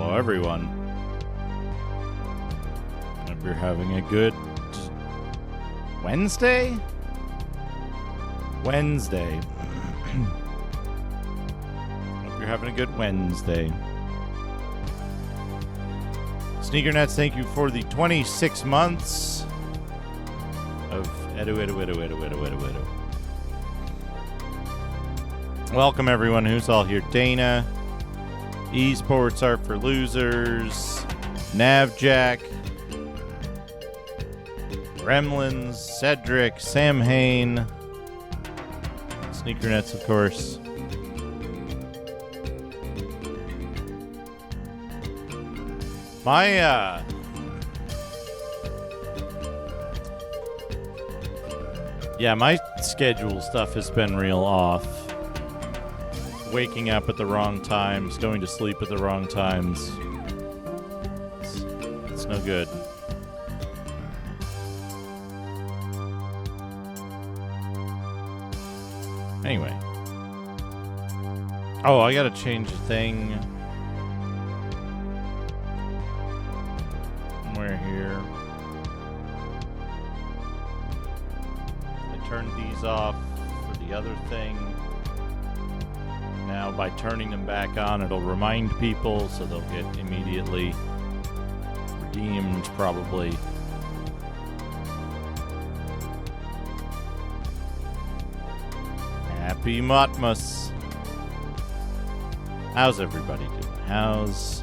Hello, everyone. Hope you're having a good Wednesday? Wednesday. Hope you're having a good Wednesday. Sneakernets, thank you for the 26 months of Edu. Welcome, everyone who's all here. Dana, Esports Art for Losers, Navjack, Gremlins, Cedric, Sam Hain, Sneakernets, of course. My, my schedule stuff has been real off. Waking up at the wrong times, going to sleep at the wrong times. It's no good. Anyway. Oh, I gotta change the thing. Somewhere here. I turned these off for the other thing. Now, by turning them back on, it'll remind people, so they'll get immediately redeemed, probably. Happy Mutmas. How's everybody doing? How's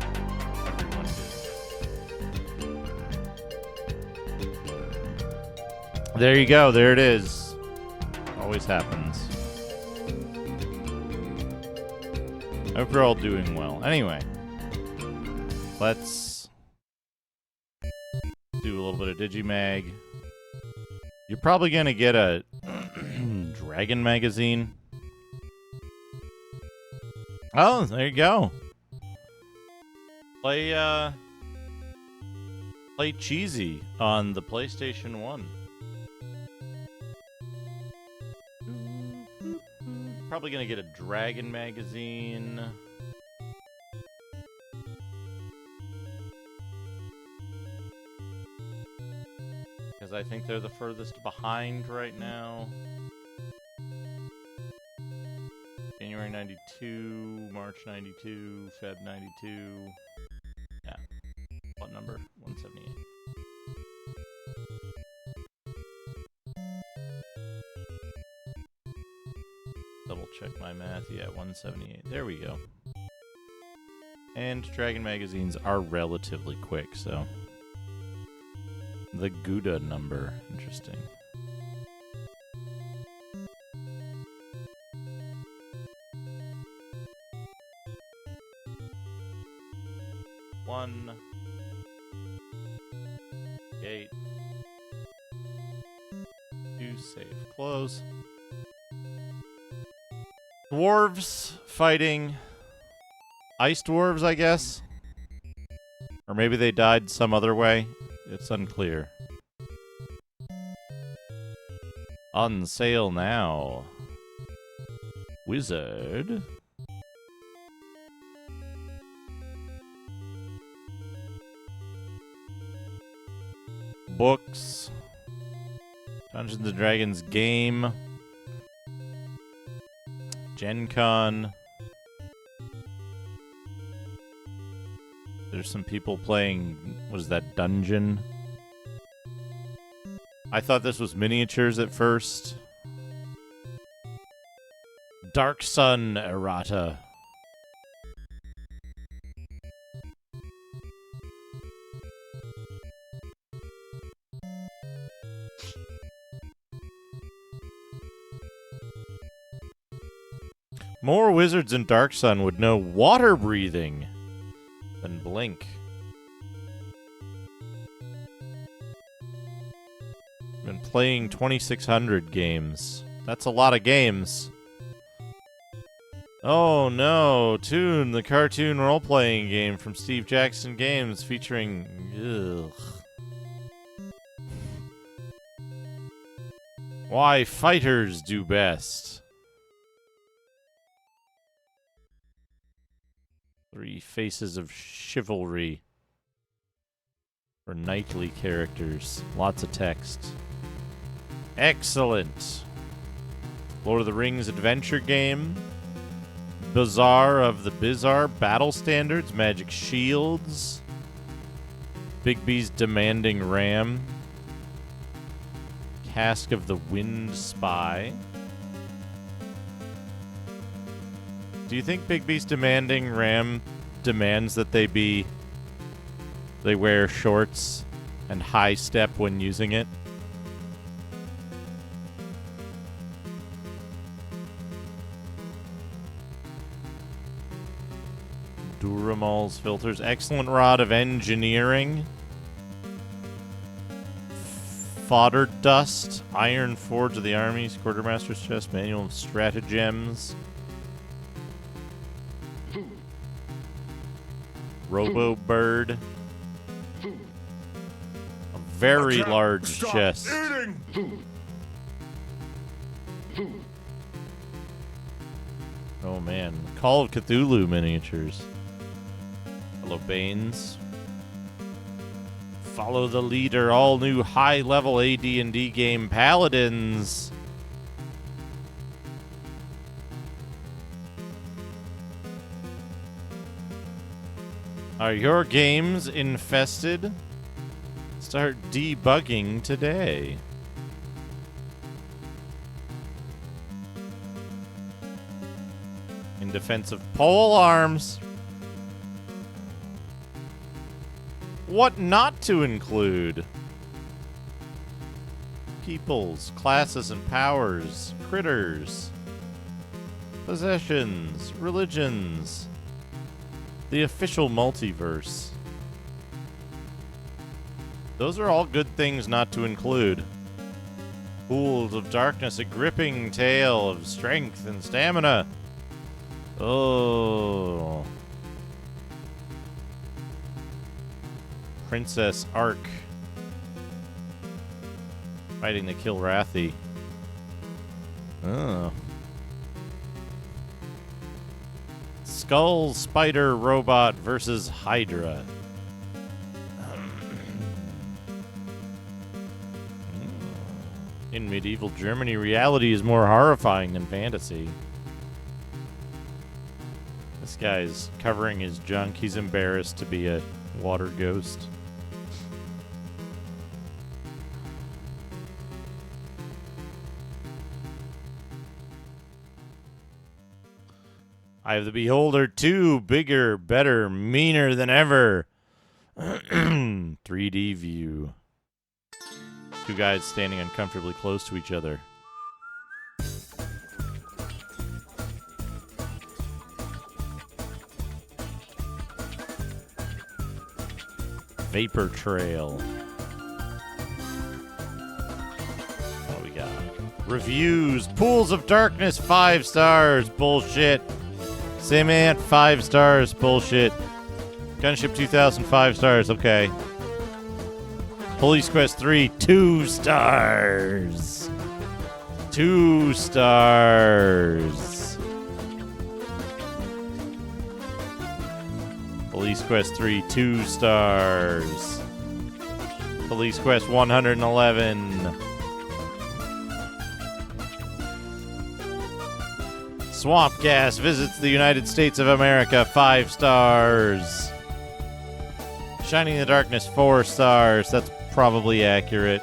everyone doing? There you go. There it is. Always happens. Hope you're all doing well. Anyway, let's do a little bit of Digimag. You're probably going to get a Dragon magazine. Oh, there you go. Play Cheesy on the PlayStation 1. Probably gonna get a Dragon magazine. Because I think they're the furthest behind right now. January 92, March 92, Feb 92. Yeah. What number? 178. Double check my math. Yeah, 178. There we go. And Dragon magazines are relatively quick, so. The Gouda number. Interesting. One. Gate. 2. Save. Close. Dwarves fighting ice dwarves, I guess. Or maybe they died some other way. It's unclear. On sale now. Wizard. Books. Dungeons & Dragons game. Gen Con. There's some people playing, what is that, Dungeon? I thought this was miniatures at first. Dark Sun errata. More wizards in Dark Sun would know water breathing than Blink. Been playing 2,600 games. That's a lot of games. Oh no, Toon, the cartoon role-playing game from Steve Jackson Games featuring... Why fighters do best. 3 faces of chivalry. For knightly characters. Lots of text. Excellent. Lord of the Rings adventure game. Bazaar of the Bizarre battle standards. Magic shields. Bigby's demanding ram. Cask of the Wind Spy. Do you think Bigby's demanding ram demands that they wear shorts and high step when using it? Duramal's filters. Excellent rod of engineering. Fodder dust. Iron forge of the armies. Quartermaster's chest. Manual of stratagems. Robo bird. A very large chest. Oh man. Call of Cthulhu miniatures. Hello, Banes. Follow the leader. All new high-level AD&D game, Paladins. Are your games infested? Start debugging today. In defense of pole arms. What not to include? Peoples, classes and powers, critters, possessions, religions, the official multiverse. Those are all good things not to include. Pools of darkness, a gripping tale of strength and stamina. Oh. Princess Ark. Fighting the Kilrathi. Oh. Skull Spider Robot versus Hydra. In medieval Germany, reality is more horrifying than fantasy. This guy's covering his junk. He's embarrassed to be a water ghost. Eye of the Beholder 2, bigger, better, meaner than ever. 3D view. Two guys standing uncomfortably close to each other. Vapor Trail. What we got? Reviews. Pools of Darkness, 5 stars. Bullshit. Samant, 5 stars. Bullshit. Gunship 2000, 5 stars. Okay. Police Quest 3, 2 stars. 2 stars. Police Quest 3, 2 stars. Police Quest 111. Swamp Gas visits the United States of America, 5 stars. Shining in the Darkness, 4 stars. That's probably accurate.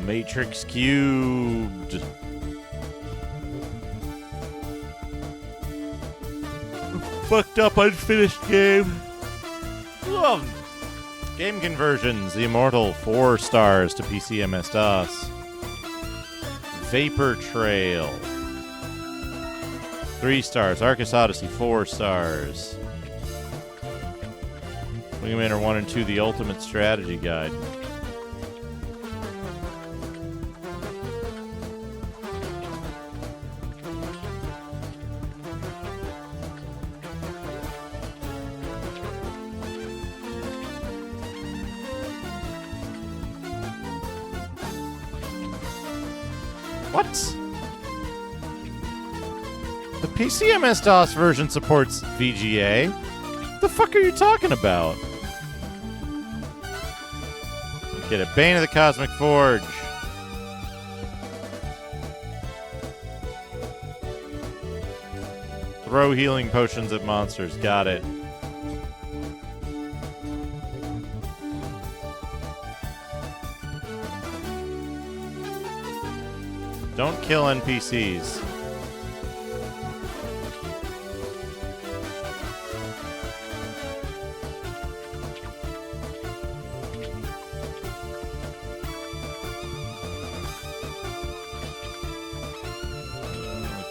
Matrix Cubed. Fucked up unfinished game. Game conversions. The Immortal, 4 stars to PC MS-DOS. Vapor Trail, 3 stars. Arcus Odyssey, 4 stars. Wingman 1 and 2, The Ultimate Strategy Guide. What? The PC MS-DOS version supports VGA. What the fuck are you talking about? Get a Bane of the Cosmic Forge. Throw healing potions at monsters. Got it. Don't kill NPCs.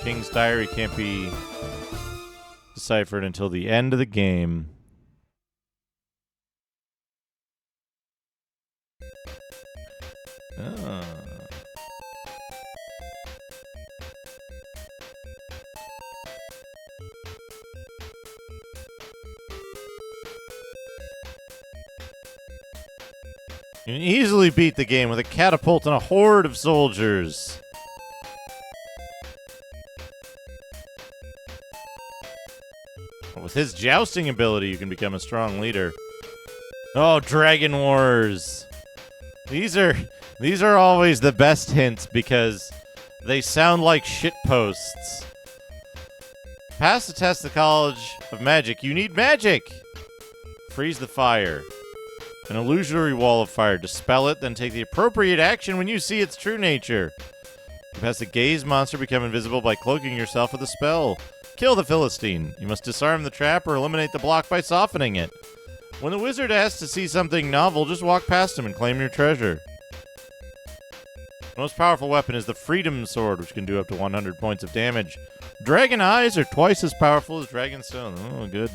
King's Diary can't be deciphered until the end of the game. Ah. You can easily beat the game with a catapult and a horde of soldiers. With his jousting ability, you can become a strong leader. Oh, Dragon Wars. These are always the best hints because they sound like shitposts. Pass the test at the College of Magic. You need magic. Freeze the fire. An illusory wall of fire. Dispel it, then take the appropriate action when you see its true nature. You pass the gaze monster, become invisible by cloaking yourself with a spell. Kill the Philistine. You must disarm the trap or eliminate the block by softening it. When the wizard asks to see something novel, just walk past him and claim your treasure. The most powerful weapon is the Freedom Sword, which can do up to 100 points of damage. Dragon Eyes are twice as powerful as Dragon Stone. Oh, good.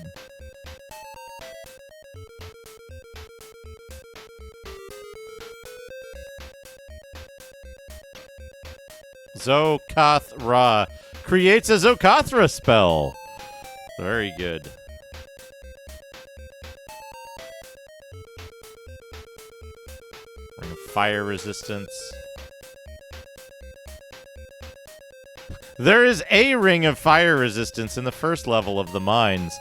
Zokathra creates a Zokathra spell. Very good. Ring of Fire Resistance. There is a Ring of Fire Resistance in the first level of the Mines.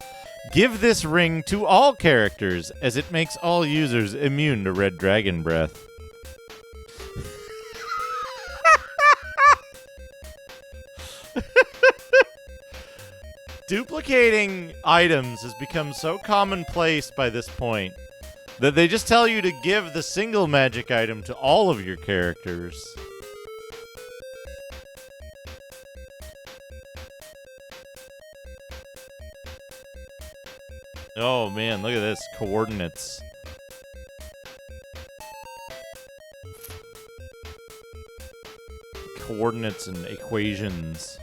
Give this ring to all characters, as it makes all users immune to Red Dragon Breath. Duplicating items has become so commonplace by this point that they just tell you to give the single magic item to all of your characters. Oh man, look at this. Coordinates. Coordinates and equations.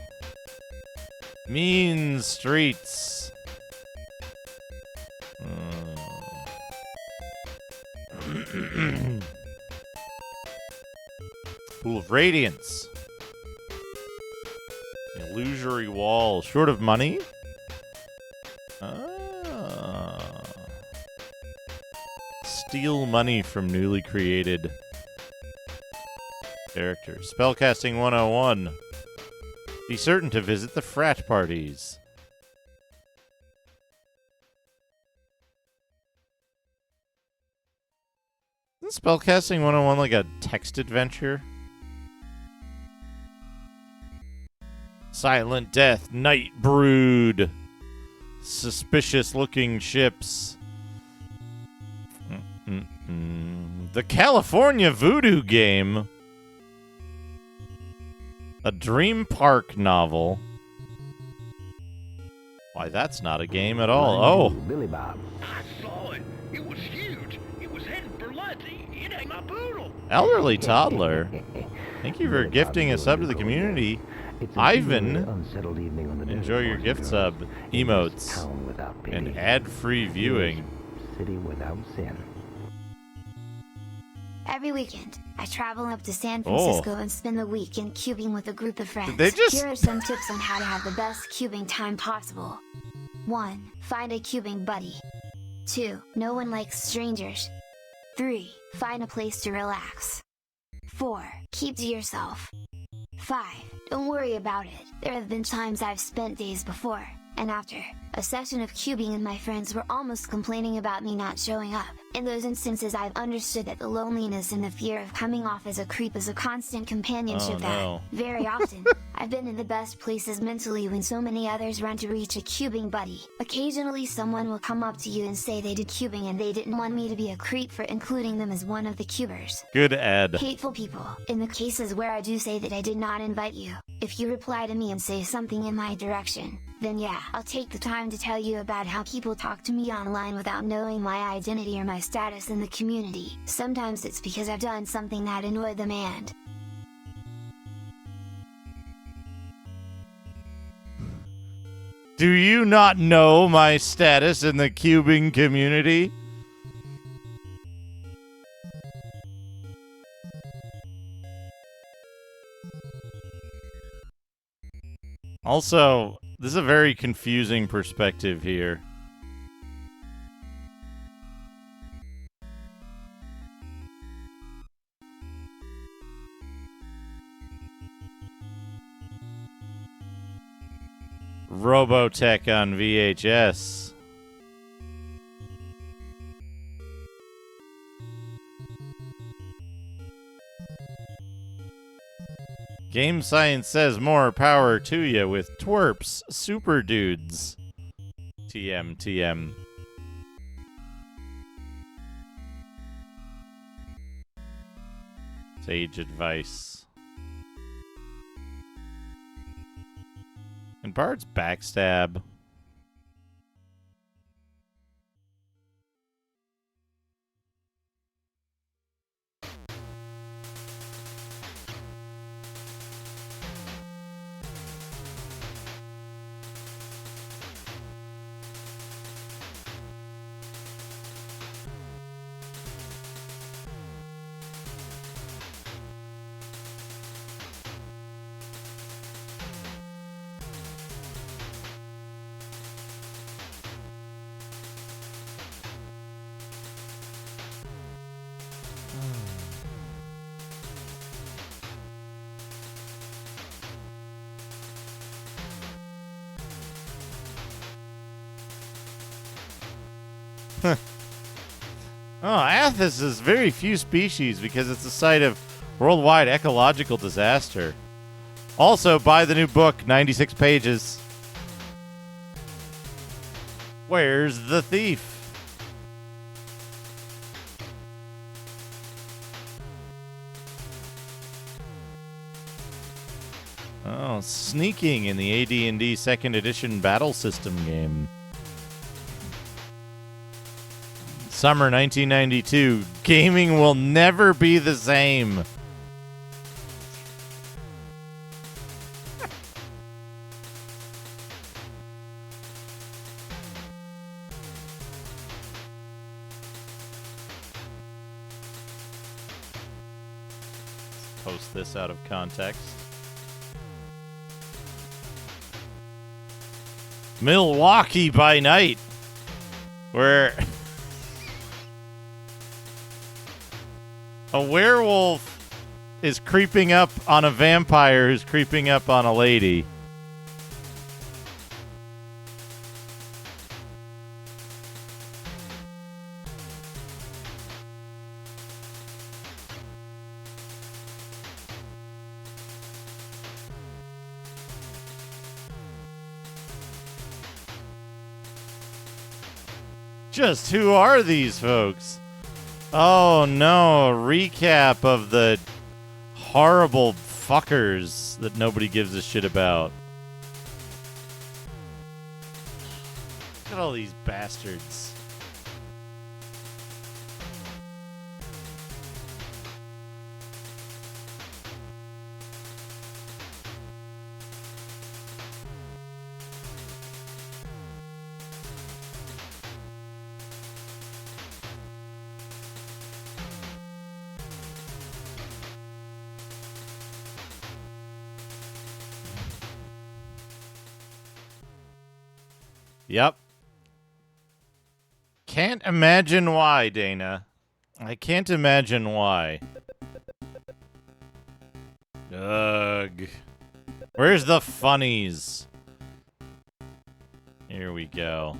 Mean streets. Pool of Radiance. Illusory wall. Short of money? Steal money from newly created characters. Spellcasting 101. Be certain to visit the frat parties. Isn't Spellcasting 101 like a text adventure? Silent Death, Night Brood. Suspicious looking ships. The California Voodoo Game. A Dream Park novel. Why, that's not a game at all. Oh. Billy Bob. I saw it. It was huge. It was heading for lunch. It ain't my poodle. Elderly Toddler. Thank you for gifting a sub to the community. Ivan. Enjoy your gift sub, emotes, and ad-free viewing. City without sin. Every weekend, I travel up to San Francisco and spend the weekend cubing with a group of friends. Here are some tips on how to have the best cubing time possible. 1. Find a cubing buddy. 2. No one likes strangers. 3. Find a place to relax. 4. Keep to yourself. 5. Don't worry about it. There have been times I've spent days before and after a session of cubing and my friends were almost complaining about me not showing up. In those instances I've understood that the loneliness and the fear of coming off as a creep is a constant companionship that, very often, I've been in the best places mentally when so many others run to reach a cubing buddy. Occasionally someone will come up to you and say they did cubing and they didn't want me to be a creep for including them as one of the cubers. Good ad. Hateful people. In the cases where I do say that I did not invite you, if you reply to me and say something in my direction, then yeah, I'll take the time to tell you about how people talk to me online without knowing my identity or my status in the community. Sometimes it's because I've done something that annoyed them and... Do you not know my status in the cubing community? Also, this is a very confusing perspective here. Robotech on VHS. Game Science says more power to you with twerps, super dudes. TM, TM. Sage advice. And Bard's backstab. Oh, Athos is very few species because it's the site of worldwide ecological disaster. Also, buy the new book, 96 pages. Where's the thief? Oh, sneaking in the AD&D 2nd Edition battle system game. Summer 1992. Gaming will never be the same. Post this out of context. Milwaukee by Night, where a werewolf is creeping up on a vampire who's creeping up on a lady. Just who are these folks? Oh no, a recap of the horrible fuckers that nobody gives a shit about. Look at all these bastards. Yep. Can't imagine why, Dana. I can't imagine why. Ugh. Where's the funnies? Here we go.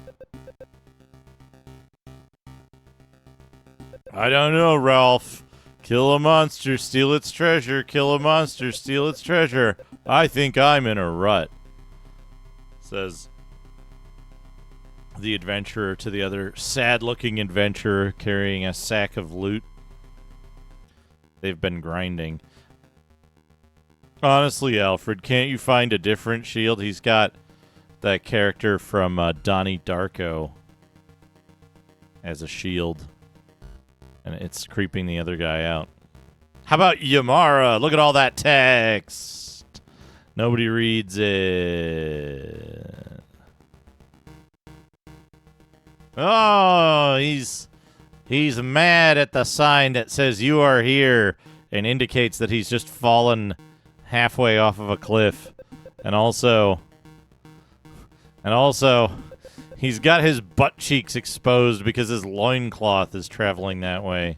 I don't know, Ralph. Kill a monster, steal its treasure. Kill a monster, steal its treasure. I think I'm in a rut. Says the adventurer to the other sad-looking adventurer carrying a sack of loot. They've been grinding. Honestly, Alfred, can't you find a different shield? He's got that character from Donnie Darko as a shield. And it's creeping the other guy out. How about Yamara? Look at all that text. Nobody reads it. Oh, he's mad at the sign that says you are here and indicates that he's just fallen halfway off of a cliff. And also he's got his butt cheeks exposed because his loincloth is traveling that way.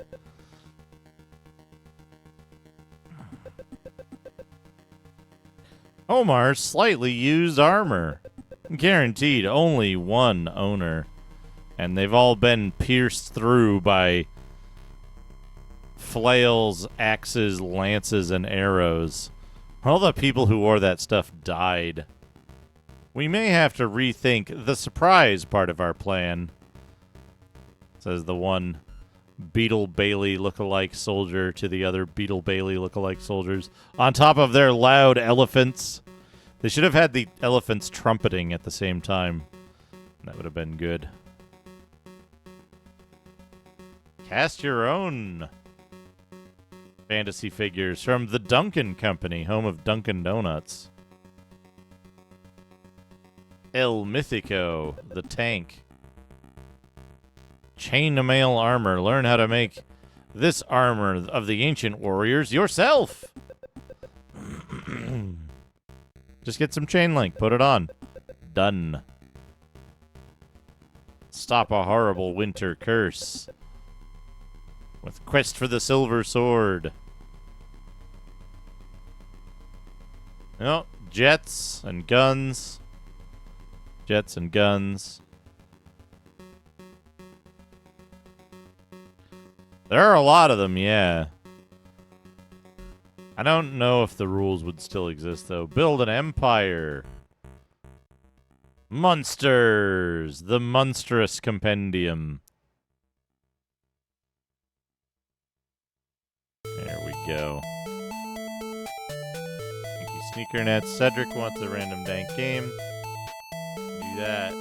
Omar's slightly used armor. Guaranteed only one owner. And they've all been pierced through by flails, axes, lances, and arrows. All the people who wore that stuff died. We may have to rethink the surprise part of our plan, says the one Beetle Bailey lookalike soldier to the other Beetle Bailey lookalike soldiers. On top of their loud elephants. They should have had the elephants trumpeting at the same time. That would have been good. Cast your own fantasy figures from the Duncan Company, home of Dunkin' Donuts. El Mythico, the tank. Chainmail armor. Learn how to make this armor of the ancient warriors yourself. Just get some chain link. Put it on. Done. Stop a horrible winter curse. With quest for the silver sword. Oh, jets and guns. Jets and guns. There are a lot of them, yeah. I don't know if the rules would still exist, though. Build an empire. Monsters. The Monstrous Compendium. There we go. Thank you, SneakerNet. Cedric wants a random dank game. Do that.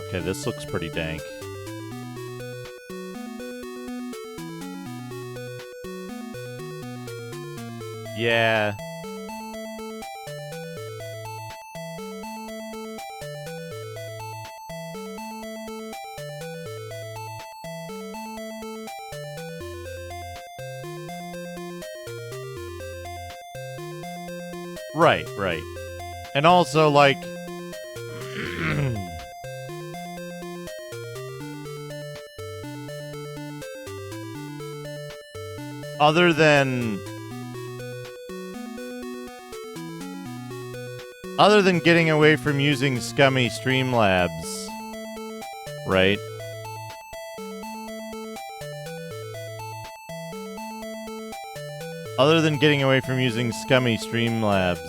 Okay, this looks pretty dank. Yeah. Right, right. And also, like... other than getting away from using scummy Streamlabs, right? Other than getting away from using scummy Streamlabs,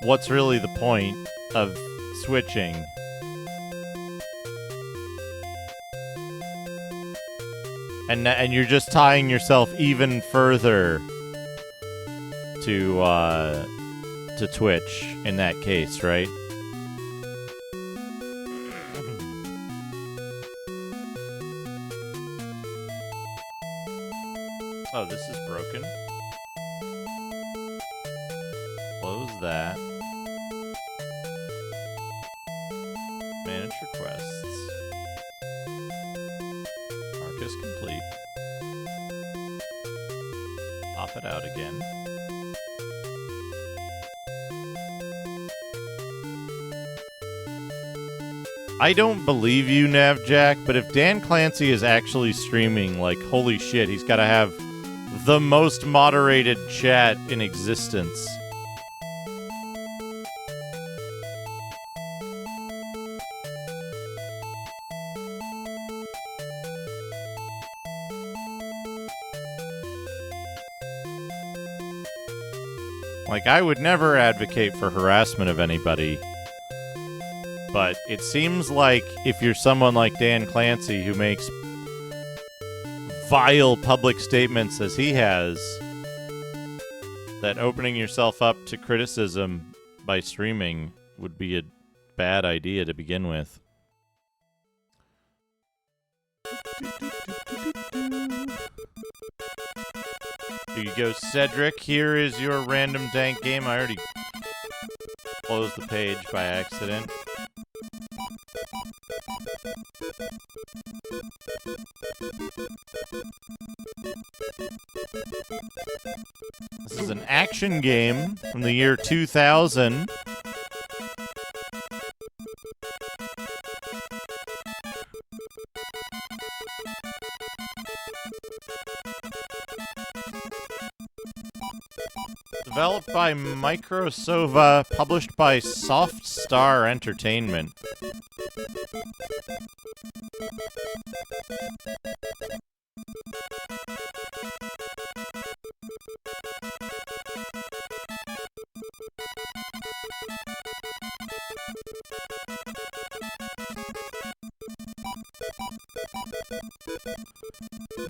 what's really the point of switching? And you're just tying yourself even further to Twitch in that case, right? Oh, this is broken. Close that. Manage requests. Mark is complete. pop it out again. I don't believe you, Navjack, but if Dan Clancy is actually streaming, like, holy shit, he's got to have the most moderated chat in existence. Like, I would never advocate for harassment of anybody, but it seems like if you're someone like Dan Clancy who makes vile public statements as he has, that opening yourself up to criticism by streaming would be a bad idea to begin with. Here you go, Cedric. Here is your random dank game. I already closed the page by accident. This is an action game from the year 2000. Developed by Microsova, published by Soft Star Entertainment.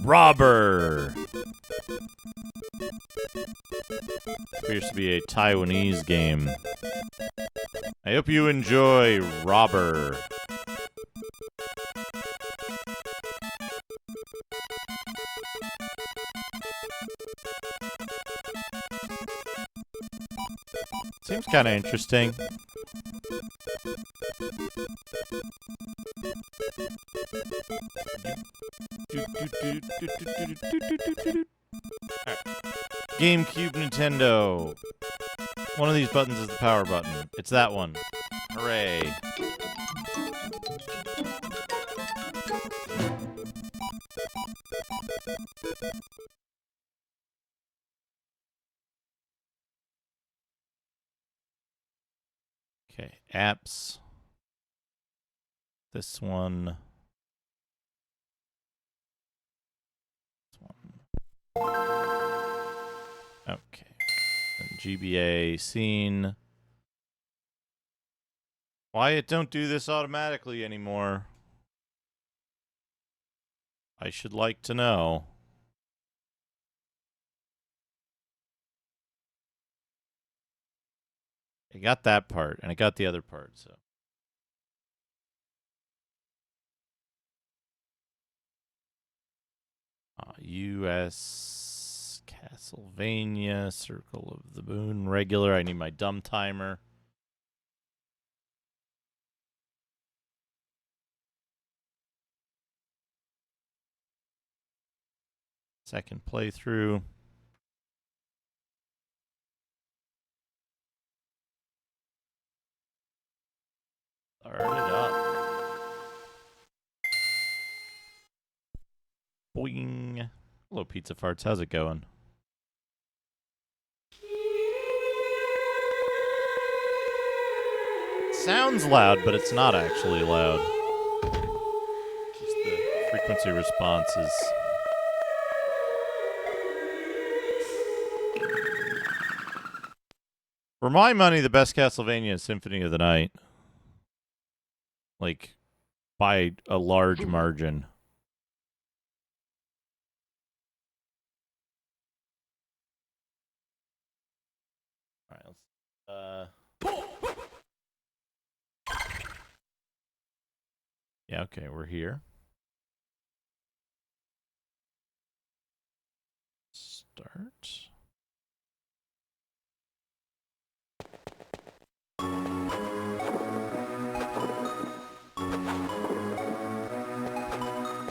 Robber! Appears to be a Taiwanese game. I hope you enjoy Robber. Seems kind of interesting. Alright. GameCube, Nintendo. One of these buttons is the power button. It's that one. Hooray. Okay, apps. This one. Okay. And GBA scene. Wyatt, don't do this automatically anymore. I should like to know. I got that part, and I got the other part, so. US Castlevania, Circle of the Moon, regular. I need my dumb timer. Second playthrough. Start it up. Boing. Hello, Pizza Farts. How's it going? It sounds loud, but it's not actually loud. Just the frequency response is... For my money, the best Castlevania is Symphony of the Night. Like, by a large margin. Alright, let's... Yeah, okay, we're here. Start.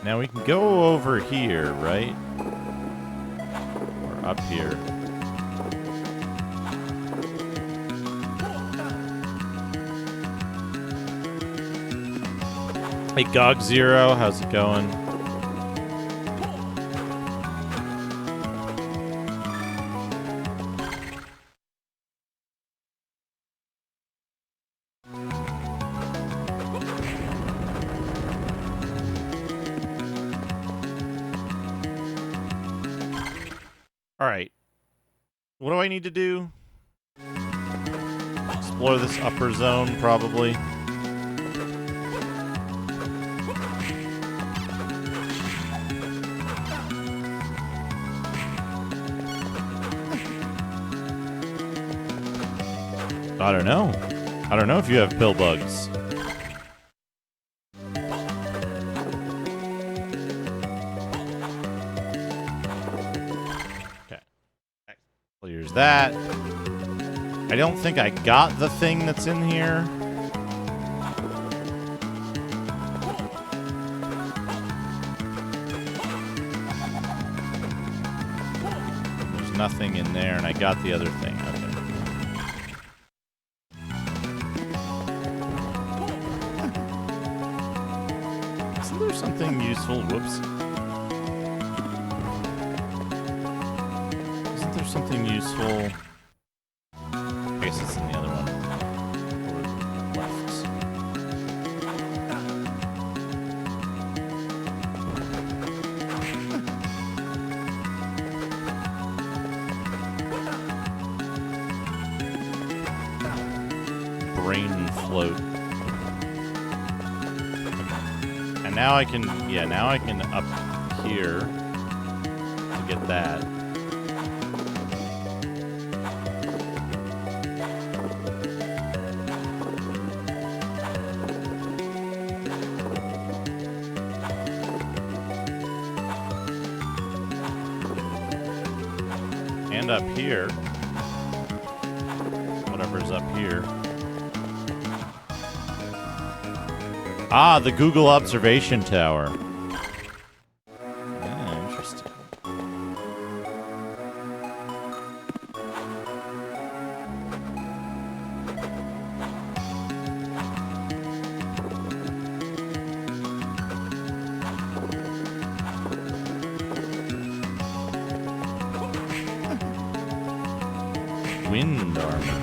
Now we can go over here, right? Or up here. Hey, Gog Zero, how's it going? All right. What do I need to do? Explore this upper zone, probably. I don't know. I don't know if you have pill bugs. Okay. Clears that. I don't think I got the thing that's in here. There's nothing in there, and I got the other thing. Okay. Isn't there something useful? Whoops. Isn't there something useful? I guess it's in the other one. Or left. Brain float. Okay. And now I can, yeah, now I can up here to get that. And up here, whatever's up here. Ah, the Google Observation Tower. Yeah, interesting. Wind armor.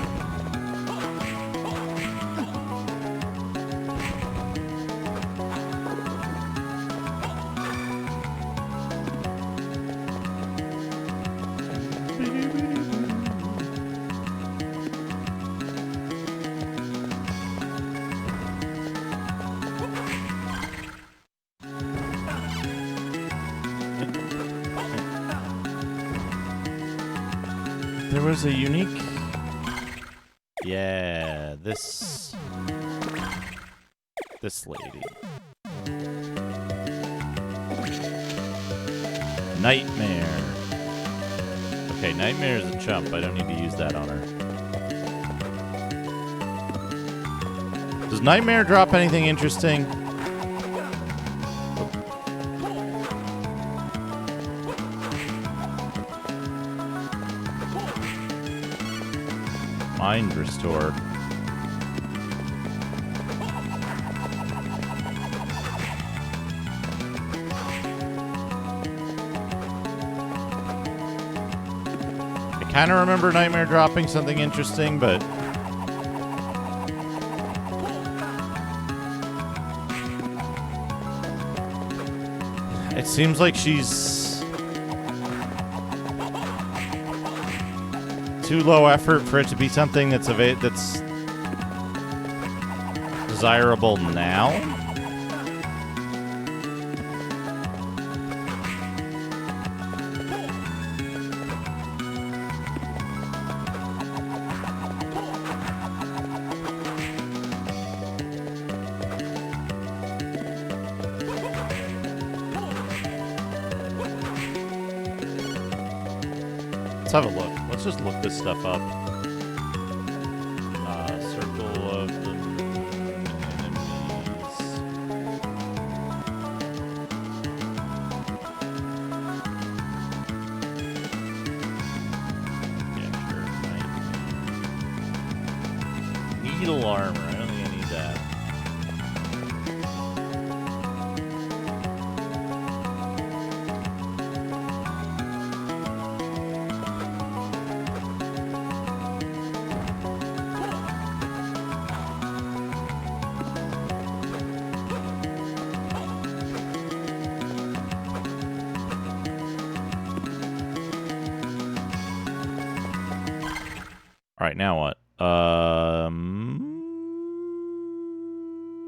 There was a unique... Yeah, this lady. Nightmare. Okay, Nightmare is a chump. I don't need to use that on her. Does Nightmare drop anything interesting? Mind Restore. I kind of remember Nightmare dropping something interesting, but... It seems like she's... too low effort for it to be something that's desirable now. Let's have a look. Let's just look this stuff up. Circle of the enemies. Beetle armor. I don't think I need that. All right, now what?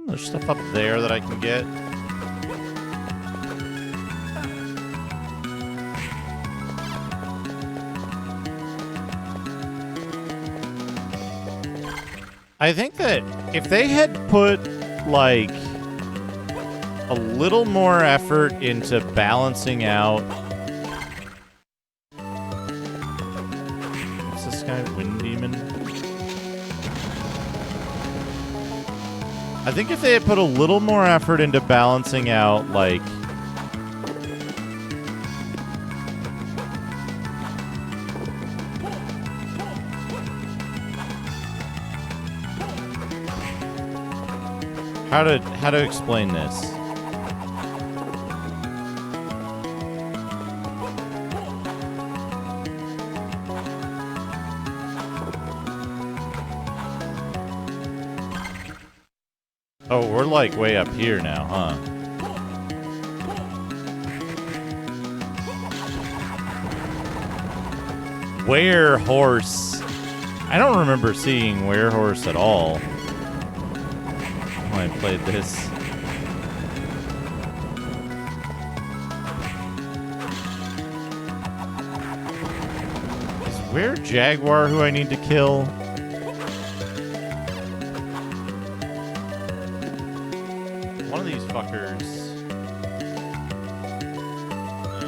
There's stuff up there that I can get. I think that if they had put, like, a little more effort into balancing out... What's this guy? Wind Demon? I think if they had put a little more effort into balancing out, like... How to explain this? Oh, we're like way up here now, huh? Werehorse. I don't remember seeing Werehorse at all when I played this. Is Were-Jaguar who I need to kill? One of these fuckers. No.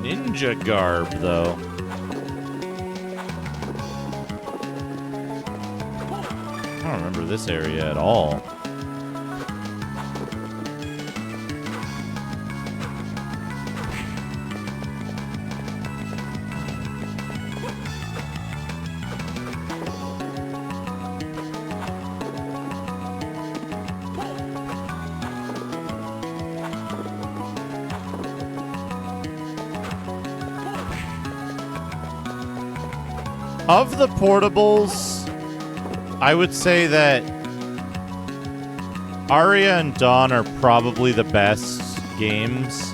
Ninja garb, though. I don't remember this area at all. Of the portables, I would say that Aria and Dawn are probably the best games.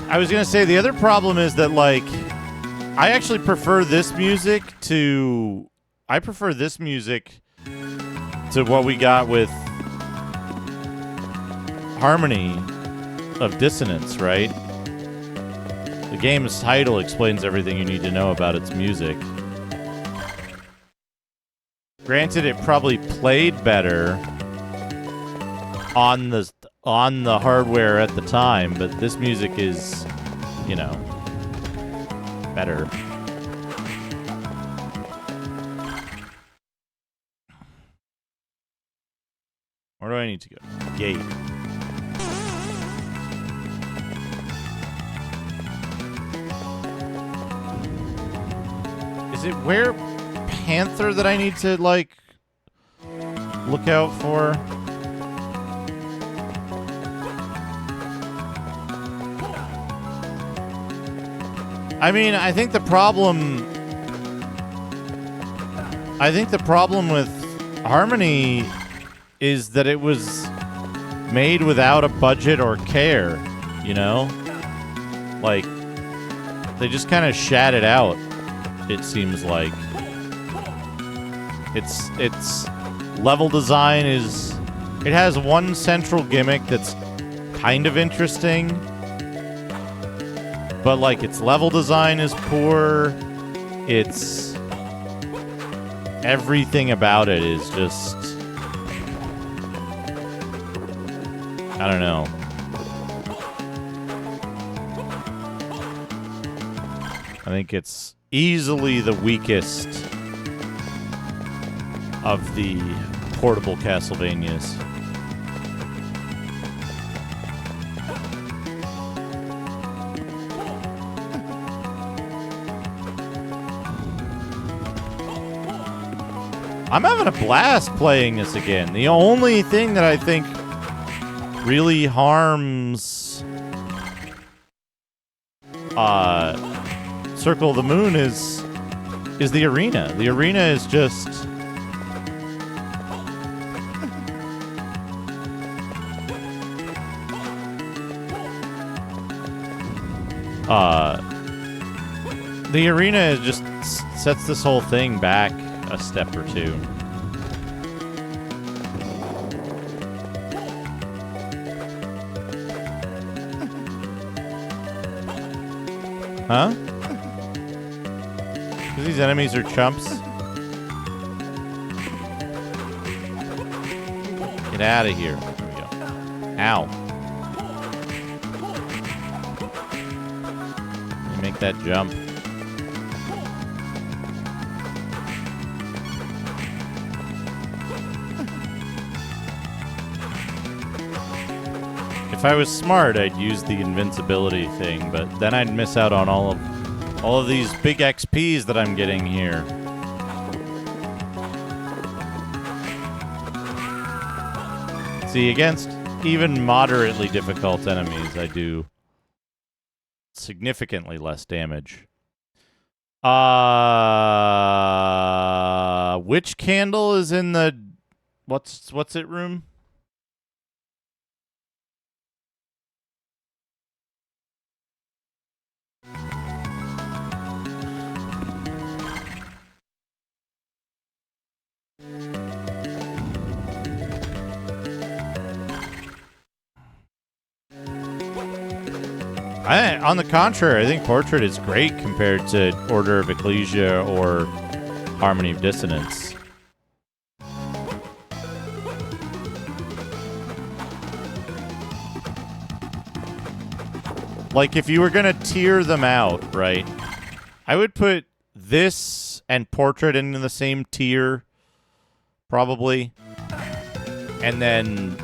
I was going to say the other problem is that, like, I actually prefer this music to... I prefer this music to what we got with Harmony of Dissonance, right? The game's title explains everything you need to know about its music. Granted, it probably played better on the hardware at the time, but this music is, you know, better. Where do I need to go? Gate. Is it where Panther that I need to, like, look out for? I mean, I think the problem with Harmony is that it was made without a budget or care, you know? Like, they just kind of shat it out. It seems like its level design is, it has one central gimmick that's kind of interesting, but like its level design is poor. It's everything about it is just, I don't know. I think it's easily the weakest of the portable Castlevanias. I'm having a blast playing this again. The only thing that I think really harms Circle of the Moon is the arena. The arena is just the arena is just sets this whole thing back a step or two. Huh? Because these enemies are chumps. Get out of here. There we go. Ow. Let me make that jump. If I was smart, I'd use the invincibility thing, but then I'd miss out on all of these big XPs that I'm getting here. See, against even moderately difficult enemies, I do significantly less damage. Which candle is in the what's it room? On the contrary, I think Portrait is great compared to Order of Ecclesia or Harmony of Dissonance. Like, if you were going to tier them out, right, I would put this and Portrait into the same tier, probably. And then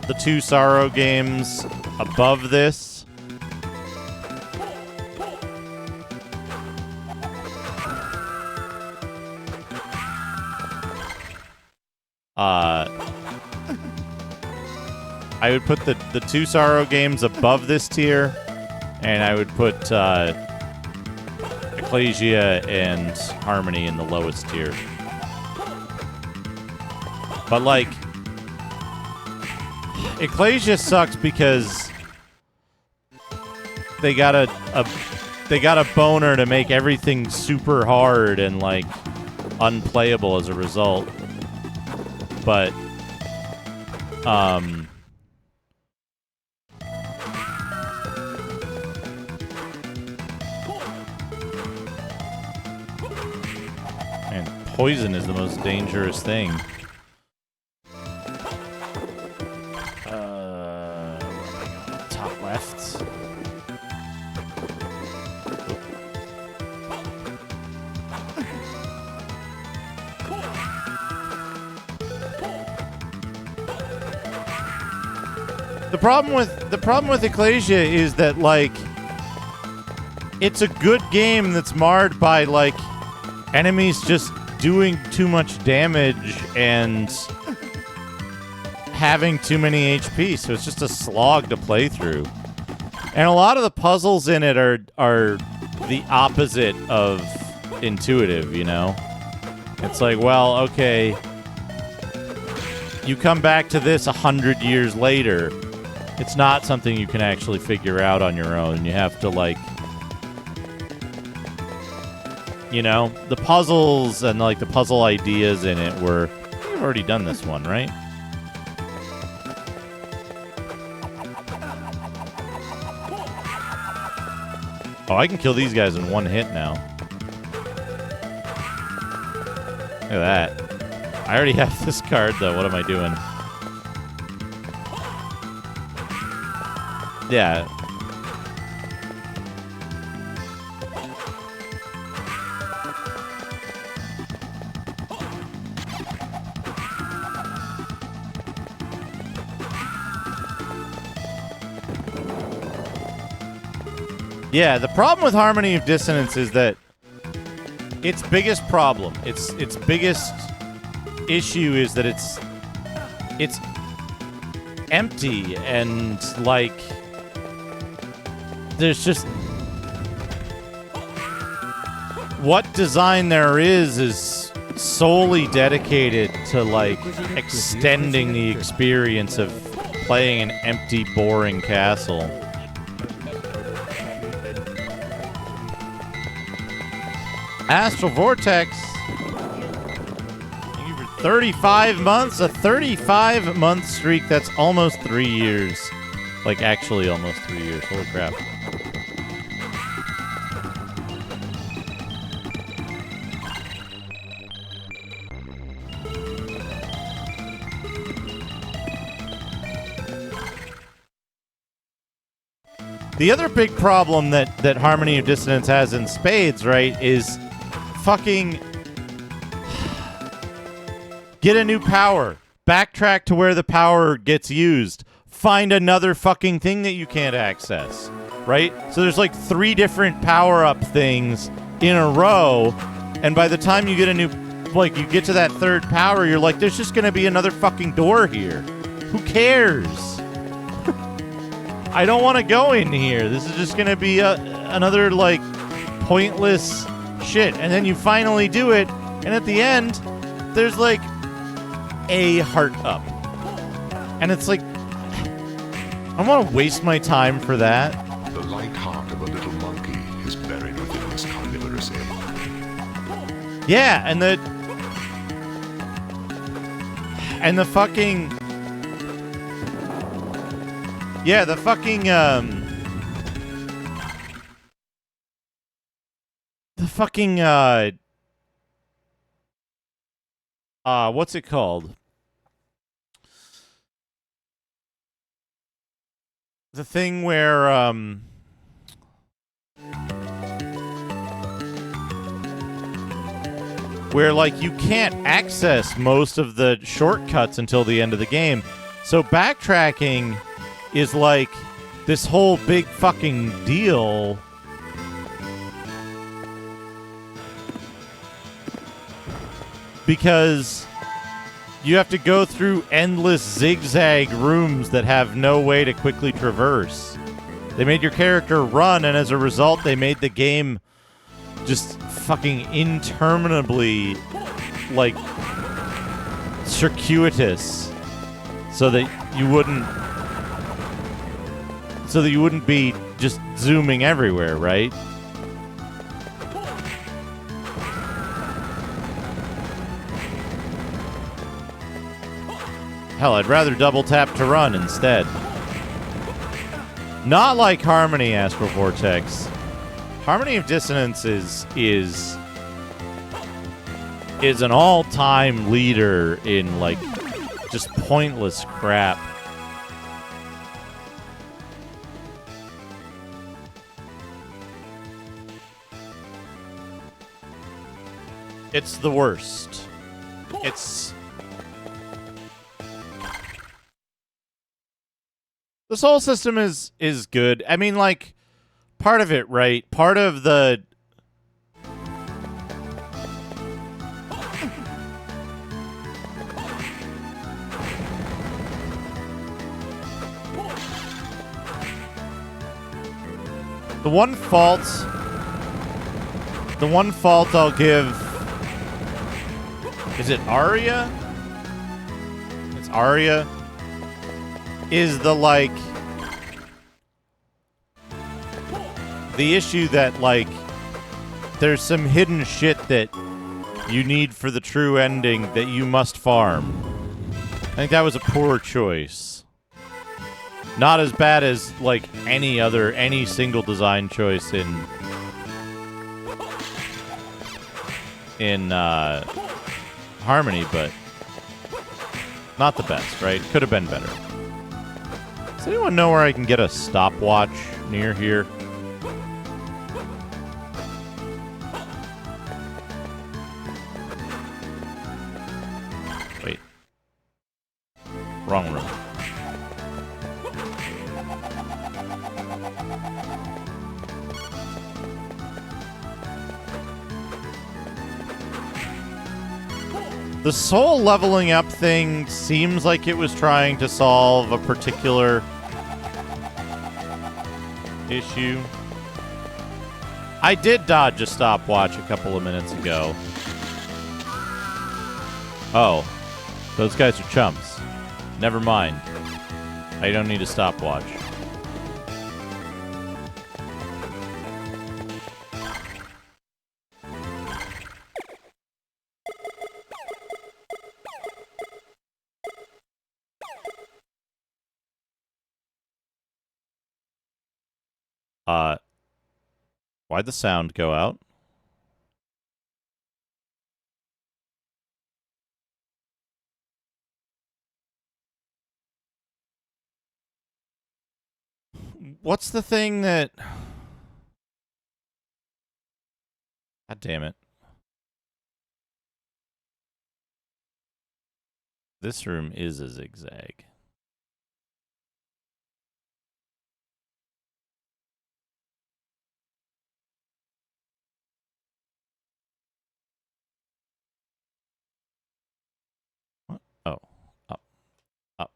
the two Sorrow games above this. I would put the two Sorrow games above this tier, and I would put Ecclesia and Harmony in the lowest tier. But, like, Ecclesia sucks because they got a boner to make everything super hard and, like, unplayable as a result. But and poison is the most dangerous thing. Top left. The problem with Ecclesia is that, like, it's a good game that's marred by, like, enemies just doing too much damage and having too many HP, so it's just a slog to play through. And a lot of the puzzles in it are the opposite of intuitive, you know? It's like, well, okay, you come back to this 100 years later. It's not something you can actually figure out on your own. You have to, like, you know, the puzzles and, like, the puzzle ideas in it were... You've already done this one, right? Oh, I can kill these guys in one hit now. Look at that. I already have this card, though. What am I doing? Yeah. Yeah, the problem with Harmony of Dissonance is that its biggest problem, its biggest issue is that it's empty and like there's just what design there is solely dedicated to like extending the experience of playing an empty, boring castle. Astral Vortex, 35 months, a 35-month streak. That's almost 3 years. Like, actually almost 3 years. Holy crap. The other big problem that Harmony of Dissonance has in spades, right, is fucking get a new power. Backtrack to where the power gets used. Find another fucking thing that you can't access, right? So there's like 3 different power-up things in a row, and by the time you get a new, like, you get to that third power, you're like, there's just gonna be another fucking door here. Who cares? I don't want to go in here. This is just going to be another, like, pointless shit. And then you finally do it, and at the end, there's, like, a heart up. And it's like, I don't want to waste my time for that. The light heart of a little monkey is buried within this carnivorous ape. Yeah, and the fucking... Yeah, the fucking, what's it called? The thing where, like, you can't access most of the shortcuts until the end of the game. So backtracking is like this whole big fucking deal. Because you have to go through endless zigzag rooms that have no way to quickly traverse. They made your character run, and as a result, they made the game just fucking interminably, like, circuitous, so that you wouldn't be just zooming everywhere, right? Hell, I'd rather double tap to run instead. Not like Harmony Astral Vortex. Harmony of Dissonance is an all-time leader in, like, just pointless crap. It's the worst. The Soul system is good. I mean, like, part of it, right? Part of the... The one fault I'll give... Is it Aria? It's Aria. Is the, like... The issue that, like, there's some hidden shit that you need for the true ending that you must farm. I think that was a poor choice. Not as bad as, like, any single design choice in Harmony, but not the best, right? Could have been better. Does anyone know where I can get a stopwatch near here? Wait. Wrong room. The soul leveling up thing seems like it was trying to solve a particular issue. I did dodge a stopwatch a couple of minutes ago. Oh, those guys are chumps. Never mind. I don't need a stopwatch. Why'd the sound go out? What's the thing that... God damn it. This room is a zigzag. What? Oh. Up. Up.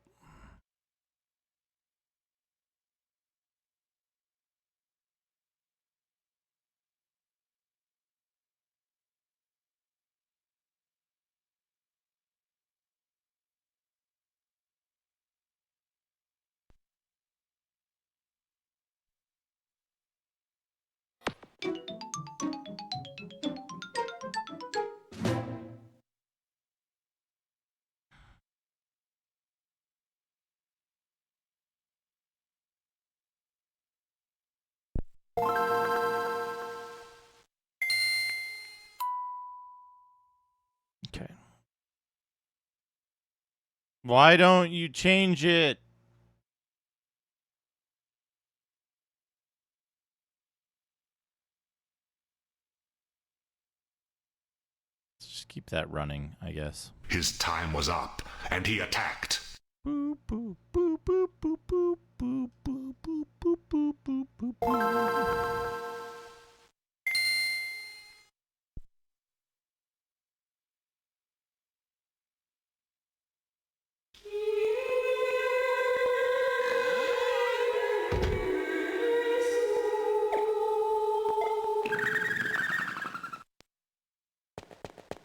Okay. Why don't you change it? Let's just keep that running, I guess. His time was up, and he attacked. Boop, boop, boop, boop, boop, boop, boop, boop, boop, boop, boop, boop, boop, boop.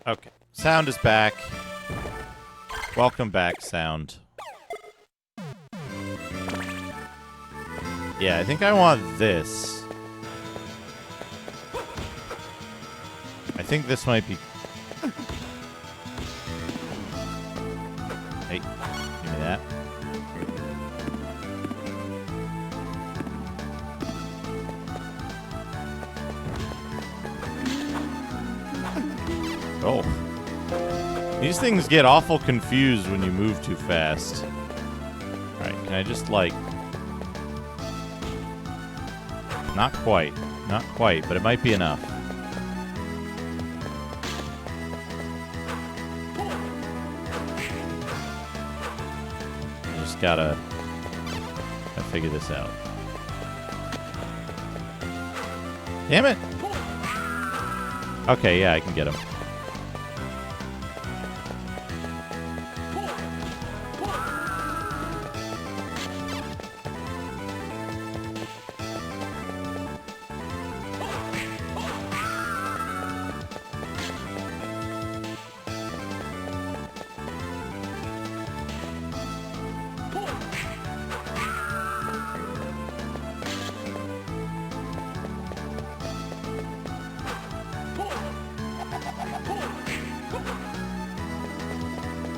Okay, sound is back. Welcome back, sound. Yeah, I think I want this. I think this might be... Hey, give me that. Oh. These things get awful confused when you move too fast. Alright, can I just, like... Not quite. Not quite, but it might be enough. I just gotta figure this out. Damn it! Okay, yeah, I can get him.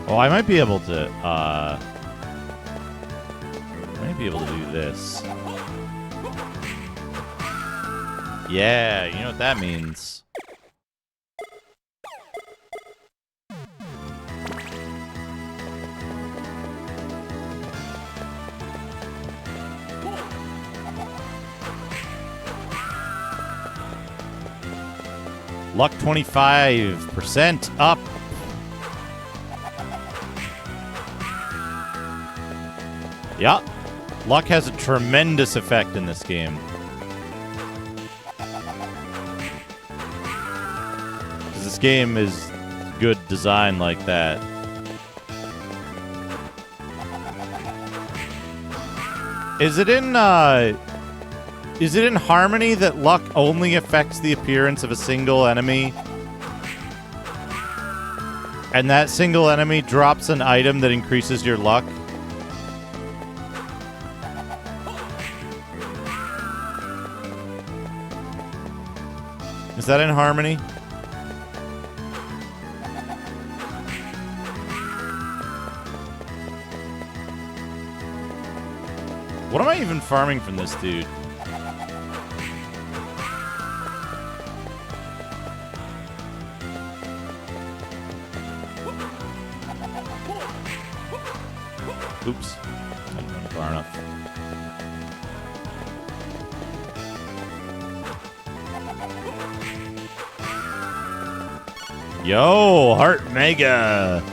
Oh, I might be able to, do this. Yeah, you know what that means. Luck 25% up. Yeah, luck has a tremendous effect in this game. This game is good design like that. Is it in Harmony that luck only affects the appearance of a single enemy? And that single enemy drops an item that increases your luck? Is that in Harmony? What am I even farming from this dude? Oops. I didn't run far enough. Yo, Heart Mega!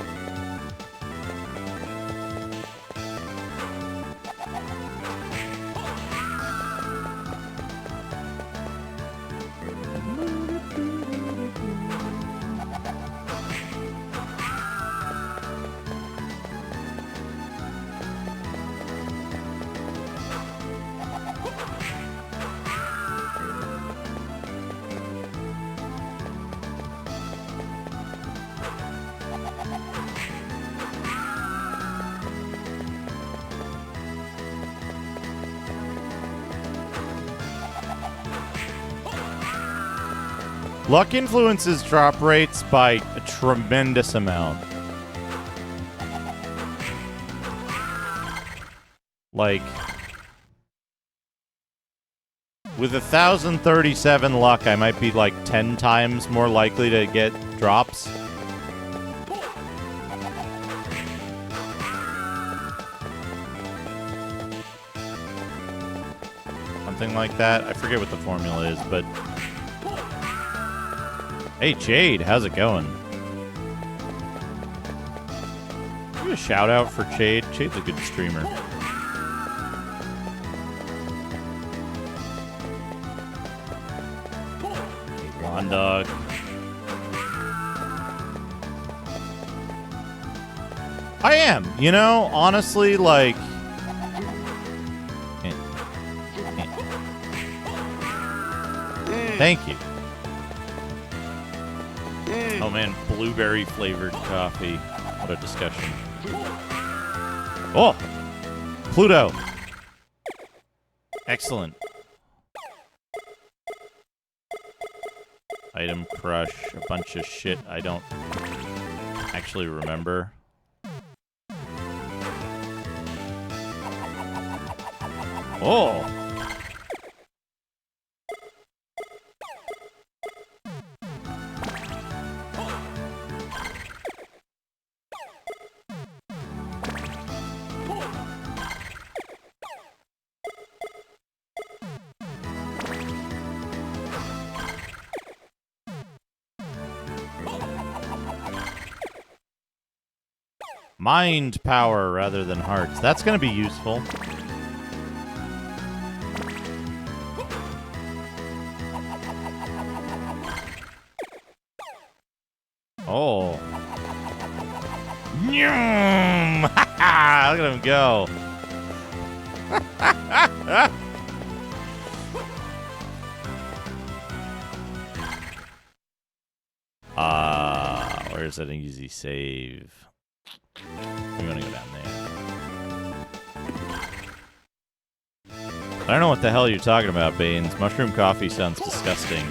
Luck influences drop rates by a tremendous amount. Like, with 1,037 luck, I might be like 10 times more likely to get drops. Something like that. I forget what the formula is, but... Hey, Jade, how's it going? Give me a shout out for Jade. Jade's a good streamer. Lawn dog. I am. You know, honestly, like... Thank you. Oh man, blueberry flavored coffee. What a discussion. Oh! Pluto! Excellent. Item crush, a bunch of shit I don't actually remember. Oh! Mind power rather than hearts. That's going to be useful. Oh. Nyum! Look at him go. Where's that easy save? I'm gonna go down there. I don't know what the hell you're talking about, Baines. Mushroom coffee sounds disgusting.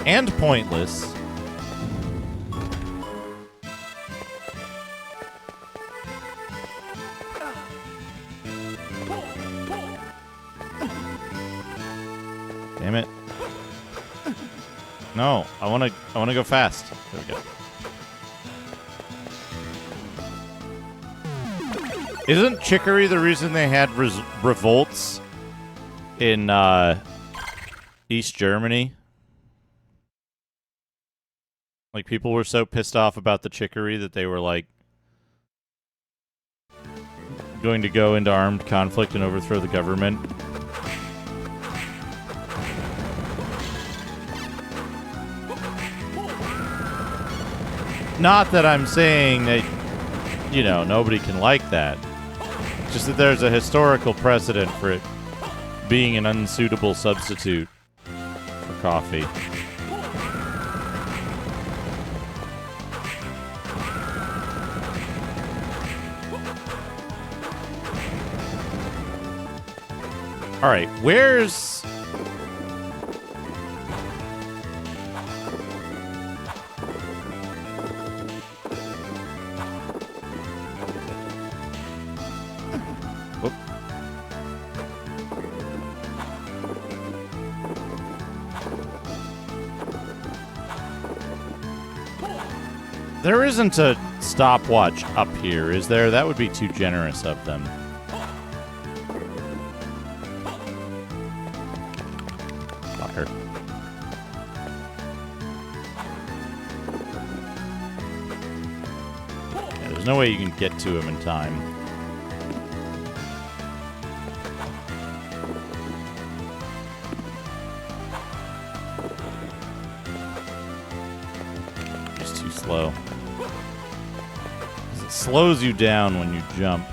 And pointless. Damn it. No, I wanna go fast. There we go. Isn't chicory the reason they had revolts in East Germany? Like, people were so pissed off about the chicory that they were, like, going to go into armed conflict and overthrow the government. Not that I'm saying that, you know, nobody can like that. Just that there's a historical precedent for it being an unsuitable substitute for coffee. All right, where's... Whoop. There isn't a stopwatch up here, is there? That would be too generous of them. Fucker. Yeah, there's no way you can get to him in time. Just too slow. It slows you down when you jump.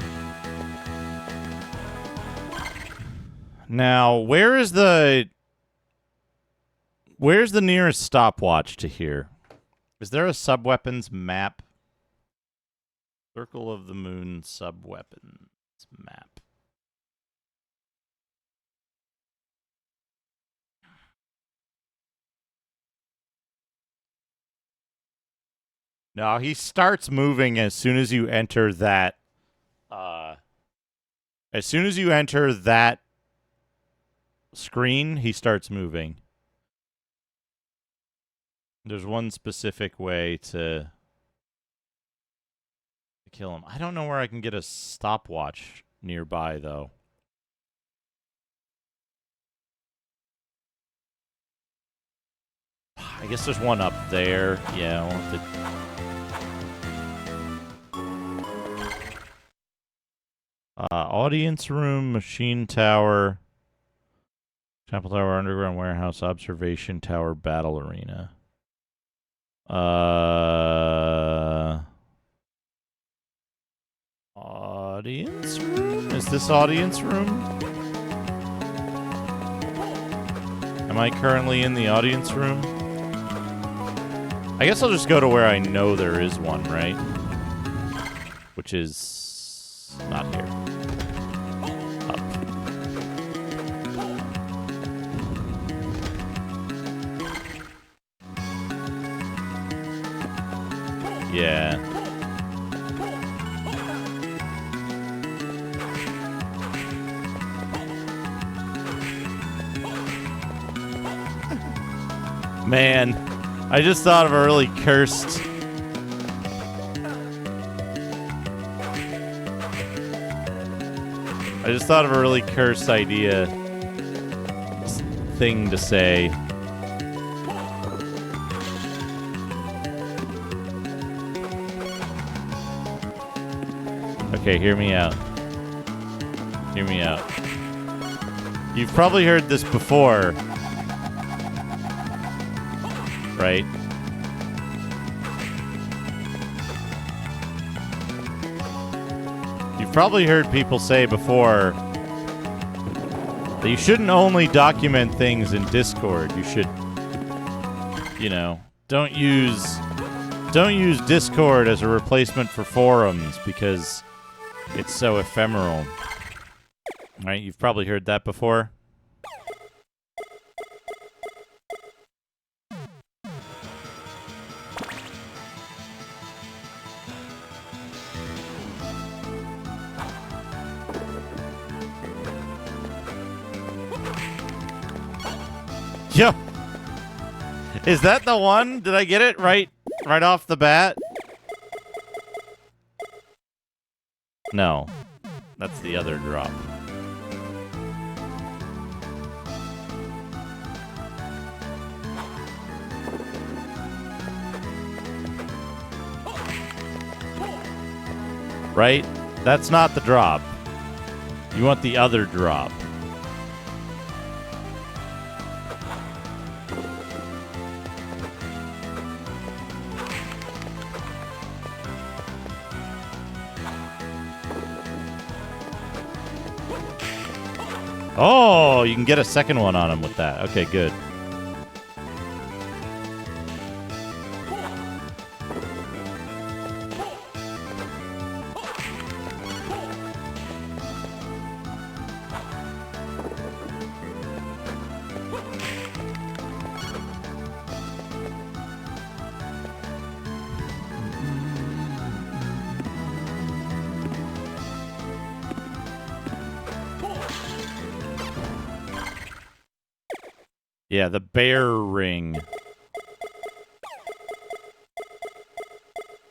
Now, where's the nearest stopwatch to here? Is there a sub-weapons map? Circle of the Moon sub-weapons map. No, he starts moving as soon as you enter that. As soon as you enter that screen, he starts moving. There's one specific way to kill him. I don't know where I can get a stopwatch nearby, though. I guess there's one up there. Yeah, I'll have to... audience room, machine tower, temple tower, underground warehouse, observation tower, battle arena. Audience room? Is this audience room? Am I currently in the audience room? I guess I'll just go to where I know there is one, right? Which is not here. Up. Yeah. Man, I just thought of a really cursed... I just thought of a really cursed idea thing to say. Okay, hear me out. Hear me out. You've probably heard this before, right? You've probably heard people say before that you shouldn't only document things in Discord. You should, you know, don't use Discord as a replacement for forums because it's so ephemeral. Right? You've probably heard that before. Yo, is that the one? Did I get it right off the bat? No, that's the other drop. Right? That's not the drop. You want the other drop. Oh, you can get a second one on him with that. Okay, good. Yeah, the bear ring.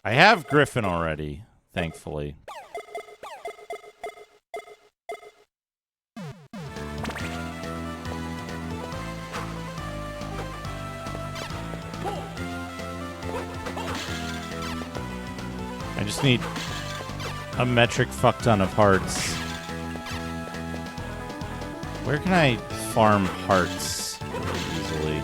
I have Griffin already, thankfully. I just need a metric fuck ton of hearts. Where can I farm hearts really easily?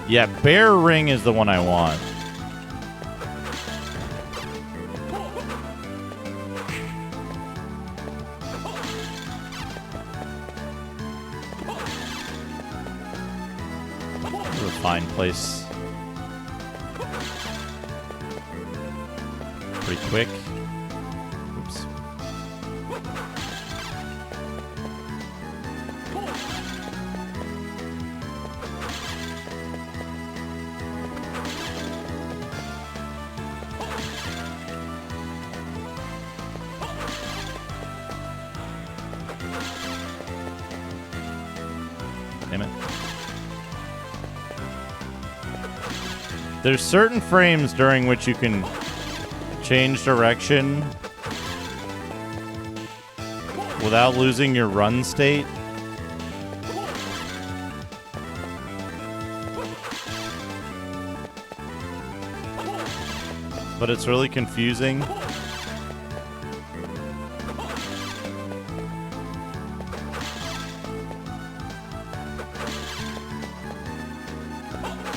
Yeah, bear ring is the one I want. Fine place. Pretty quick. Oops. Damn it. There's certain frames during which you can change direction without losing your run state. But it's really confusing.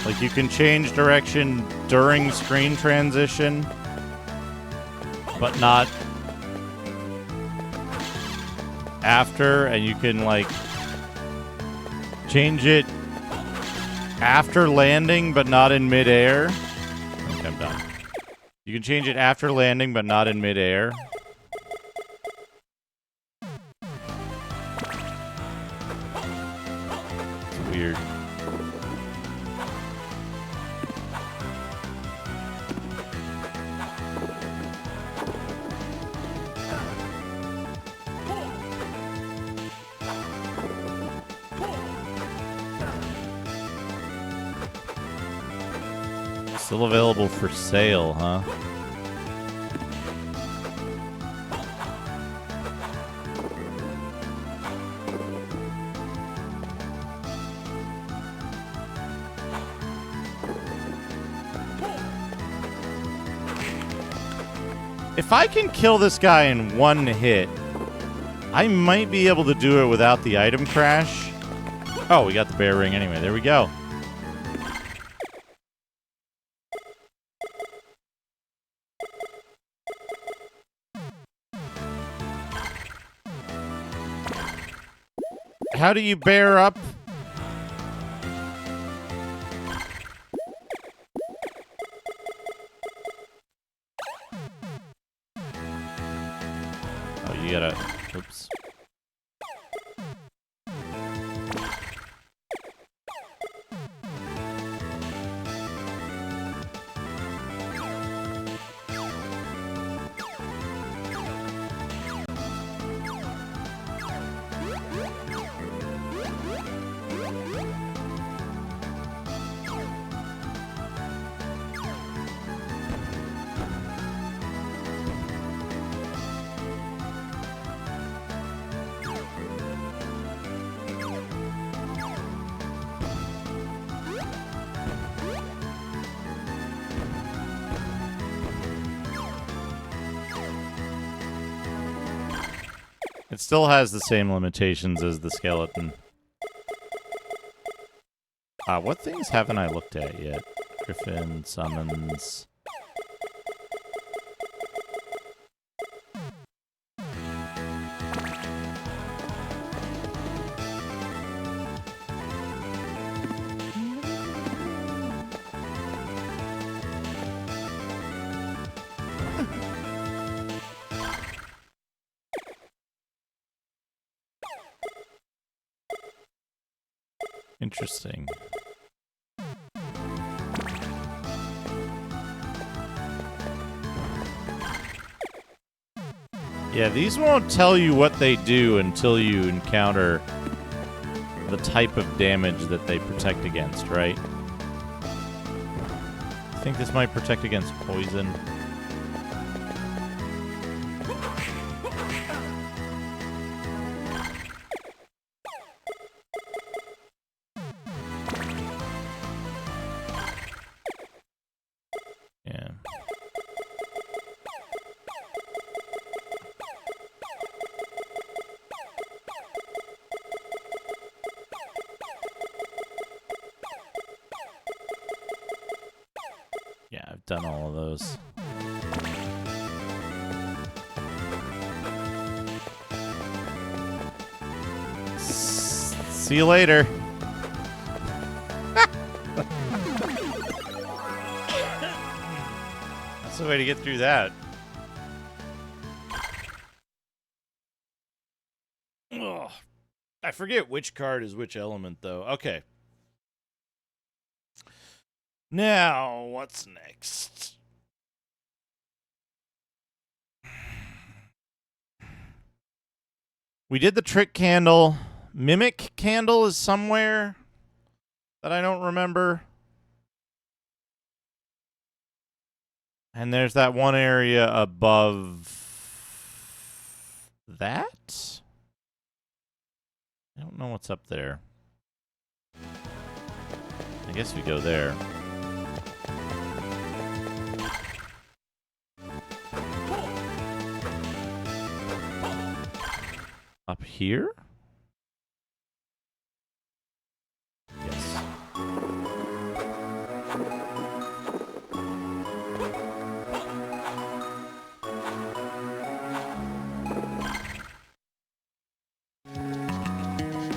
Like, you can change direction during screen transition, but not after, and you can, like, change it after landing, but not in midair. I think I'm done. You can change it after landing, but not in midair. It's weird. Still available for sale, huh? If I can kill this guy in one hit, I might be able to do it without the item crash. Oh, we got the bear ring anyway. There we go. How do you bear up? Oh, you gotta... Oops. It still has the same limitations as the skeleton. What things haven't I looked at yet? Griffin, summons... Interesting. Yeah, these won't tell you what they do until you encounter the type of damage that they protect against, right? I think this might protect against poison. Done all of those. See you later. That's the way to get through that. Ugh. I forget which card is which element, though. Okay. Now, what's next? We did the trick candle. Mimic candle is somewhere that I don't remember. And there's that one area above that? I don't know what's up there. I guess we go there. Up here? Yes.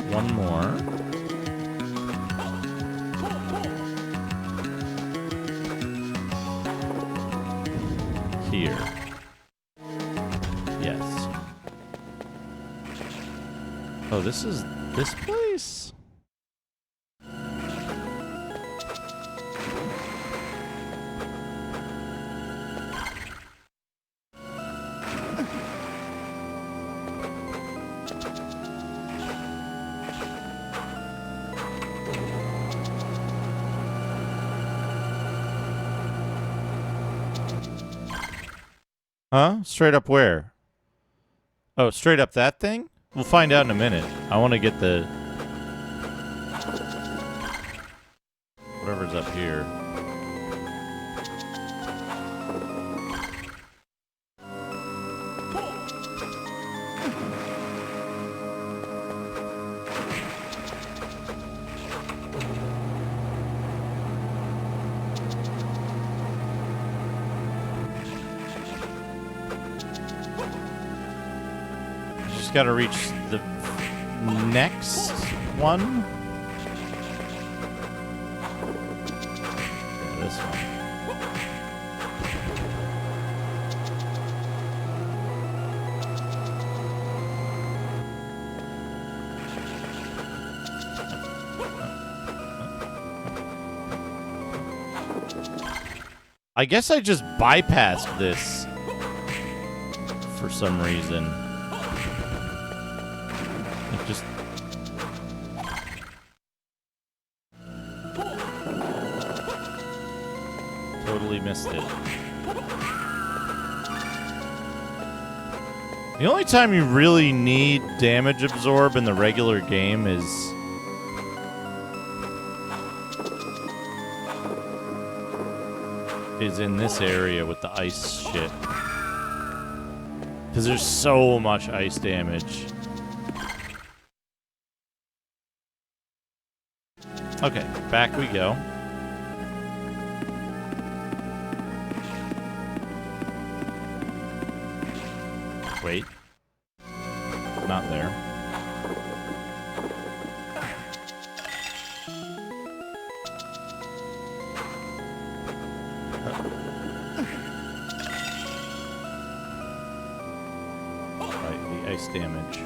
One more. Here. Yes. Oh, this is this place? Huh? Straight up where? Oh, straight up that thing? We'll find out in a minute. I want to get the... whatever's up here. Got to reach the next one. Yeah, this one. I guess I just bypassed this for some reason. Just totally missed it. The only time you really need damage absorb in the regular game is in this area with the ice shit. Because there's so much ice damage. Okay, back we go. Wait. Not there. Right, the ice damage.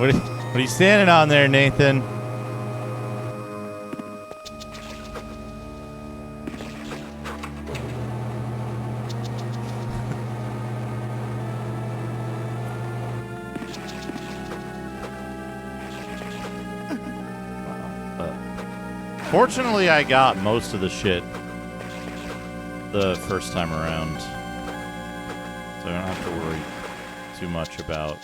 What are you standing on there, Nathan? Fortunately, I got most of the shit the first time around, so I don't have to worry too much about.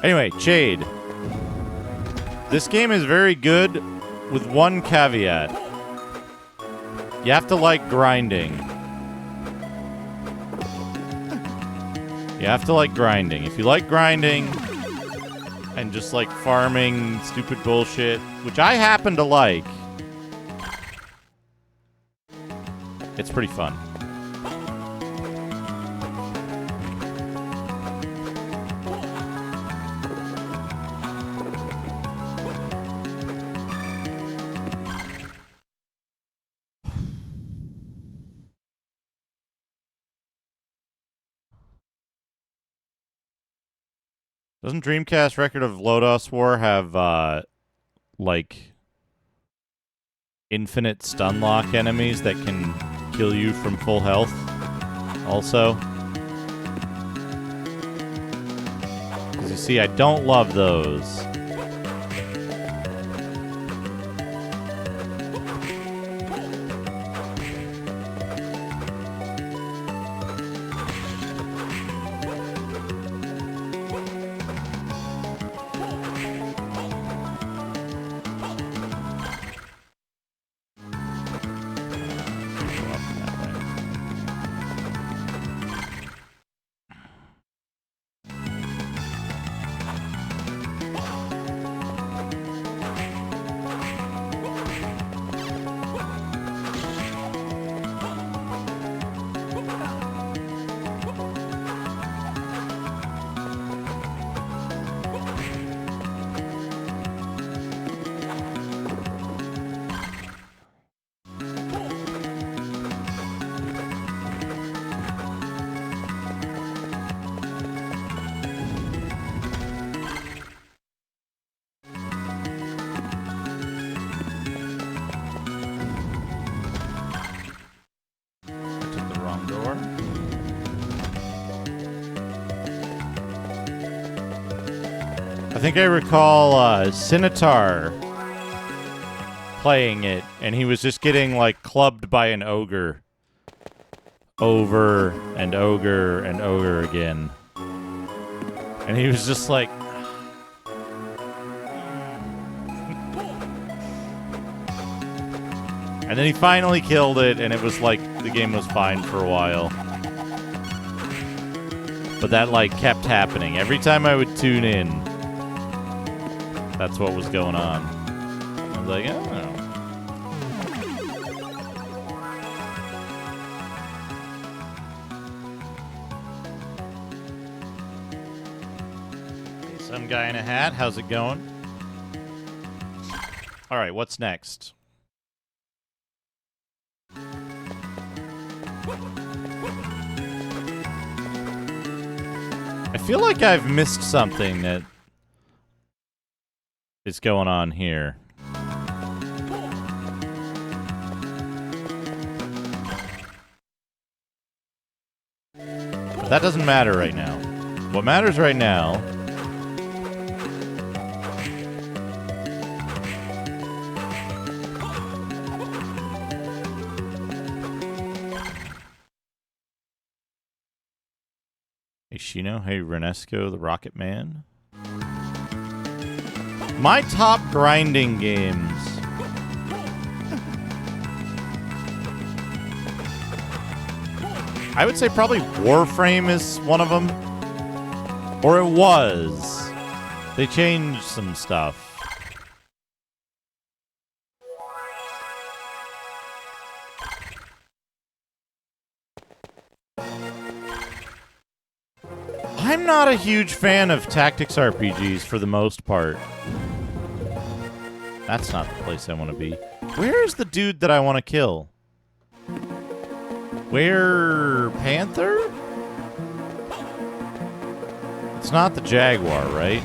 Anyway, Jade. This game is very good with one caveat. You have to like grinding. You have to like grinding. If you like grinding and just like farming stupid bullshit, which I happen to like, it's pretty fun. Doesn't Dreamcast Record of Lodoss War have, like, infinite stun lock enemies that can kill you from full health, also? Because you see, I don't love those. I think I recall Sinitar playing it, and he was just getting, like, clubbed by an ogre over and ogre and ogre again. And he was just like... And then he finally killed it, and it was like the game was fine for a while. But that, like, kept happening. Every time I would tune in, that's what was going on. I was like, oh. Hey, some guy in a hat. How's it going? All right, what's next? I feel like I've missed something that is going on here. That doesn't matter right now. What matters right now Hey Shino, hey Renesco, the Rocket Man. My top grinding games. I would say probably Warframe is one of them. Or it was. They changed some stuff. I'm not a huge fan of tactics RPGs for the most part. That's not the place I want to be. Where's the dude that I want to kill? Where Panther? It's not the Jaguar, right?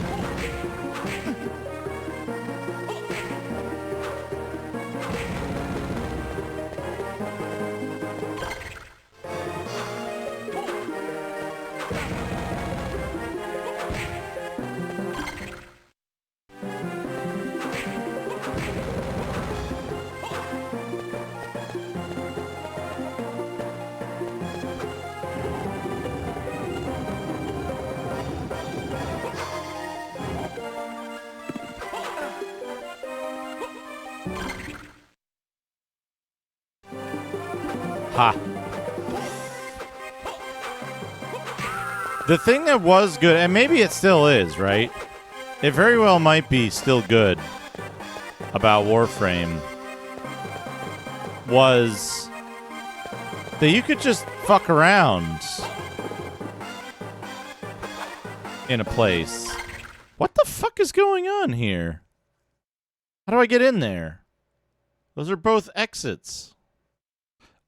Ha. The thing that was good, and maybe it still is, right? It very well might be still good about Warframe, was that you could just fuck around in a place. What the fuck is going on here? How do I get in there? Those are both exits.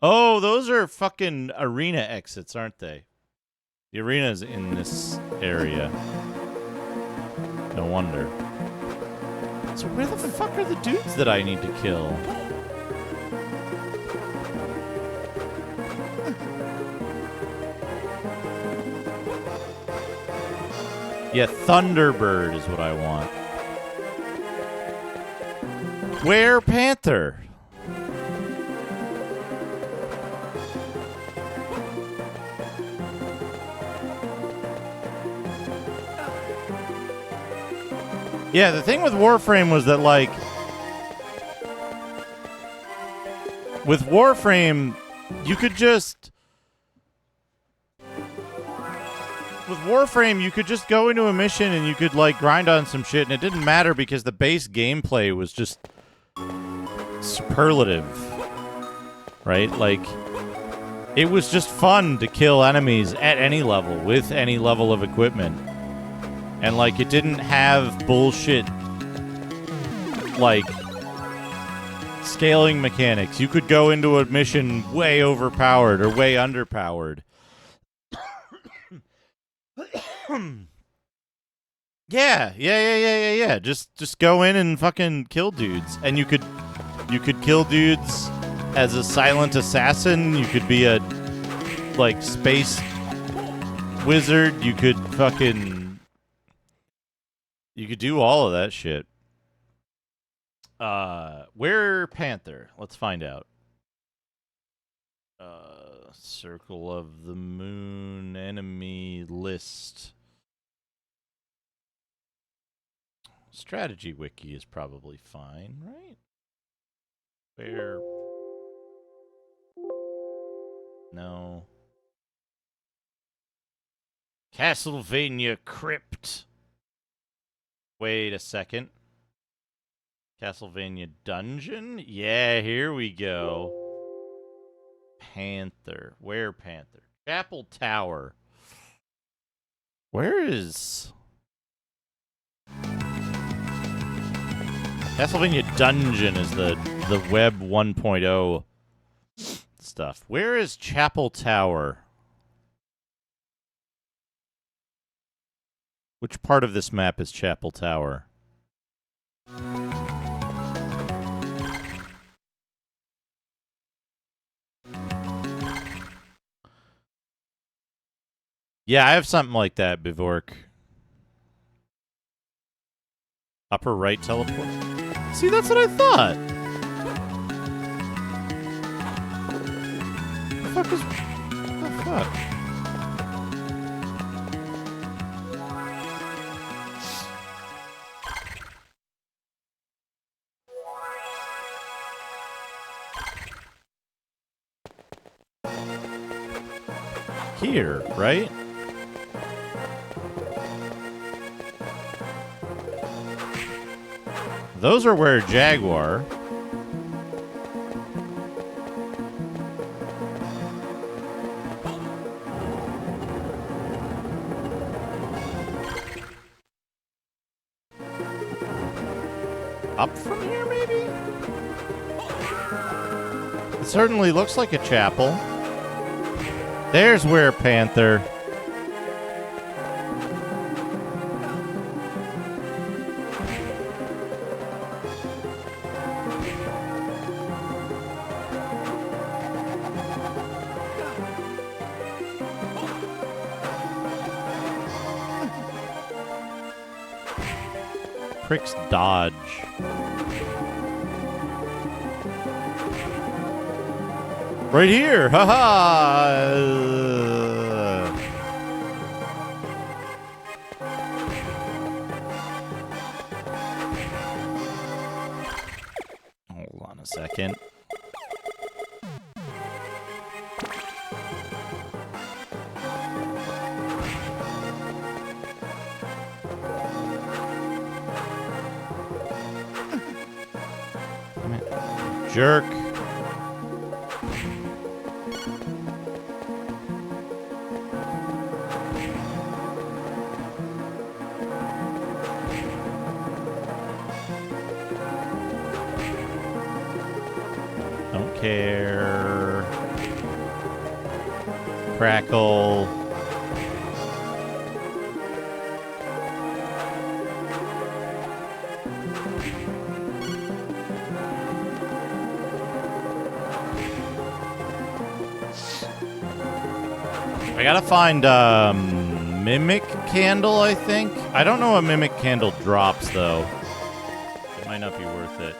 Oh, those are fucking arena exits, aren't they? The arena's in this area. No wonder. So where the fuck are the dudes that I need to kill? Yeah, Thunderbird is what I want. Where Panther? Yeah, the thing with Warframe was that, like, with Warframe, you could just... With Warframe, you could just go into a mission and you could, like, grind on some shit, and it didn't matter because the base gameplay was just superlative. Right? Like, it was just fun to kill enemies at any level, with any level of equipment. And, like, it didn't have bullshit, like, scaling mechanics. You could go into a mission way overpowered or way underpowered. Yeah. Just go in and fucking kill dudes. And you could kill dudes as a silent assassin. You could be a, like, space wizard. You could fucking... You could do all of that shit. Where Panther? Let's find out. Circle of the Moon enemy list. Strategy wiki is probably fine, right? Where? No. Castlevania Crypt. Wait a second. Castlevania Dungeon? Yeah, here we go. Panther. Where Panther? Chapel Tower. Where is... Castlevania Dungeon is the Web 1.0 stuff. Where is Chapel Tower? Which part of this map is Chapel Tower? Yeah, I have something like that, Bivork. Upper right teleport. See, that's what I thought. The fuck is... What the fuck? Here, right? Those are where Jaguar. Up from here, maybe? It certainly looks like a chapel. There's where Panther. Pricks dodge. Right here! Haha! Hold on a second. Jerk. Don't care. Crackle. I gotta find Mimic Candle, I think. I don't know what Mimic Candle drops, though. It might not be worth it.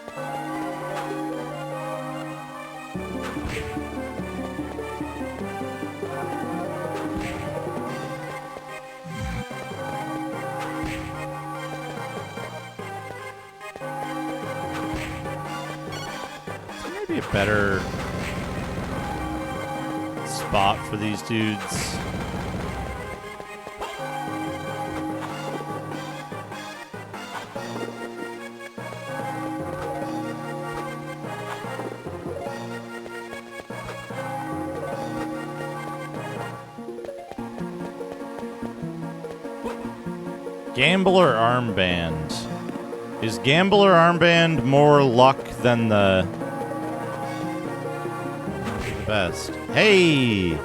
Maybe a better spot for these dudes. Gambler Armband. Is Gambler Armband more luck than the best? Hey!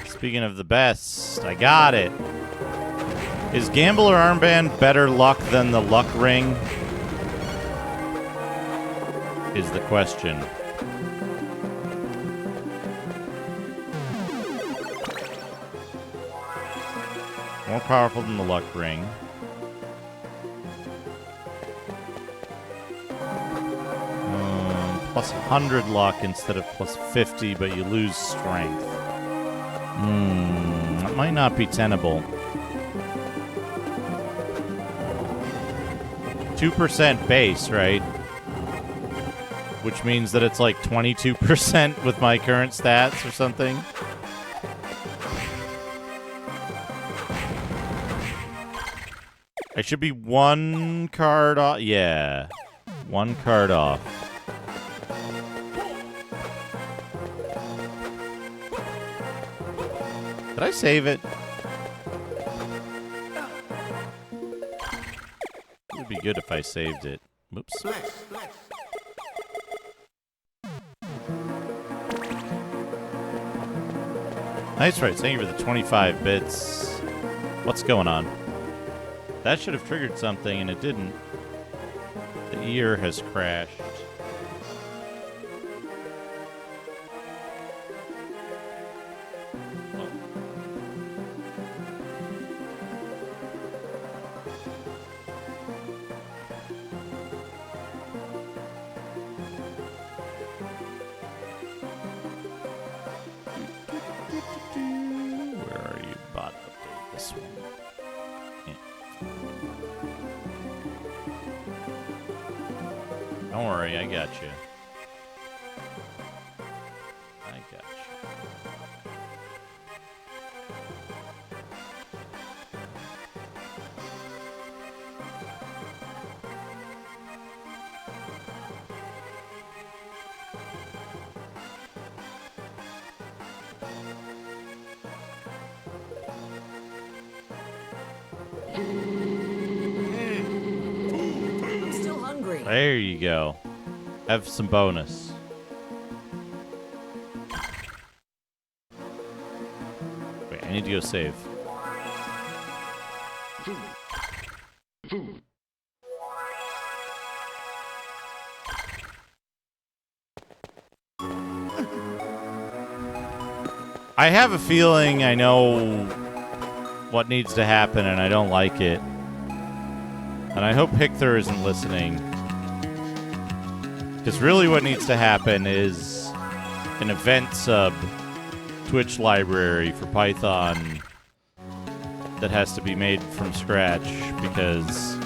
Speaking of the best, I got it. Is Gambler Armband better luck than the Luck Ring? Is the question. More powerful than the Luck Ring. Plus 100 luck instead of plus 50, but you lose strength. That might not be tenable. 2% base, right? Which means that it's like 22% with my current stats or something. I should be one card off. Yeah. One card off. Did I save it? It would be good if I saved it. Whoops. Nice, right. Thank you for the 25 bits. What's going on? That should have triggered something, and it didn't. The ear has crashed. Don't worry, I got you. I got you. I'm still hungry. There you go. Have some bonus. Wait, I need to go save. I have a feeling I know what needs to happen, and I don't like it. And I hope Hictor isn't listening. Because really what needs to happen is an event sub Twitch library for Python that has to be made from scratch because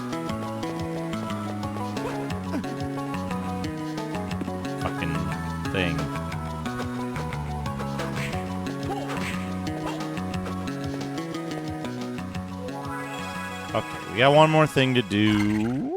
fucking thing. Okay, we got one more thing to do.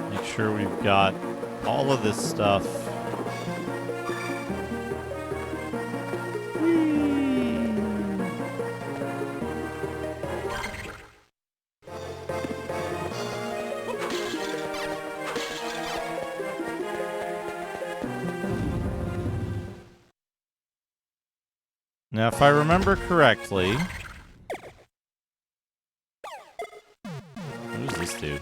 Make sure we've got all of this stuff. Now, if I remember correctly... What does this do?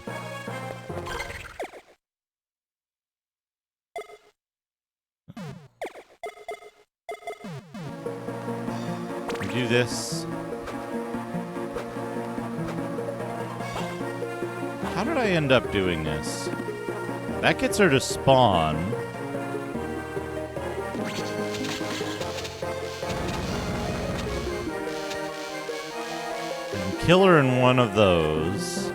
We do this. How did I end up doing this? That gets her to spawn. Kill her in one of those.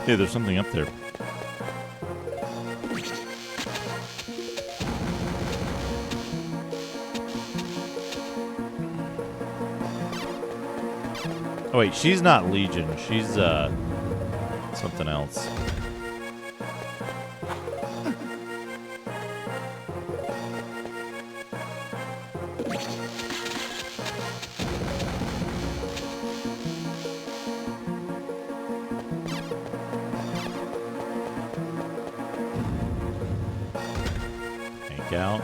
Hey, there's something up there. Oh wait, she's not Legion. She's something else. Out.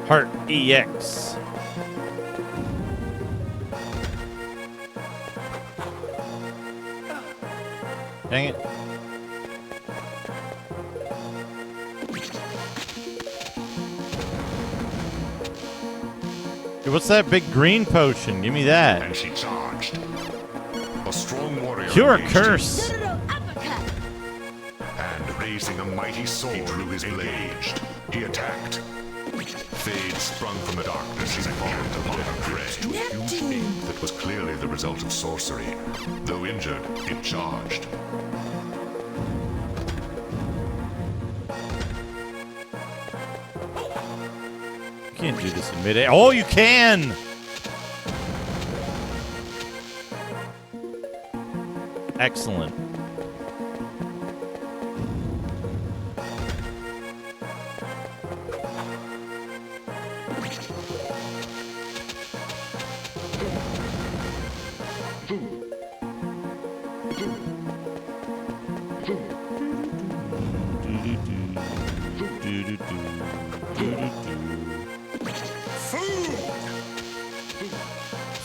Heart EX. Dang it. Hey, what's that big green potion? Give me that. And she charged. A strong warrior. Cure a curse. And raising a mighty sword, he drew his blade. He attacked. Fade sprung from the darkness as he followed upon her prey to a huge ape that was clearly the result of sorcery. Though injured, it charged. You can't do this in mid-air. Oh, you can! Excellent.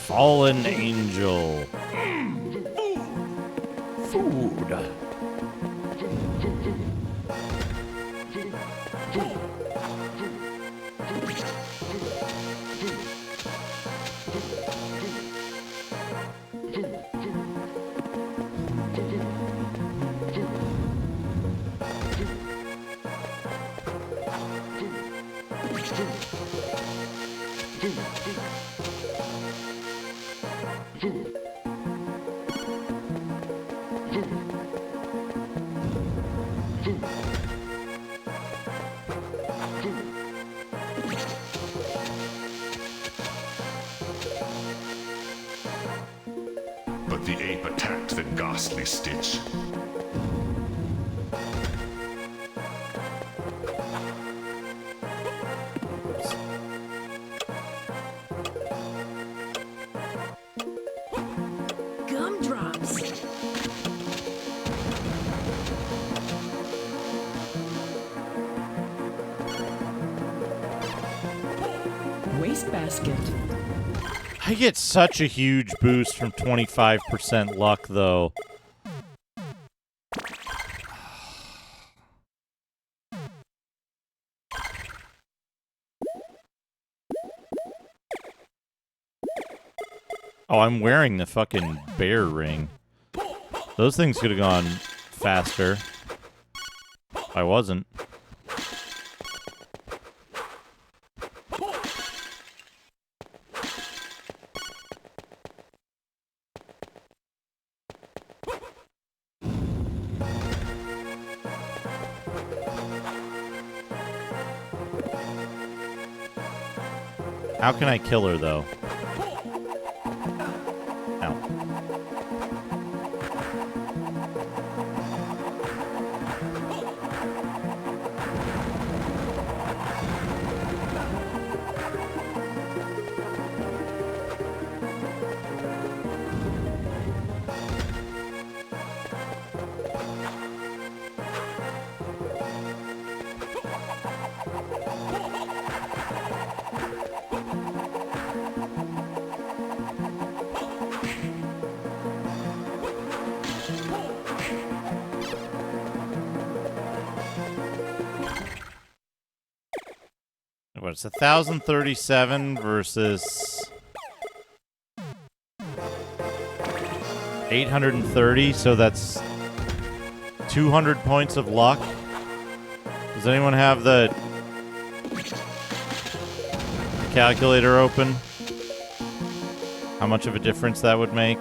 Fallen angel. Food. But the ape attacked the ghastly Stitch. Gumdrops. Wastebasket. I get such a huge boost from 25% luck, though. Oh, I'm wearing the fucking bear ring. Those things could have gone faster. I wasn't. How can I kill her, though? Ow. What's 1,037 versus 830, so that's 200 points of luck. Does anyone have the calculator open? How much of a difference that would make?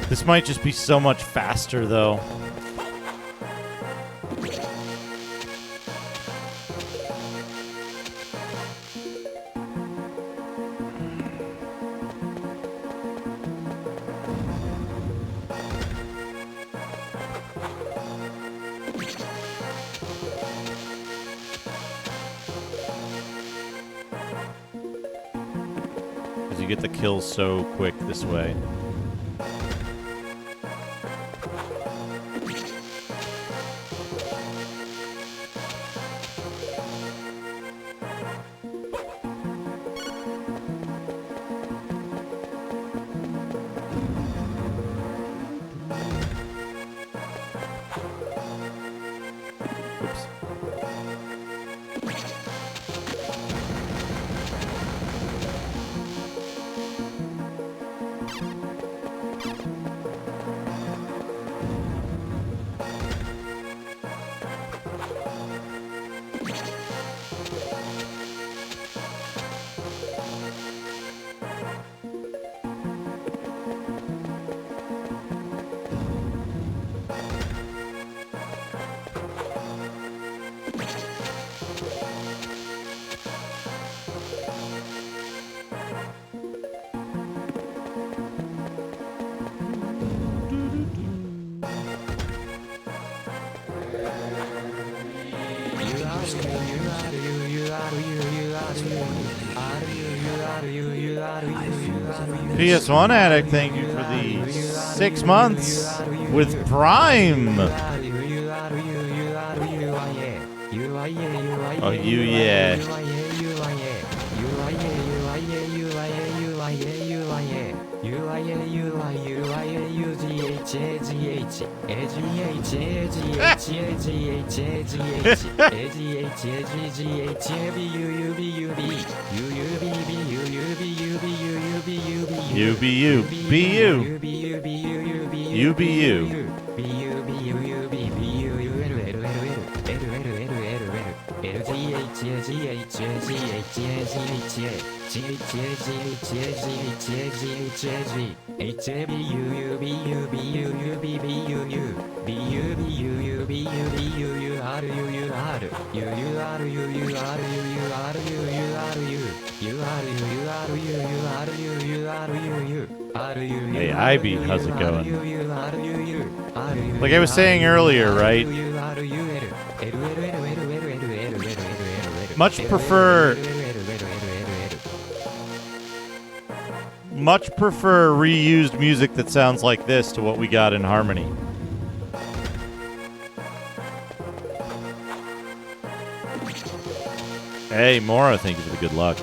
This might just be so much faster, though. Because you get the kills so quick this way. PS1 Addict, thank you for the 6 months with Prime. Oh, you yeah. You be you. Be you. You be you. Hey, IB, how's it going? Like I was saying earlier, right? Much prefer reused music that sounds like this to what we got in Harmony. Hey, Mora, thank you for the good luck.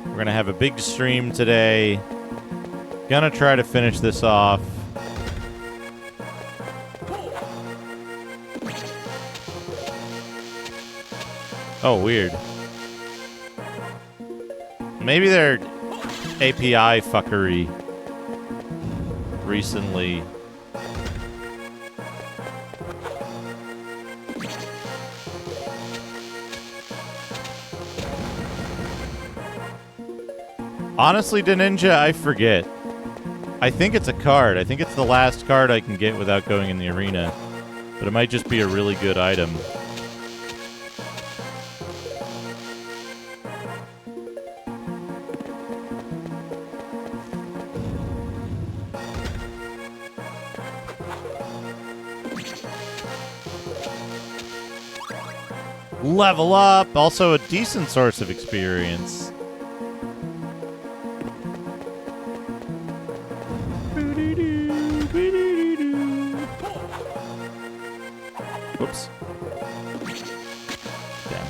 We're going to have a big stream today. Gonna try to finish this off. Oh, weird. Maybe their API fuckery recently. Honestly, Deninja, I forget. I think it's a card. I think it's the last card I can get without going in the arena. But it might just be a really good item. Level up, also a decent source of experience. Whoops. Damn.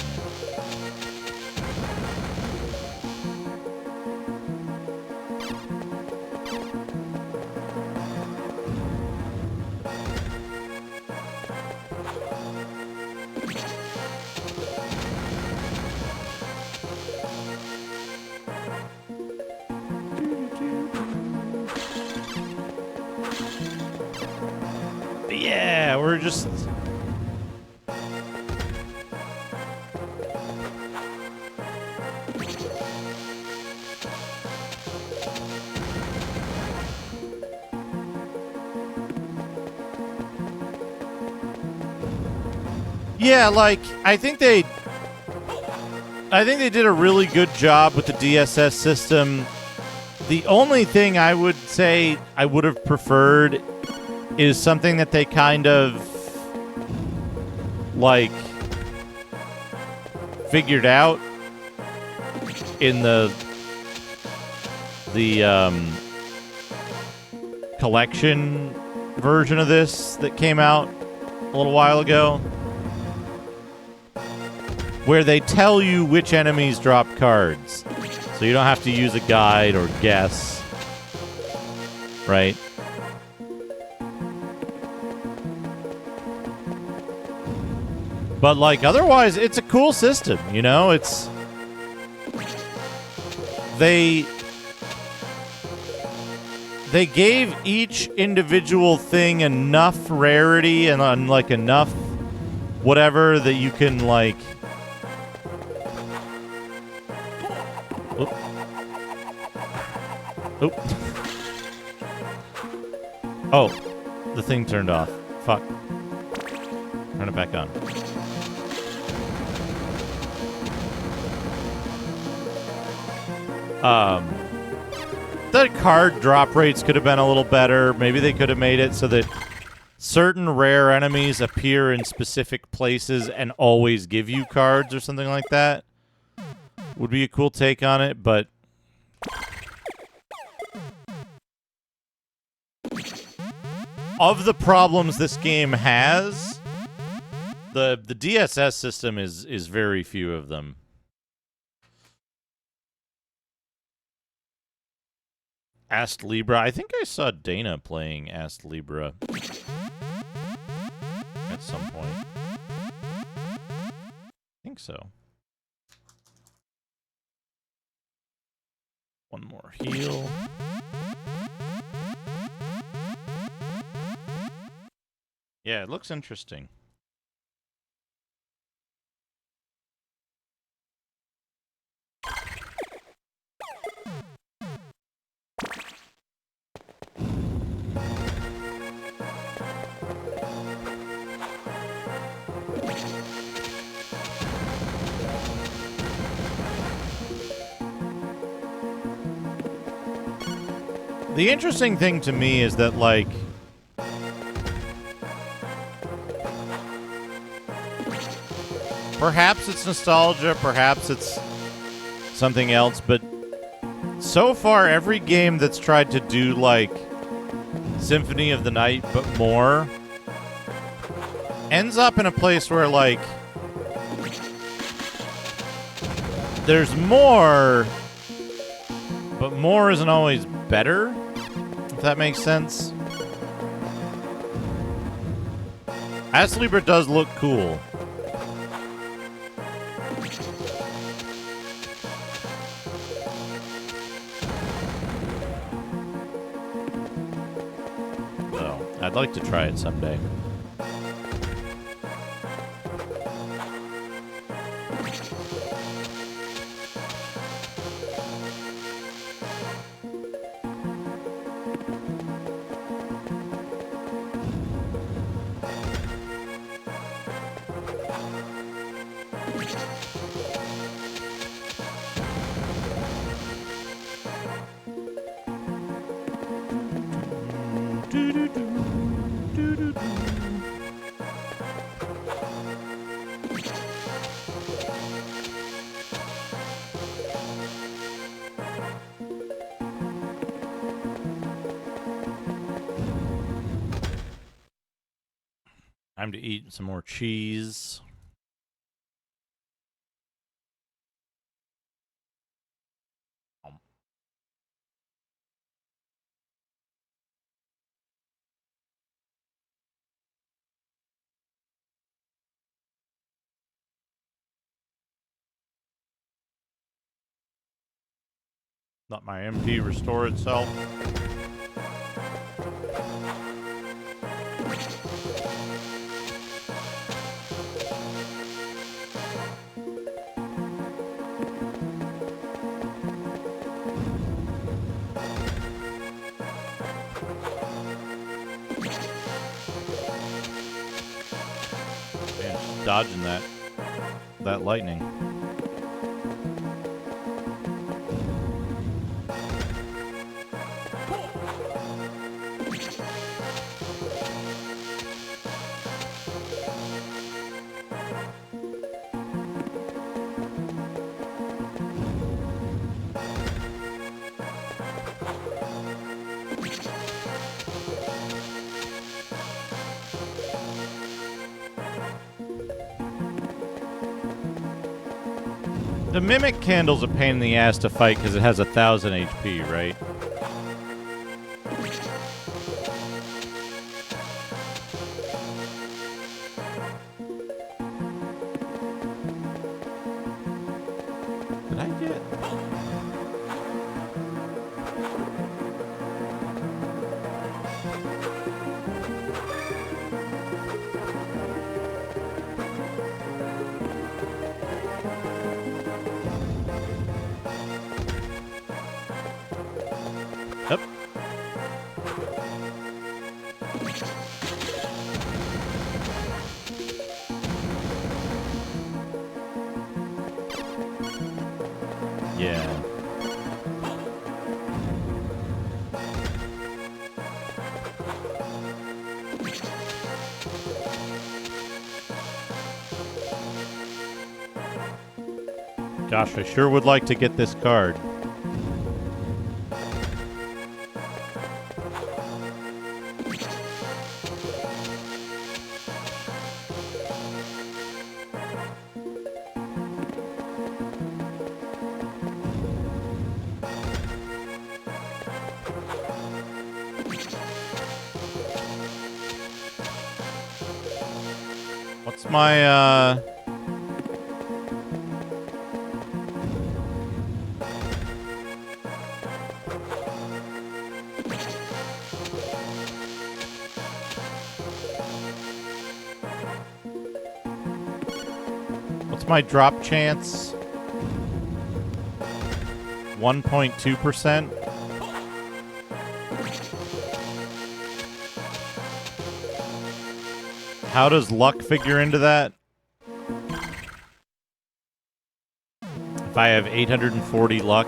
Yeah, we're just... Yeah, like, I think they did a really good job with the DSS system. The only thing I would say I would have preferred is something that they kind of, like, figured out in the collection version of this that came out a little while ago, where they tell you which enemies drop cards. So you don't have to use a guide or guess. Right? But, like, otherwise, it's a cool system, you know? It's... They gave each individual thing enough rarity and, like, enough whatever that you can, like... Oop. Oop. Oh, the thing turned off. Fuck. Turn it back on. The card drop rates could have been a little better. Maybe they could have made it so that certain rare enemies appear in specific places and always give you cards or something like that. Would be a cool take on it, but of the problems this game has, the DSS system is very few of them. Ast Libra. I think I saw Dana playing Ast Libra at some point. I think so. One more heal. Yeah, it looks interesting. The interesting thing to me is that, like, perhaps it's nostalgia, perhaps it's something else, but so far every game that's tried to do, like, Symphony of the Night but more ends up in a place where, like, there's more, but more isn't always better, if that makes sense. Ast Libra does look cool. So, I'd like to try it someday. Time to eat some more cheese. Let my MP restore itself. Man, dodging that lightning. The Mimic Candle's a pain in the ass to fight because it has 1,000 HP, right? Did I get... Yep. Yeah. Gosh, I sure would like to get this card. What's my, what's my drop chance? 1.2%? How does luck figure into that? If I have 840 luck.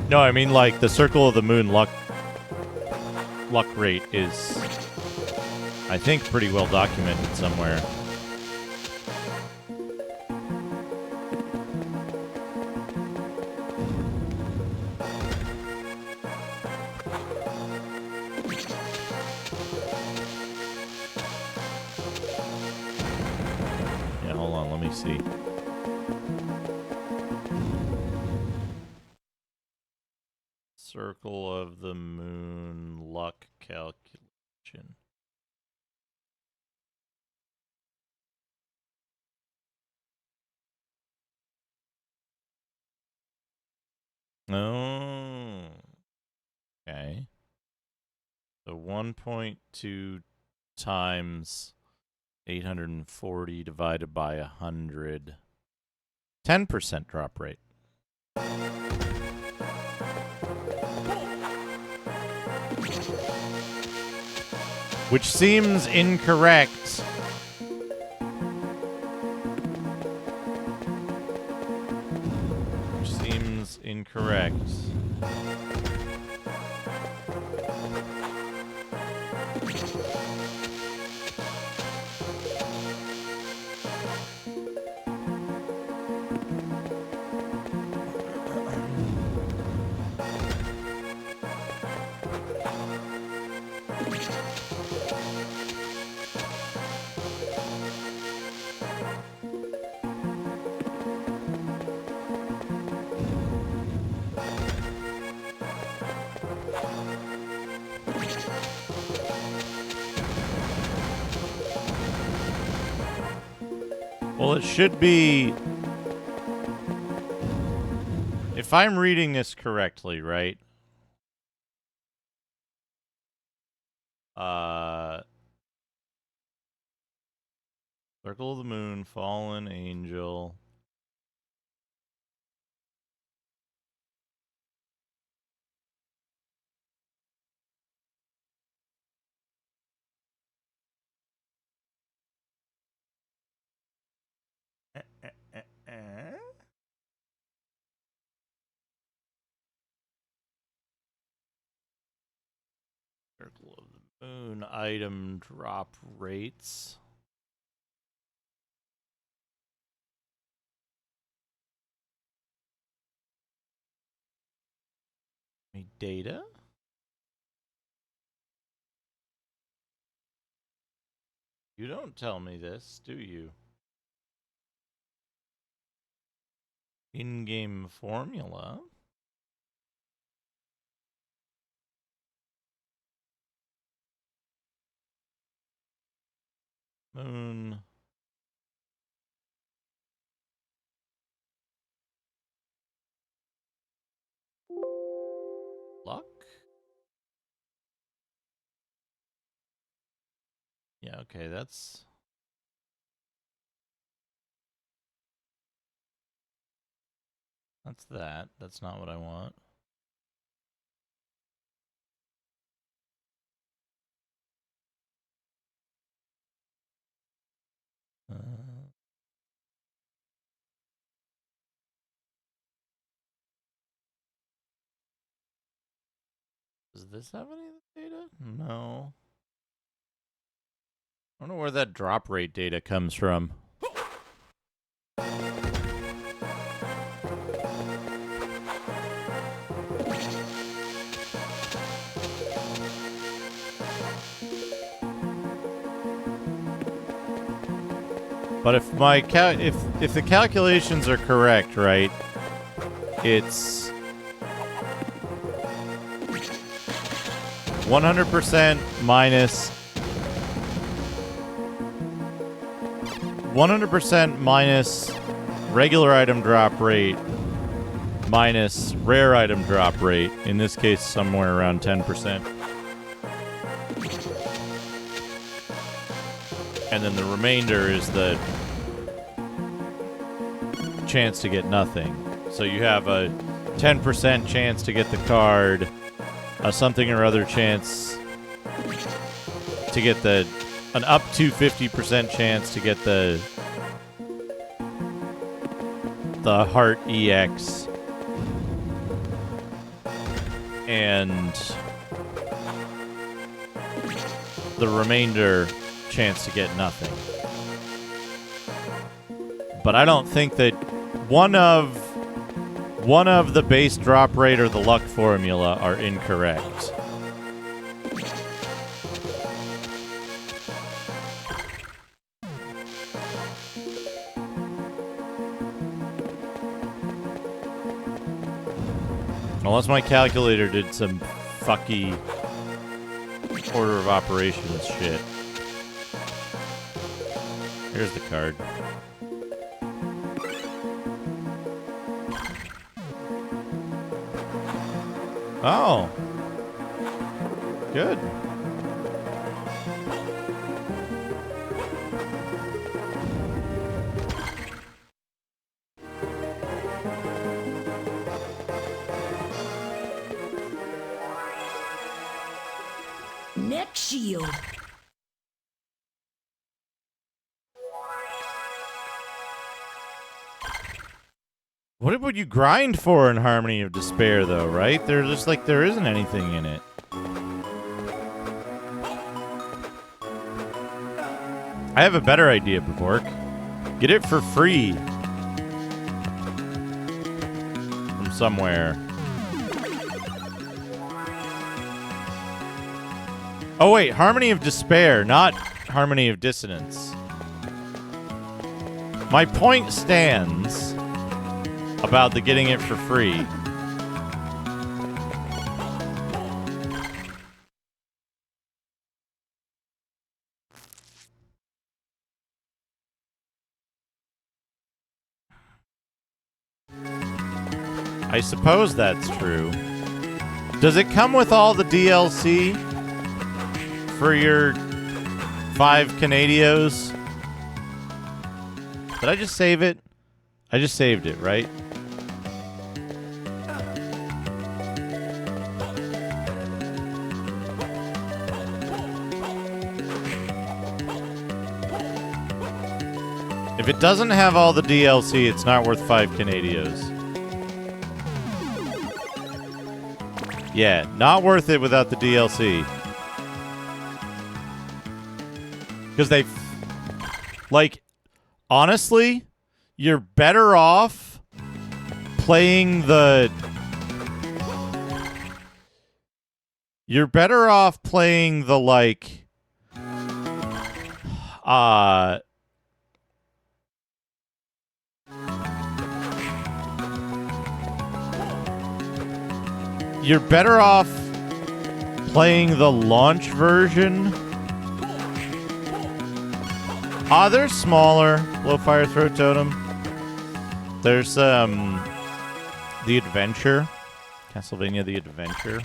No, I mean like the circle of the moon luck rate is, I think, pretty well documented somewhere. Yeah, hold on, let me see. Circle of the moon luck calculation. Oh. Okay. So 1.2 times 840 divided by 100. 10% drop rate. Which seems incorrect. Which seems incorrect. Well, it should be... If I'm reading this correctly, right? Circle of the moon, fallen angel. Circle of the moon, item drop rates. Data? You don't tell me this, do you? In-game formula? Moon. Luck? Yeah, okay, that's... That's that. That's not what I want. Does this have any of the data? No. I don't know where that drop rate data comes from. But if my if the calculations are correct, right, it's 100% minus 100% minus regular item drop rate minus rare item drop rate. In this case, somewhere around 10%. And then the remainder is the chance to get nothing. So you have a 10% chance to get the card, a something or other chance to get an up to 50% chance to get the Heart EX, and the remainder chance to get nothing. But I don't think that one of the base drop rate or the luck formula are incorrect. Unless my calculator did some fucky order of operations shit. Here's the card. Oh. Good. Neck shield. What would you grind for in Harmony of Despair, though, right? They're just like, there isn't anything in it. I have a better idea, Bavork. Get it for free. From somewhere. Oh, wait. Harmony of Despair, not Harmony of Dissonance. My point stands about the getting it for free. I suppose that's true. Does it come with all the DLC for your 5 Canadios? Did I just save it? I just saved it, right? If it doesn't have all the DLC, it's not worth 5 Canadios. Yeah, not worth it without the DLC. Because they... Like, honestly, you're better off playing the... You're better off playing the, like... You're better off playing the launch version. They're smaller. Low Fire Throat Totem. There's the Adventure. Castlevania the Adventure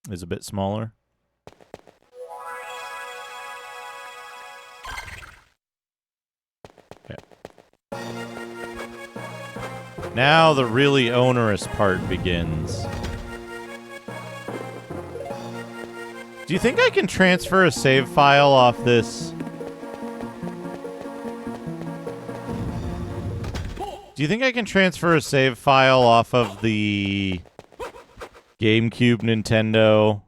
is a bit smaller. Okay. Now the really onerous part begins. Do you think I can transfer a save file off this? Do you think I can transfer a save file off of the GameCube, Nintendo,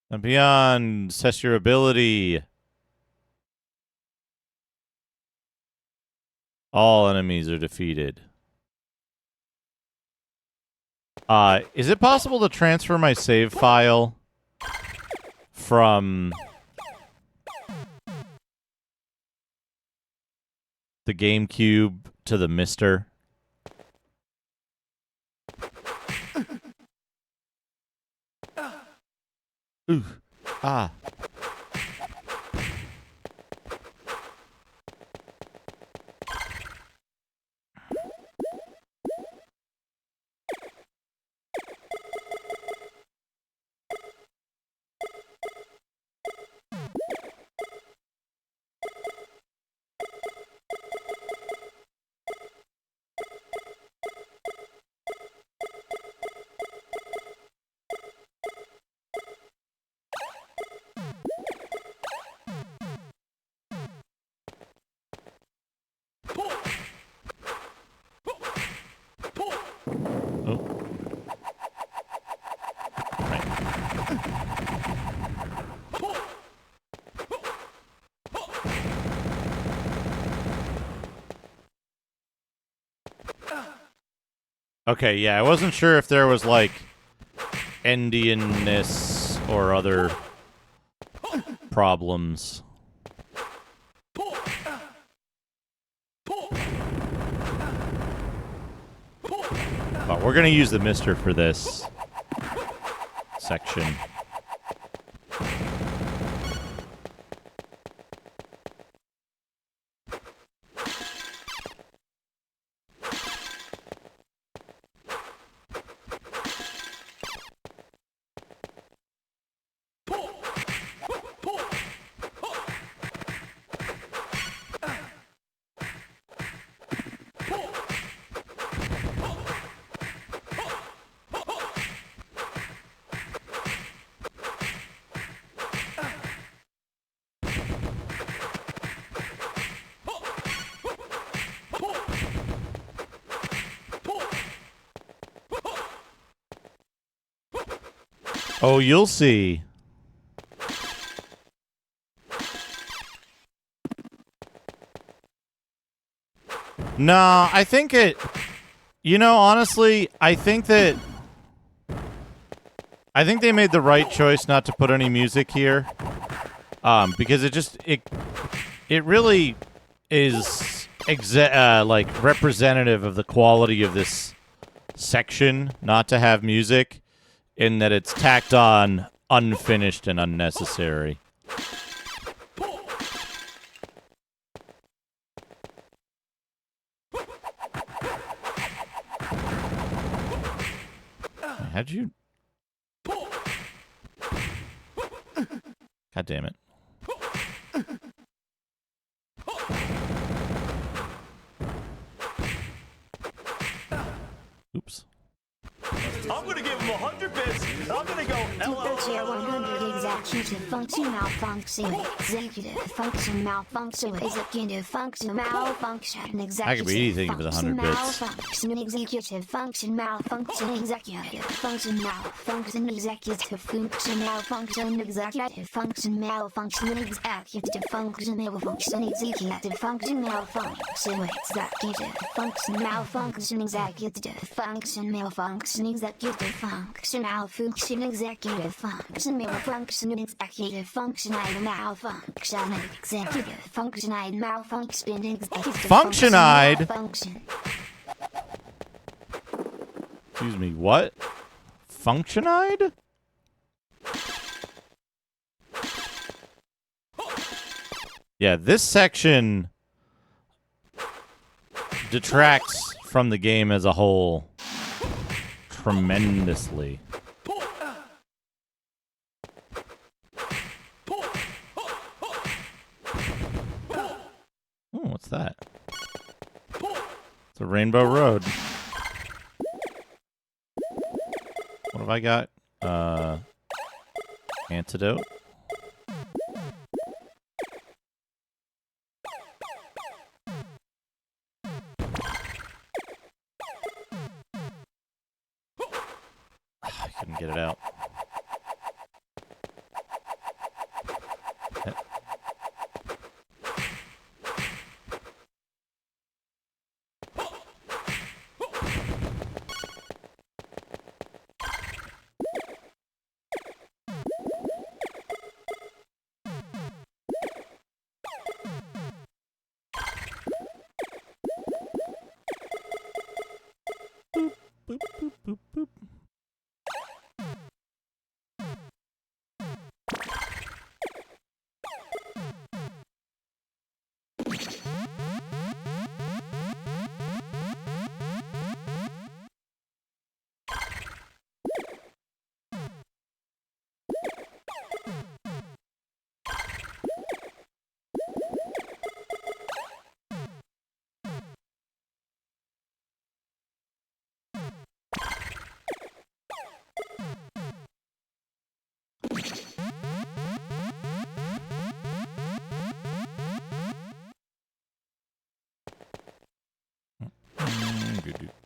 and beyond? Assess your ability. All enemies are defeated. Is it possible to transfer my save file from the GameCube to the Mister? Ooh. Ah. Okay, yeah, I wasn't sure if there was, like, Endianness or other problems. But we're gonna use the Mister for this section. Oh, you'll see. No, I think it... You know, honestly, I think they made the right choice not to put any music here. Because it really is like representative of the quality of this section not to have music, in that it's tacked on, unfinished, and unnecessary. How'd you... God damn it. Oops. I'm gonna give him 100 bits. I'm gonna go Chair 100 executive function malfunction. Executive function malfunction. Executive function malfunction. I could be anything with 100 bits. Malfunction. Executive function malfunction. Executive function malfunction. Executive function malfunction. Executive function malfunction. Executive function malfunction. Executive function malfunction. Executive function malfunction. Executive function malfunction. Executive function malfunction. Executive function malfunction. Executive function malfunction. Executive function malfunction. Executive function malfunction. Excuse me, what? Functionide? Yeah, this section detracts from the game as a whole tremendously. Oh, what's that? It's a Rainbow Road. What have I got? Antidote. and get it out. Boop, boop, boop, boop.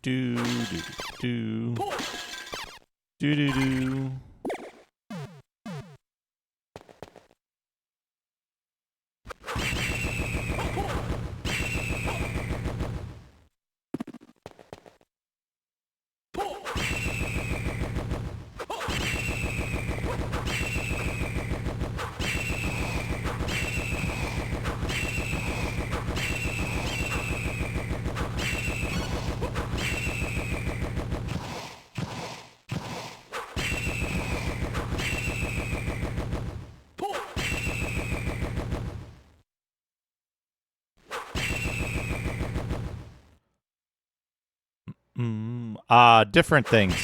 Do do do do do do. Different things.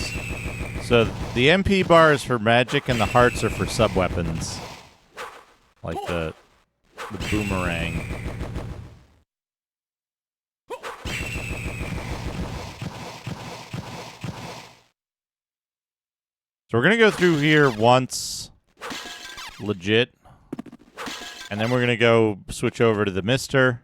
So the MP bar is for magic and the hearts are for sub-weapons. Like the boomerang. So we're going to go through here once, legit, and then we're going to go switch over to the Mister.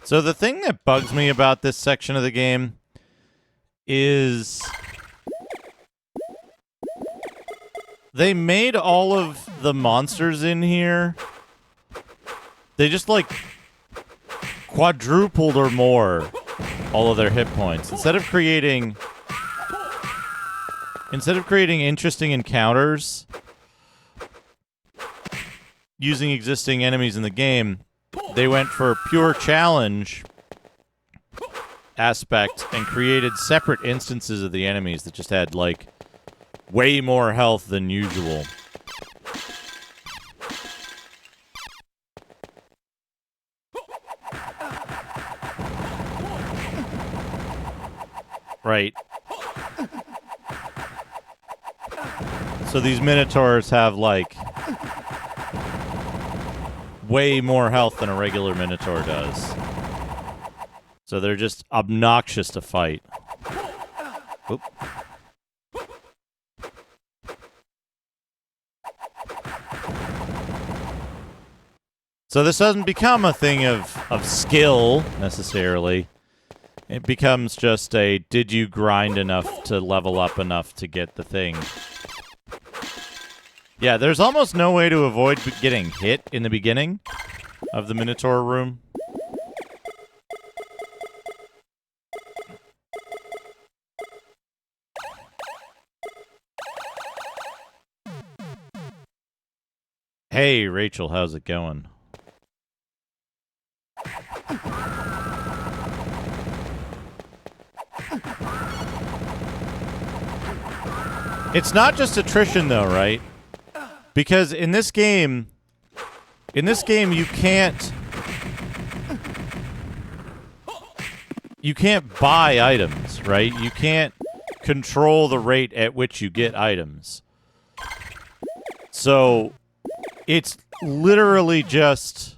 So the thing that bugs me about this section of the game is they made all of the monsters in here, they just like quadrupled or more all of their hit points. Instead of creating interesting encounters using existing enemies in the game, they went for pure challenge aspect and created separate instances of the enemies that just had, like, way more health than usual. Right. So these Minotaurs have, like, way more health than a regular Minotaur does. So they're just obnoxious to fight. Oop. So this doesn't become a thing of skill, necessarily. It becomes just a, did you grind enough to level up enough to get the thing? Yeah, there's almost no way to avoid getting hit in the beginning of the Minotaur room. Hey, Rachel, how's it going? It's not just attrition, though, right? Because in this game you can't buy items, right? You can't control the rate at which you get items. So it's literally just,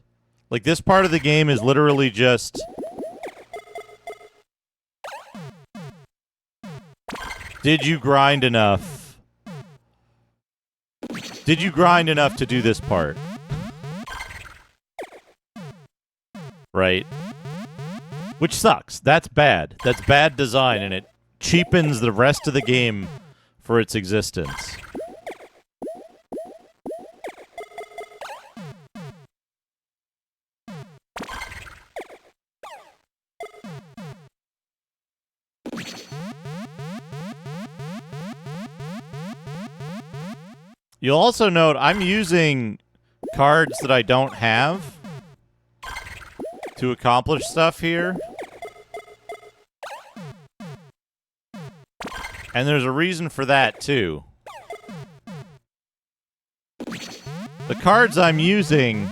like, this part of the game is literally just did you grind enough Did you grind enough to do this part? Right? Which sucks. That's bad. That's bad design, and it cheapens the rest of the game for its existence. You'll also note I'm using cards that I don't have to accomplish stuff here. And there's a reason for that, too. The cards I'm using...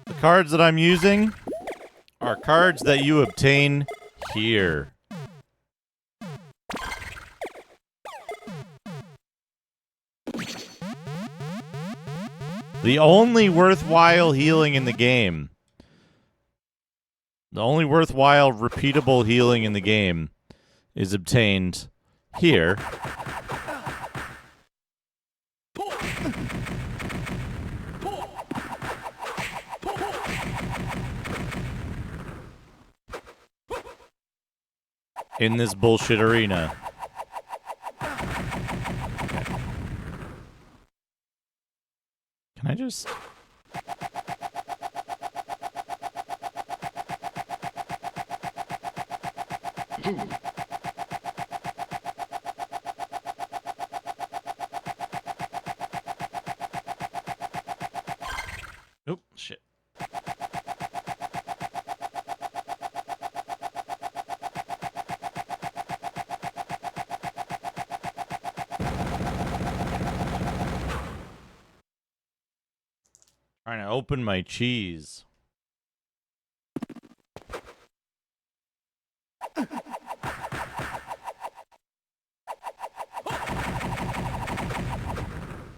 The cards that I'm using are cards that you obtain here. The only worthwhile healing in the game, the only worthwhile repeatable healing in the game is obtained here. In this bullshit arena. Okay. Can I just... Oop, shit. Trying to open my cheese.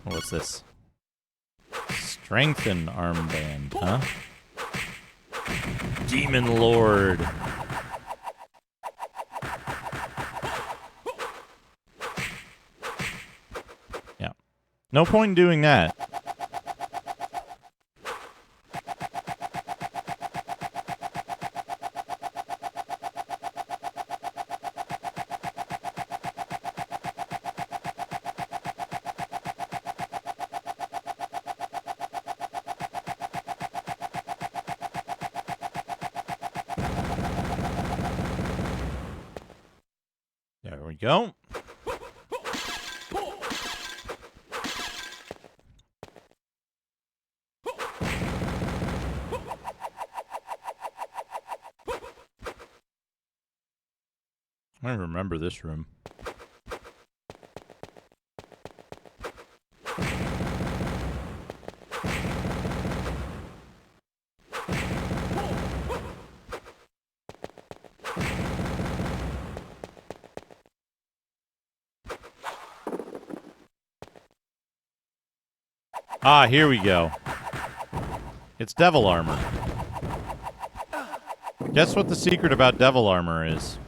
What's this? Strengthen armband, huh? Demon Lord. Yeah. No point in doing that. There we go. I remember this room. Ah, here we go. It's devil armor. Guess what the secret about devil armor is?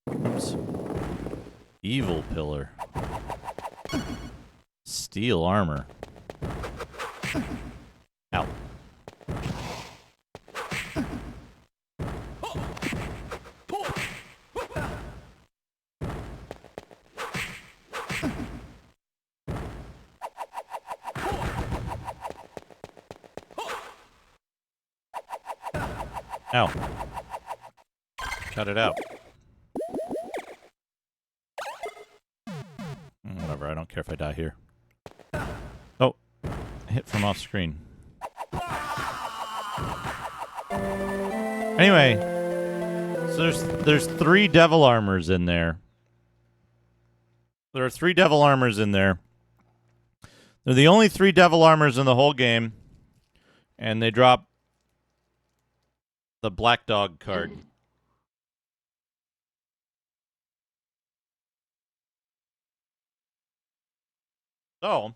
Oops. Evil pillar. Steel armor. Ow. Ow. Cut it out. Whatever, I don't care if I die here. Oh, hit from off screen. Anyway, so there's 3 devil armors in there. There are 3 devil armors in there. They're the only 3 devil armors in the whole game, and they drop the black dog card. So,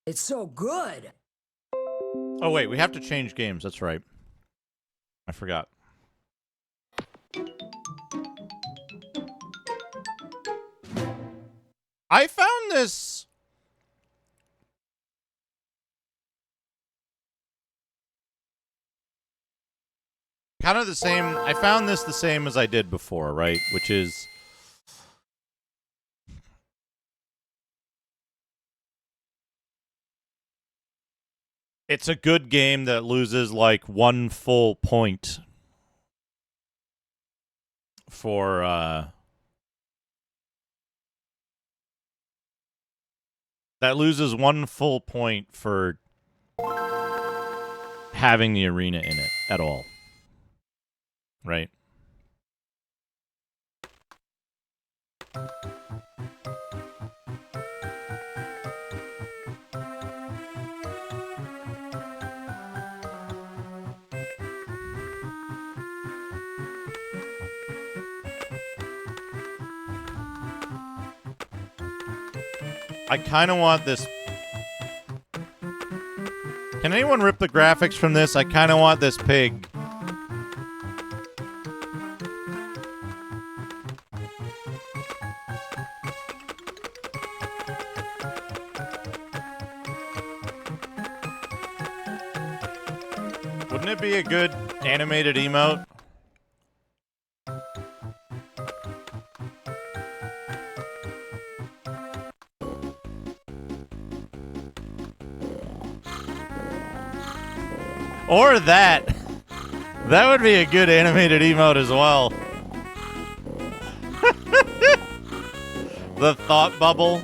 It's so good. oh wait, we have to change games. That's right. I forgot. I found this kind of the same. I found this the same as I did before, right? Which is it's a good game that loses like 1 full point for that loses 1 full point for having the arena in it at all. Right? I kind of want this. Can anyone rip the graphics from this? I kind of want this pig. Wouldn't it be a good animated emote? Or that. That would be a good animated emote as well. The thought bubble.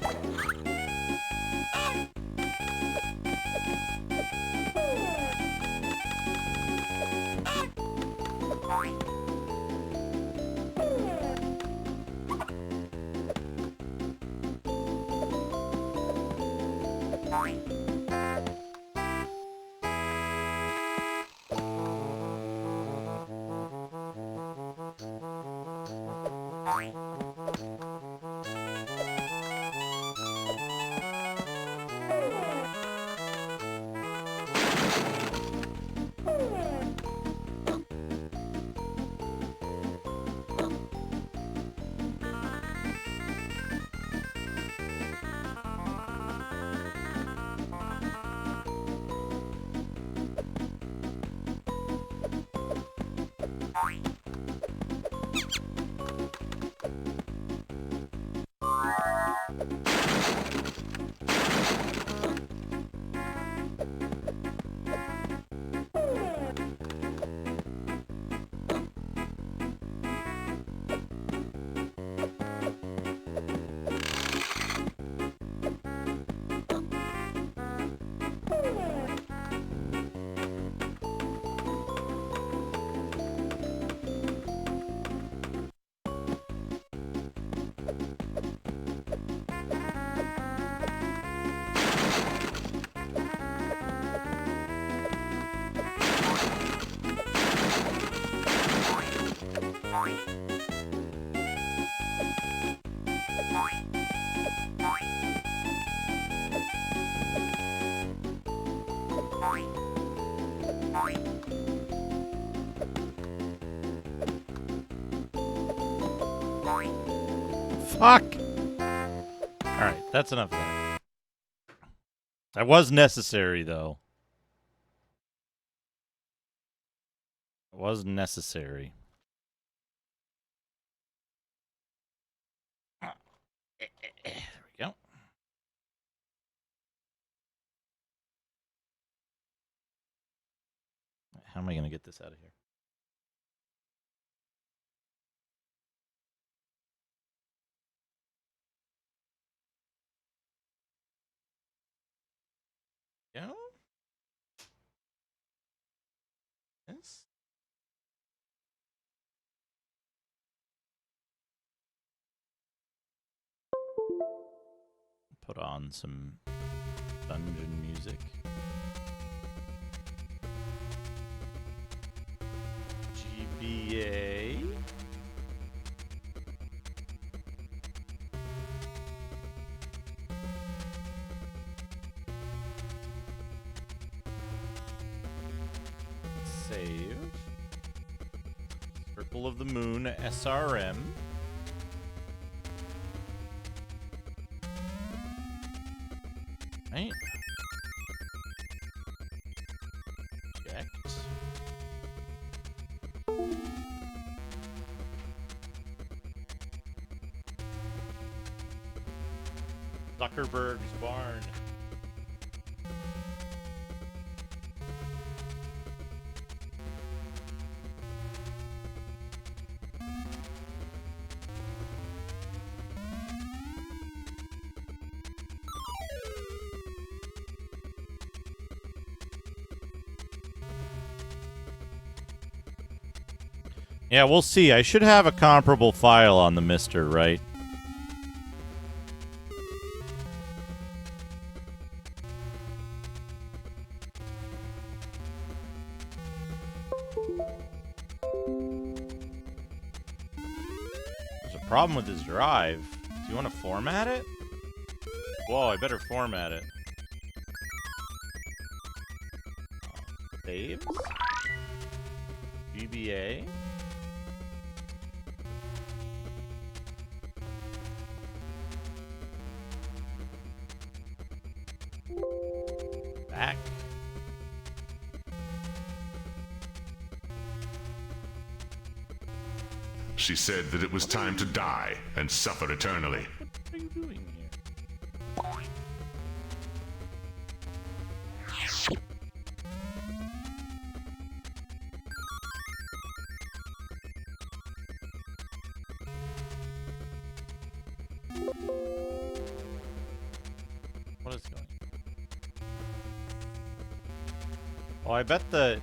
Fuck! Alright, that's enough of that. That was necessary, though. It was necessary. There we go. How am I going to get this out of here? Go. Yes. Put on some dungeon music. GBA. Save. Circle of the Moon, SRM. Right. Checked. Zuckerberg's barn. Yeah, we'll see. I should have a comparable file on the Mister, right? There's a problem with his drive. Do you want to format it? Whoa, I better format it. Saves. GBA. Back. She said that it was time to die and suffer eternally. What are you doing here? What is going on? Oh, I bet the...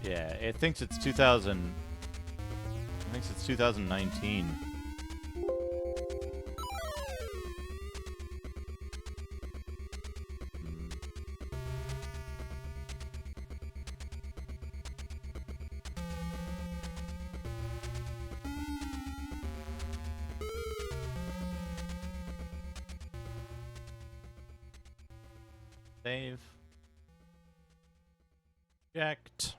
Yeah, it thinks it's 2000... It thinks it's 2019. Save. Checked.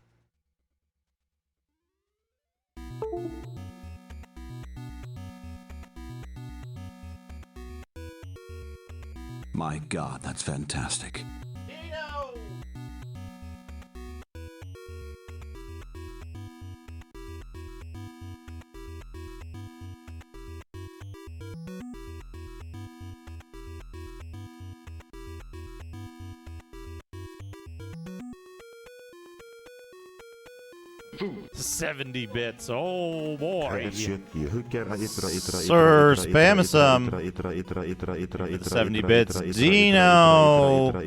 My God, that's fantastic. Food. 70 bits. Oh boy. Sir, spam some. 70 bits. Dino. Where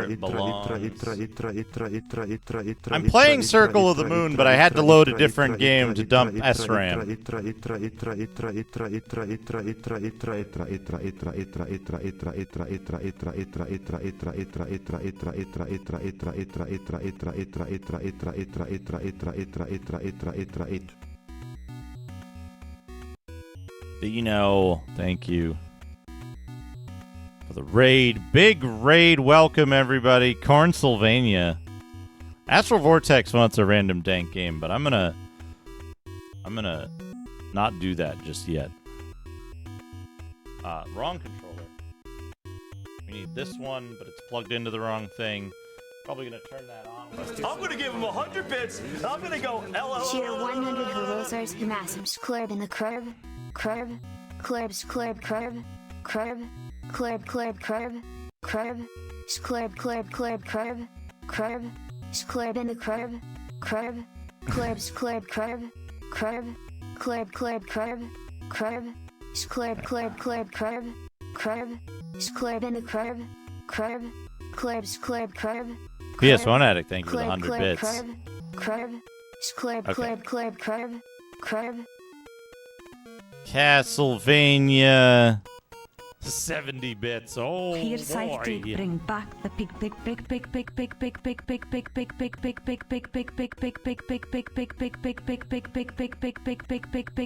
it belongs. I'm playing Circle of the Moon, but I had to load a different game to dump SRAM. Dino, thank you for the raid. Big raid. Welcome, everybody. Castlevania. Astral Vortex wants a random dank game, but I'm gonna not do that just yet. Wrong controller. We need this one, but it's plugged into the wrong thing. Probably gonna turn that on. I'm gonna give him 100 bits. I'm gonna go LOL. Cheer 100 Herosars Massims Club in the curb. Curb. Clurbs Club Curb. Curb. Club Club Curb. Curb. Club Club Club Curb. Curb. Club in the curb. Curb. Clubs Club Curb. Curb. Club Club Curb. Curb. Club Club Club Curb. Curb. Club in the curb. Curb. PS1 Addict, thank you for the 100 bits. Castlevania. 70 bits. Oh boy. Bring back the pig.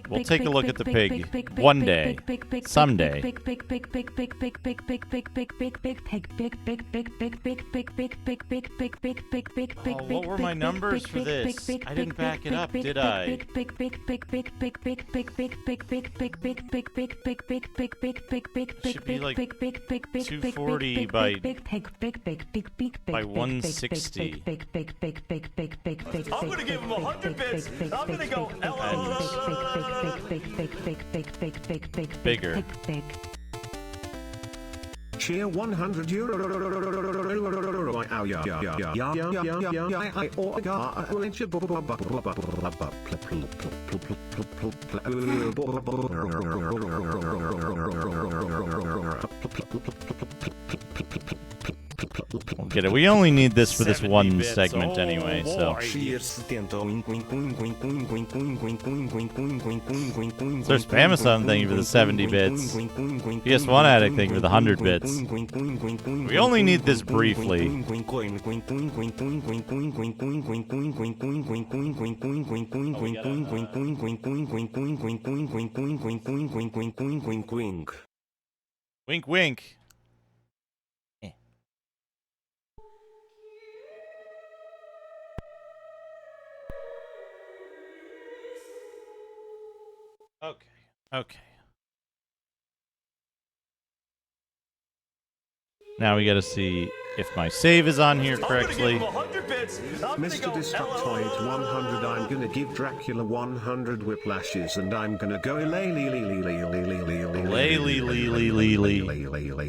We'll take a look at the pig one day, someday. Oh, what were my numbers for this? I didn't back it up, did I? Should be like 240 by 160. I'm gonna give him 100 bits. I'm gonna go bigger. Cheer 100 euro. Get it. We only need this for this one segment anyway, so. They're spamming something, thank you for the 70 bits. PS1 Addict, thank you for the 100 bits. We only need this briefly. Wink, wink. Okay. Now we gotta see if my save is on here correctly. Mr. Destructoid 100, I'm gonna give Dracula 100 whiplashes and I'm gonna go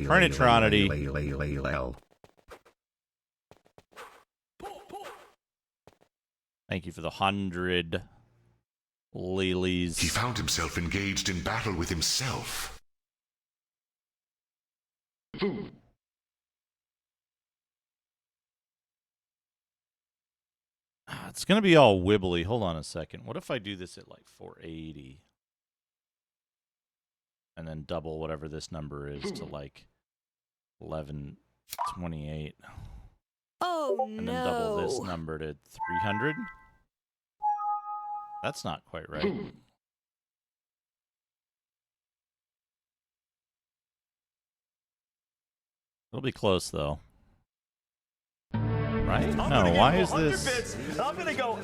Carnitronity. Thank you for the 100 lilies. He found himself engaged in battle with himself. It's gonna be all wibbly. Hold on a second. What if I do this at like 480? And then double whatever this number is to like 1128. Oh, and then double this number to 300? That's not quite right. It'll be close, though. Right? No, why is this? I'm gonna go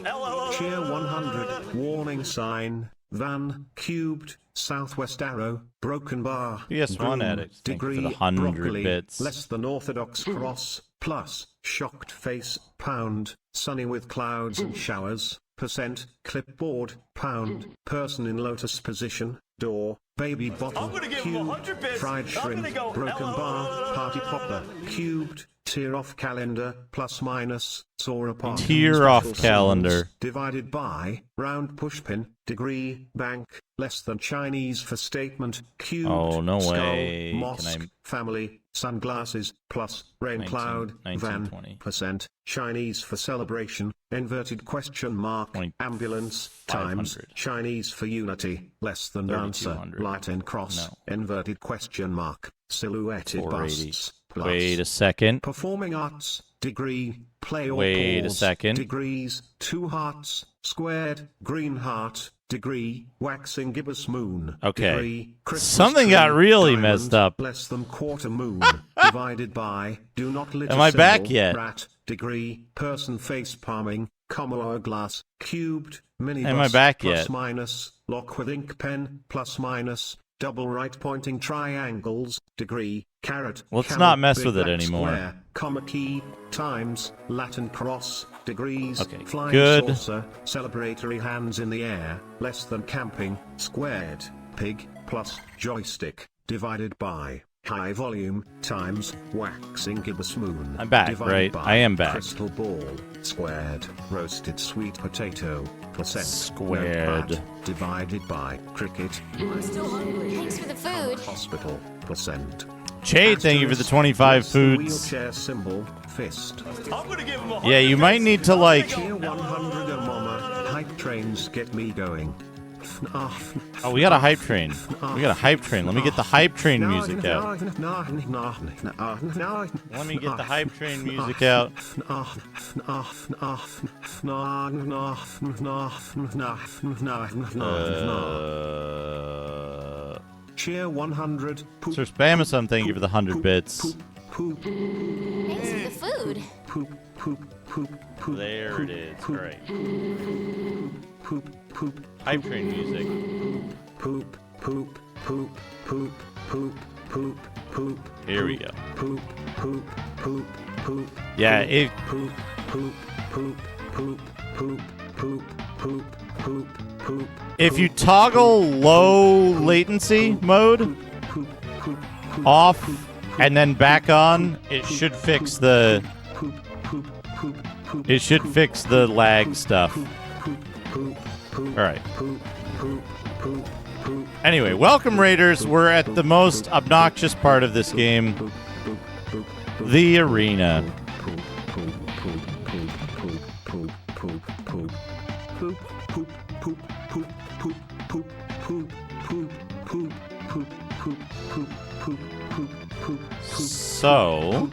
Cheer 100, warning sign, van, cubed, southwest arrow, broken bar, PS1 Addict, degree, thank you for the 100 broccoli, bits. less than orthodox cross, plus, shocked face, pound, sunny with clouds and showers, percent, clipboard, pound, person in lotus position, door, baby bottle, cubed, fried shrimp, broken bar, party popper, cubed, tear off calendar, plus minus, saw apart. Tear off calendar. Divided by, round pushpin, degree, bank, less than Chinese for statement, cubed, oh, no skull, way. mosque, family, sunglasses, plus, rain cloud, van, percent, Chinese for celebration, inverted question mark, ambulance, times, Chinese for unity, less than answer, light and cross, inverted question mark, silhouetted busts. Plus, wait a second. Performing arts, degree, play or wait pause, a second. degrees, 2 hearts, squared, green heart, degree, waxing gibbous moon, okay. Degree, something tree, got really diamond, messed up. Less than quarter moon, divided by, do not litter. Am I symbol, back yet? Rat, degree, person face palming, comma hourglass, cubed, minibus, am I back plus yet? minus, lock with ink pen, plus minus, double right pointing triangles, degree, carrot. Let's camel, not mess big with it black anymore. Square, comma key, times, Latin cross, degrees, okay, flying good. saucer, celebratory hands in the air, less than camping, squared, pig, plus joystick, divided by, high volume, times, waxing gibbous moon. I'm back, divided right? by, I am back. Crystal ball, squared, roasted sweet potato, percent, squared, notepad, divided by, cricket. I'm still hungry. Thanks for the food. Hospital, percent. Che, thank you for the 25 foods. Wheelchair symbol, fist. Yeah, you might need to, like... Tier 100 mama, hype trains get me going. Oh, we got a hype train. We got a hype train. Let me get the hype train music out. Let me get the hype train music out. Cheer 100. Sir Spamasum, thank you for the 100 bits. Thanks for the food. There it is. All right. Hype train music. Poop, poop, poop, poop, poop, poop, poop. Here we go. Poop, poop, poop, poop. Yeah, it. Poop, poop, poop, poop, poop, poop, poop, poop, poop. If you toggle low latency mode off and then back on, it should fix the. It should fix the lag stuff. Alright. Anyway, welcome Raiders. We're at the most obnoxious part of this game. The arena. So...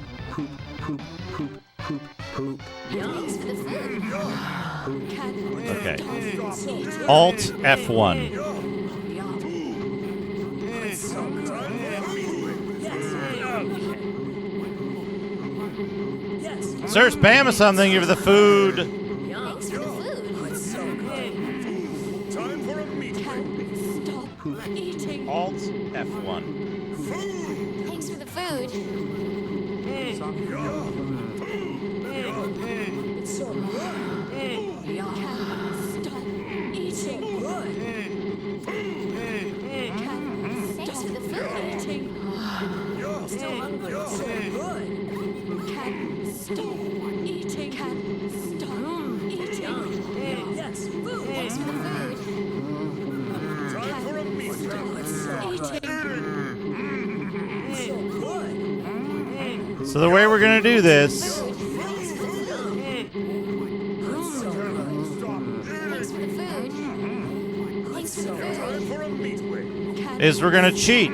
Okay. Alt F1. Sir Spam is something for the food. Thanks for the food. Alt F1. Thanks for the food. So the way we're gonna do this is we're gonna cheat.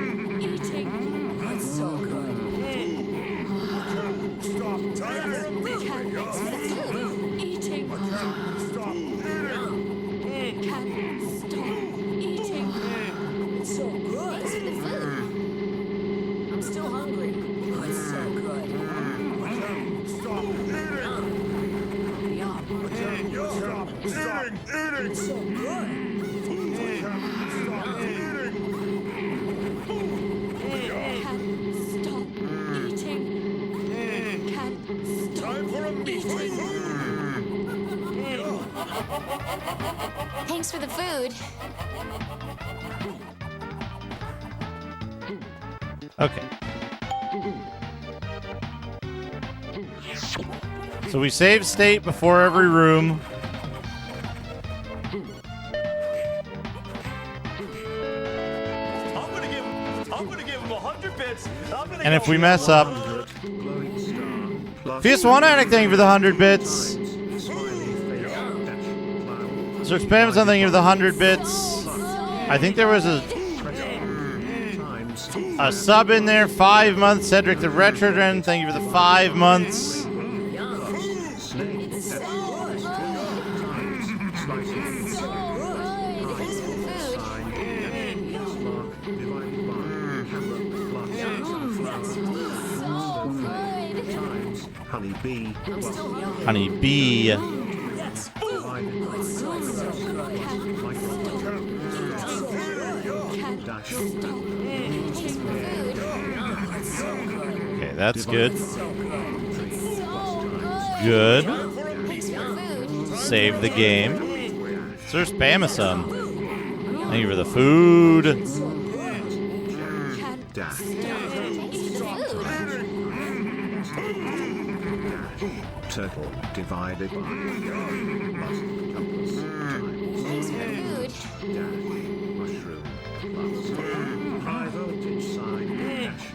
Thanks for the food. Okay. So we save state before every room. I'm gonna give him 100 bits. And if we mess up, Fierce One Addict, thank you for the 100 bits. Sir Spam something for the 100 bits. I think there was a sub in there. 5 months. Cedric the Retrodren, thank you for the 5 months. Honey bee. Okay, that's good. Good. Save the game. Sir Spamasum. Thank you for the food. Turtle divided by mushroom plus high voltage sign dash.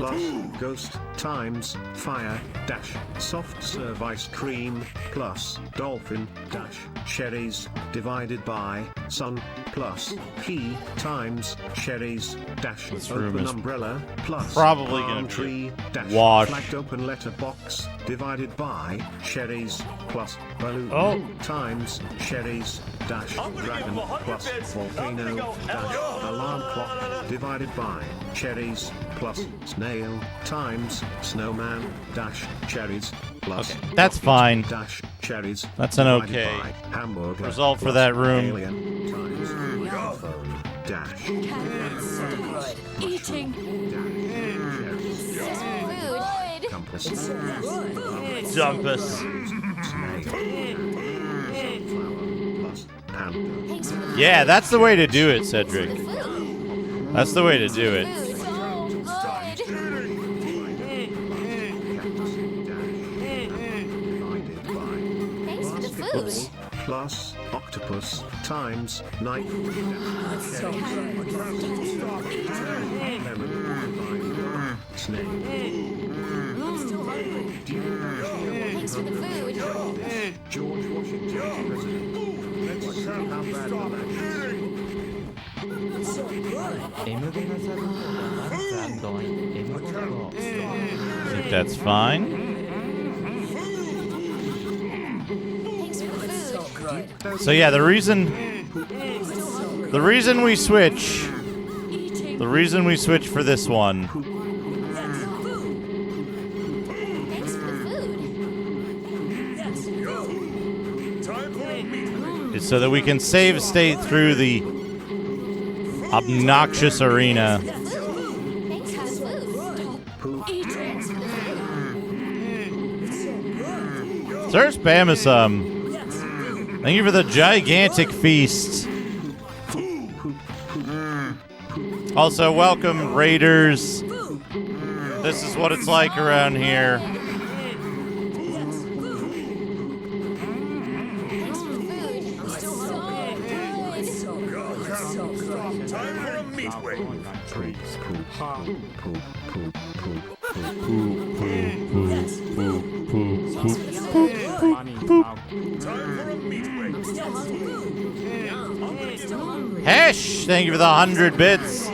plus ghost times fire dash soft serve ice cream plus dolphin dash cherries divided by sun plus key times cherries dash open umbrella plus probably palm gonna tree dash washed. flagged open letter box divided by cherries plus balloon times cherries dash dragon plus volcano dash alarm clock divided by cherries plus snail times snowman dash cherries plus that's fine. dash cherries That's an divided okay by hamburger result for plus that room. alien times microphone dash Eating. compass Jumpus. plus panda Yeah, that's the way to do it, Cedric. That's the way to do it. plus octopus times knife snake George Washington president. Let's see how bad the match I think that's fine. So yeah, the reason we switch for this one is so that we can save state through the obnoxious arena. Sir Spamasum, thank you for the gigantic feast. Also, welcome, Raiders. This is what it's like around here. Hesh, thank you for the 100 bits.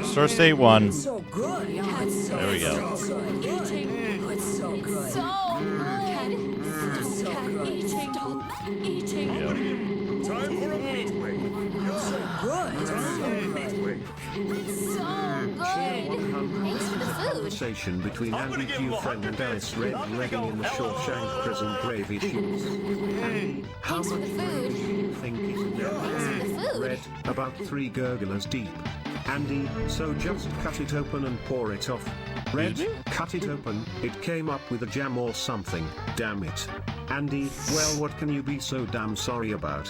Star State 1. There we go. Conversation between Andy Q friend and Alice Red Redding in the Shawshank prison gravy shoes. Andy, how much gravy do you think is in there? Red, about 3 gurglers deep. Andy, so just cut it open and pour it off. Red, cut it open, it came up with a jam or something, damn it. Andy, well, what can you be so damn sorry about?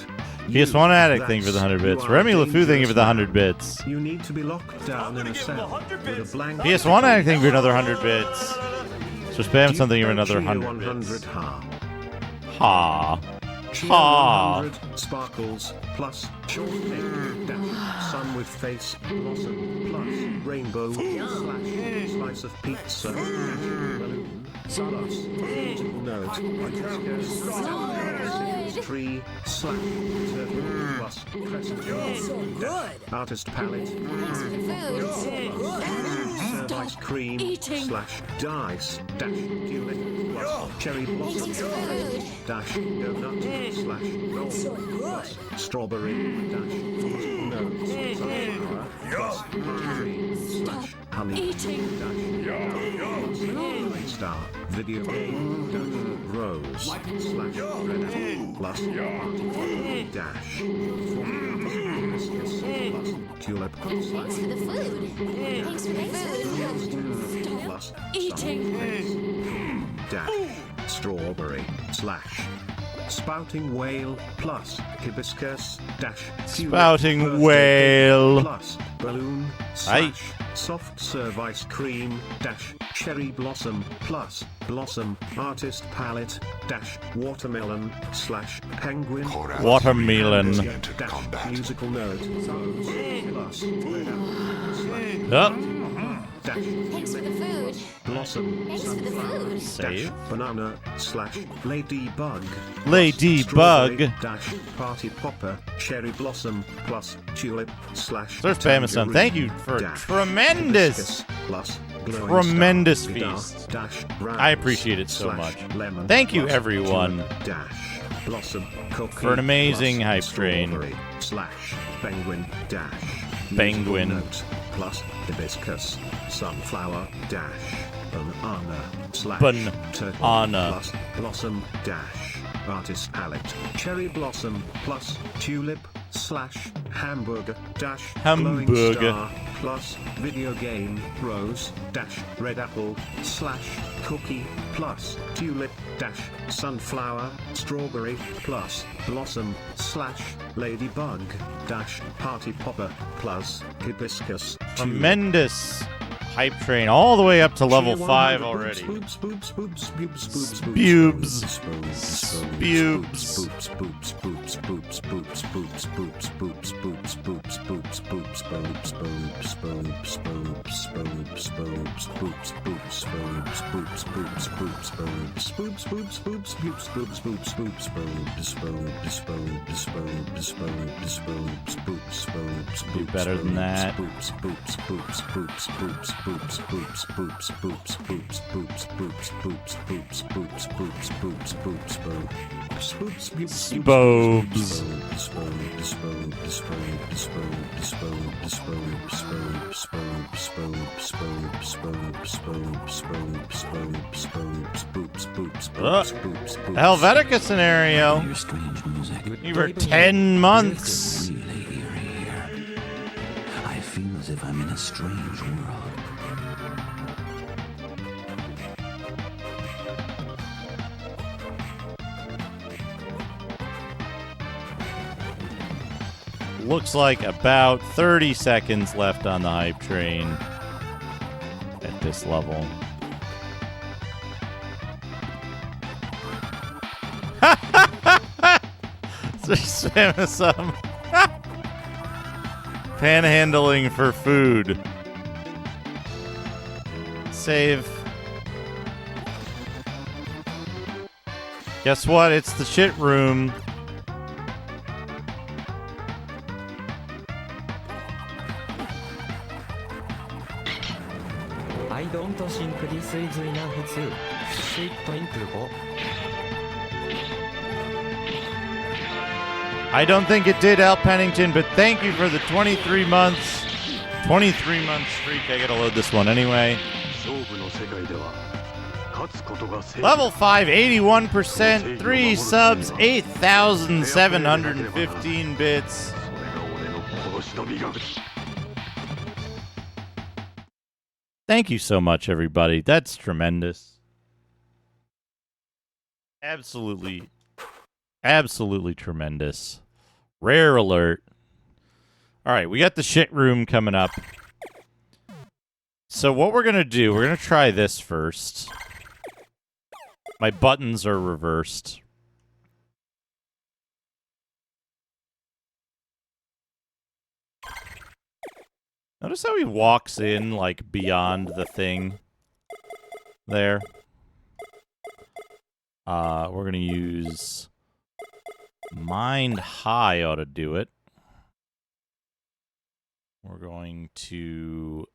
PS1 Addict, thank you for the 100 bits. Remy LeFou, thank you for the 100 bits. You need to be locked down in a cell with a blank. PS1 Addict, thank you for another 100 bits. So spam something for another 100 bits. Ha. Ha. 100 sparkles plus short cake dash sun with face blossom plus rainbow slash slice of pizza balloon plus musical note tree slash turtle plus crescent dash artist palette serve ice cream slash dice dash tulip plus cherry blossom dash donut slash roll plus strawberry dash notes sunflower plus tree slash honey dash star video game dash rose slash red apple plus dash hibiscus plus tulip slash Thanks for the food. Thanks for the food. plus eating dash strawberry slash spouting whale plus hibiscus dash spouting whale plus balloon slash soft serve ice cream dash cherry blossom plus blossom artist palette dash watermelon slash penguin watermelon dash musical note plus red apple slash dash Thanks for the food. blossom Thanks for the food. Save. dash banana slash ladybug Ladybug dash party popper cherry blossom plus tulip slash Surf Famison, thank you for a tremendous feast. I appreciate it so much. Thank you, everyone, for an amazing hype train. Slash penguin dash Penguin plus hibiscus sunflower dash banana slash turtle banana plus blossom dash artist palette cherry blossom plus tulip slash hamburger dash glowing hamburger star plus video game rose dash red apple slash cookie plus tulip dash sunflower strawberry plus blossom slash ladybug dash party popper plus hibiscus tremendous hype train all the way up to level 5 already. Do better than that. Helvetica scenario. You were 10 months. I feel as if I'm in a strange world. Looks like about 30 seconds left on the hype train at this level. Some panhandling for food. Save. Guess what? It's the shit room. I don't think this is enough to sweet improve. I don't think it did, Al Pennington, but thank you for the 23 months. 23 month streak. I gotta load this one anyway. Level 5, 81%, 3 subs, 8,715 bits. Thank you so much, everybody. That's tremendous. Absolutely tremendous. Rare alert. All right, we got the shit room coming up. So what we're going to do, we're going to try this first. My buttons are reversed. Notice how he walks in, like, beyond the thing there. We're going to use Mind High ought to do it. We're going to...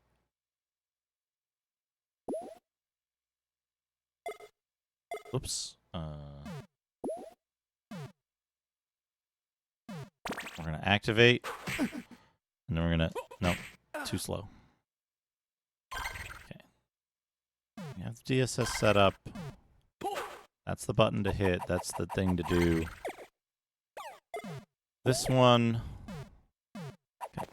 Oops. We're going to activate. And then we're going to... Nope. Too slow. Okay. We have the DSS set up. That's the button to hit. That's the thing to do. This one... Okay.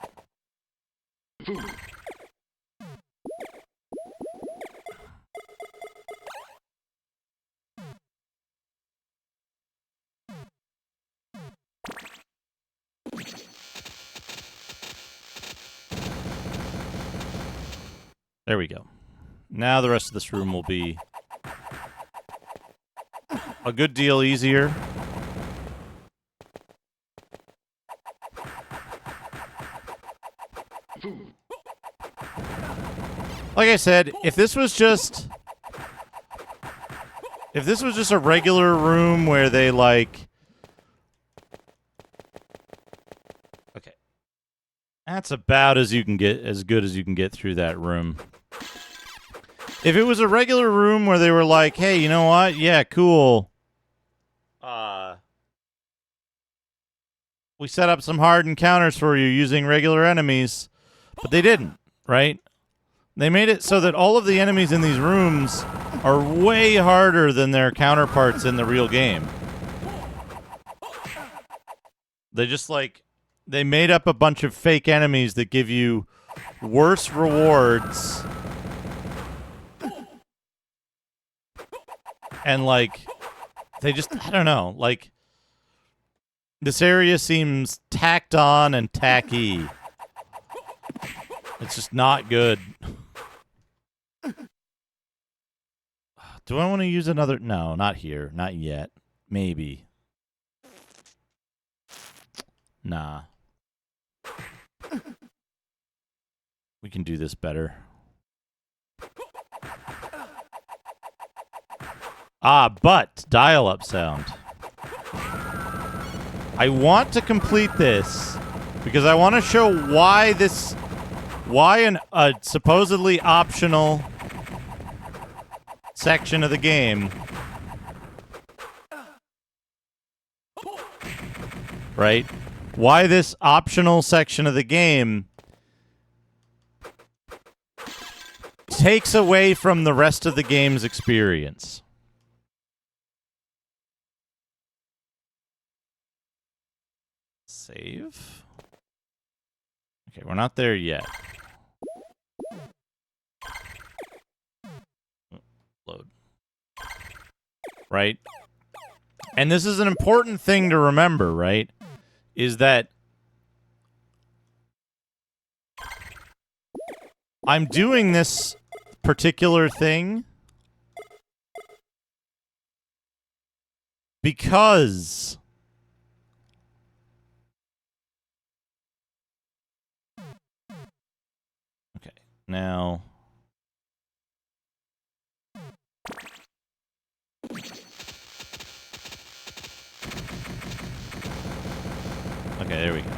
There we go. Now the rest of this room will be a good deal easier. Like I said, if this was just a regular room where they like... Okay. That's about as good as you can get through that room. If it was a regular room where they were like, hey, you know what? Yeah, cool. We set up some hard encounters for you using regular enemies. But they didn't, right? They made it so that all of the enemies in these rooms are way harder than their counterparts in the real game. They just, like... They made up a bunch of fake enemies that give you worse rewards. And, like... They just... I don't know. Like... This area seems tacked on and tacky. It's just not good. Do I want to use another... No, not here. Not yet. Maybe. Nah. We can do this better. But dial-up sound. I want to complete this because I want to show why a supposedly optional section of the game, right? Why this optional section of the game takes away from the rest of the game's experience. Save. Okay, we're not there yet. Load. Right? And this is an important thing to remember, right? Is that I'm doing this particular thing because okay, now okay, there we go.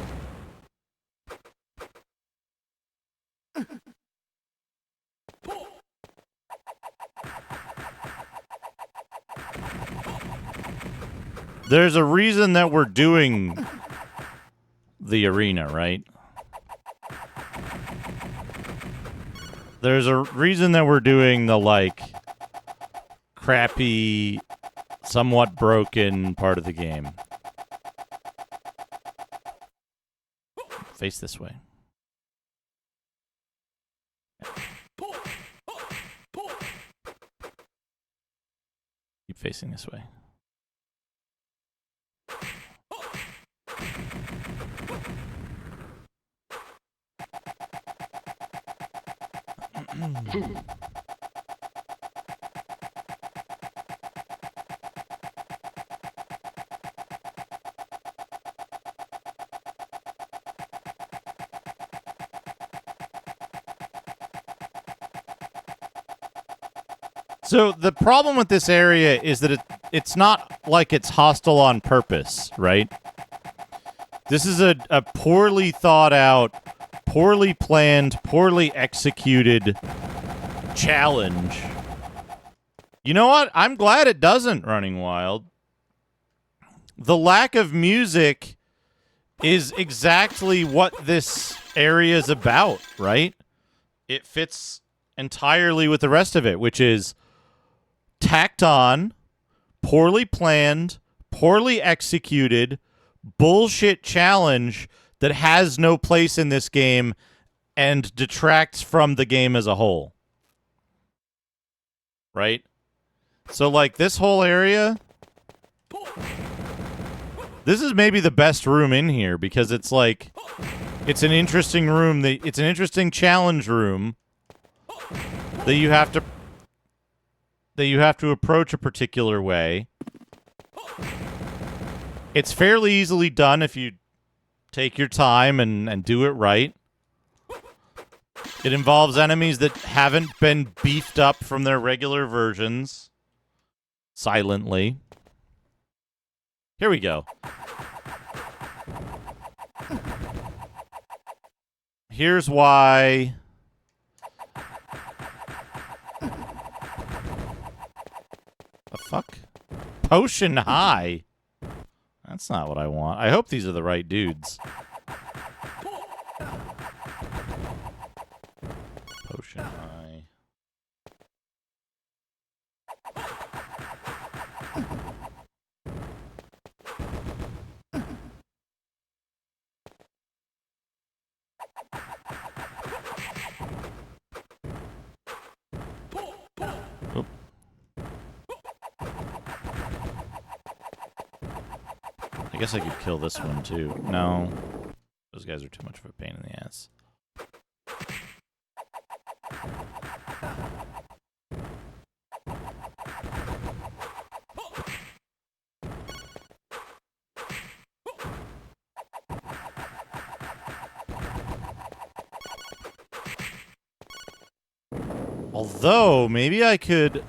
There's a reason that we're doing the arena, right? There's a reason that we're doing the, like, crappy, somewhat broken part of the game. Face this way. Keep facing this way. So the problem with this area is that it's not like it's hostile on purpose, right? This is a poorly thought out, poorly planned, poorly executed challenge. You know what? I'm glad it doesn't Running Wild. The lack of music is exactly what this area is about, right? It fits entirely with the rest of it, which is tacked on, poorly planned, poorly executed, bullshit challenge that has no place in this game and detracts from the game as a whole. Right? So, like, this whole area, this is maybe the best room in here because it's like, it's an interesting room. It's an interesting challenge room that you have to approach a particular way. It's fairly easily done if you take your time and do it right. It involves enemies that haven't been beefed up from their regular versions. Silently. Here we go. Here's why... The fuck? Potion High? That's not what I want. I hope these are the right dudes. Potion High. Oop. I guess I could kill this one too. No. Those guys are too much of a pain in the ass. Although, maybe I could...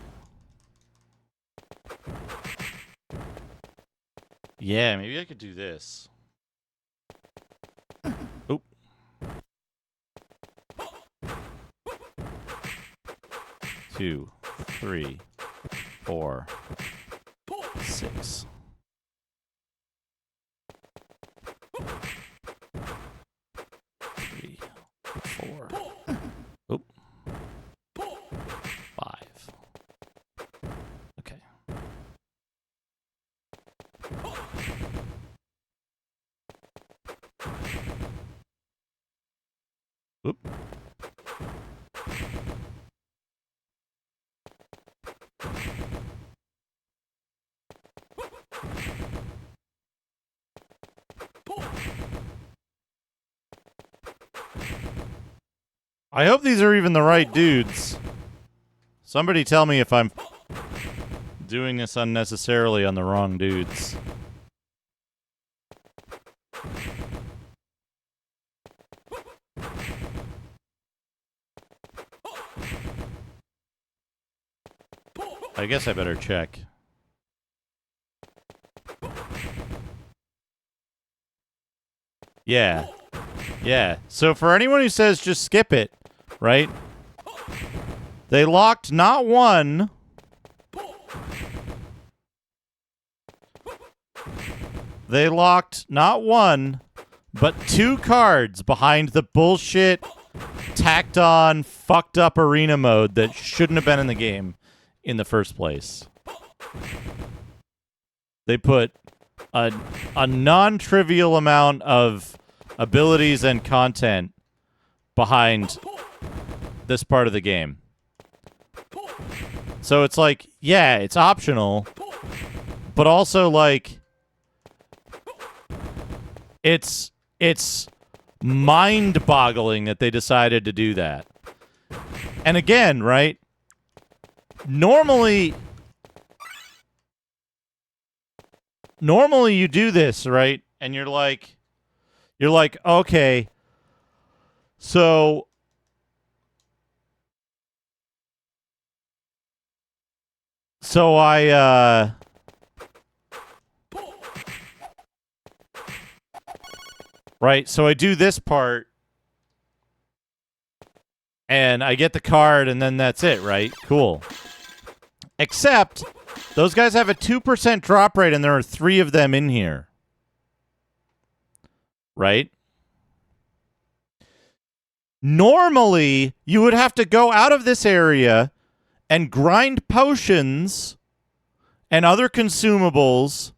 Yeah, maybe I could do this. Oop. Two, 3, 4, 6. Three, 4. Oop. 5. Okay. Oop. I hope these are even the right dudes. Somebody tell me if I'm doing this unnecessarily on the wrong dudes. I guess I better check. Yeah. Yeah. So for anyone who says just skip it, right? They locked not one, they locked not one, but 2 cards behind the bullshit, tacked on, fucked up arena mode that shouldn't have been in the game in the first place. They put a non-trivial amount of abilities and content behind this part of the game. So it's like, yeah, it's optional, but also like it's mind-boggling that they decided to do that. And again, right? Normally you do this, right? And you're like, okay, so Right? So I do this part, and I get the card, and then that's it, right? Cool. Except, those guys have a 2% drop rate, and there are 3 of them in here. Right? Normally, you would have to go out of this area and grind potions and other consumables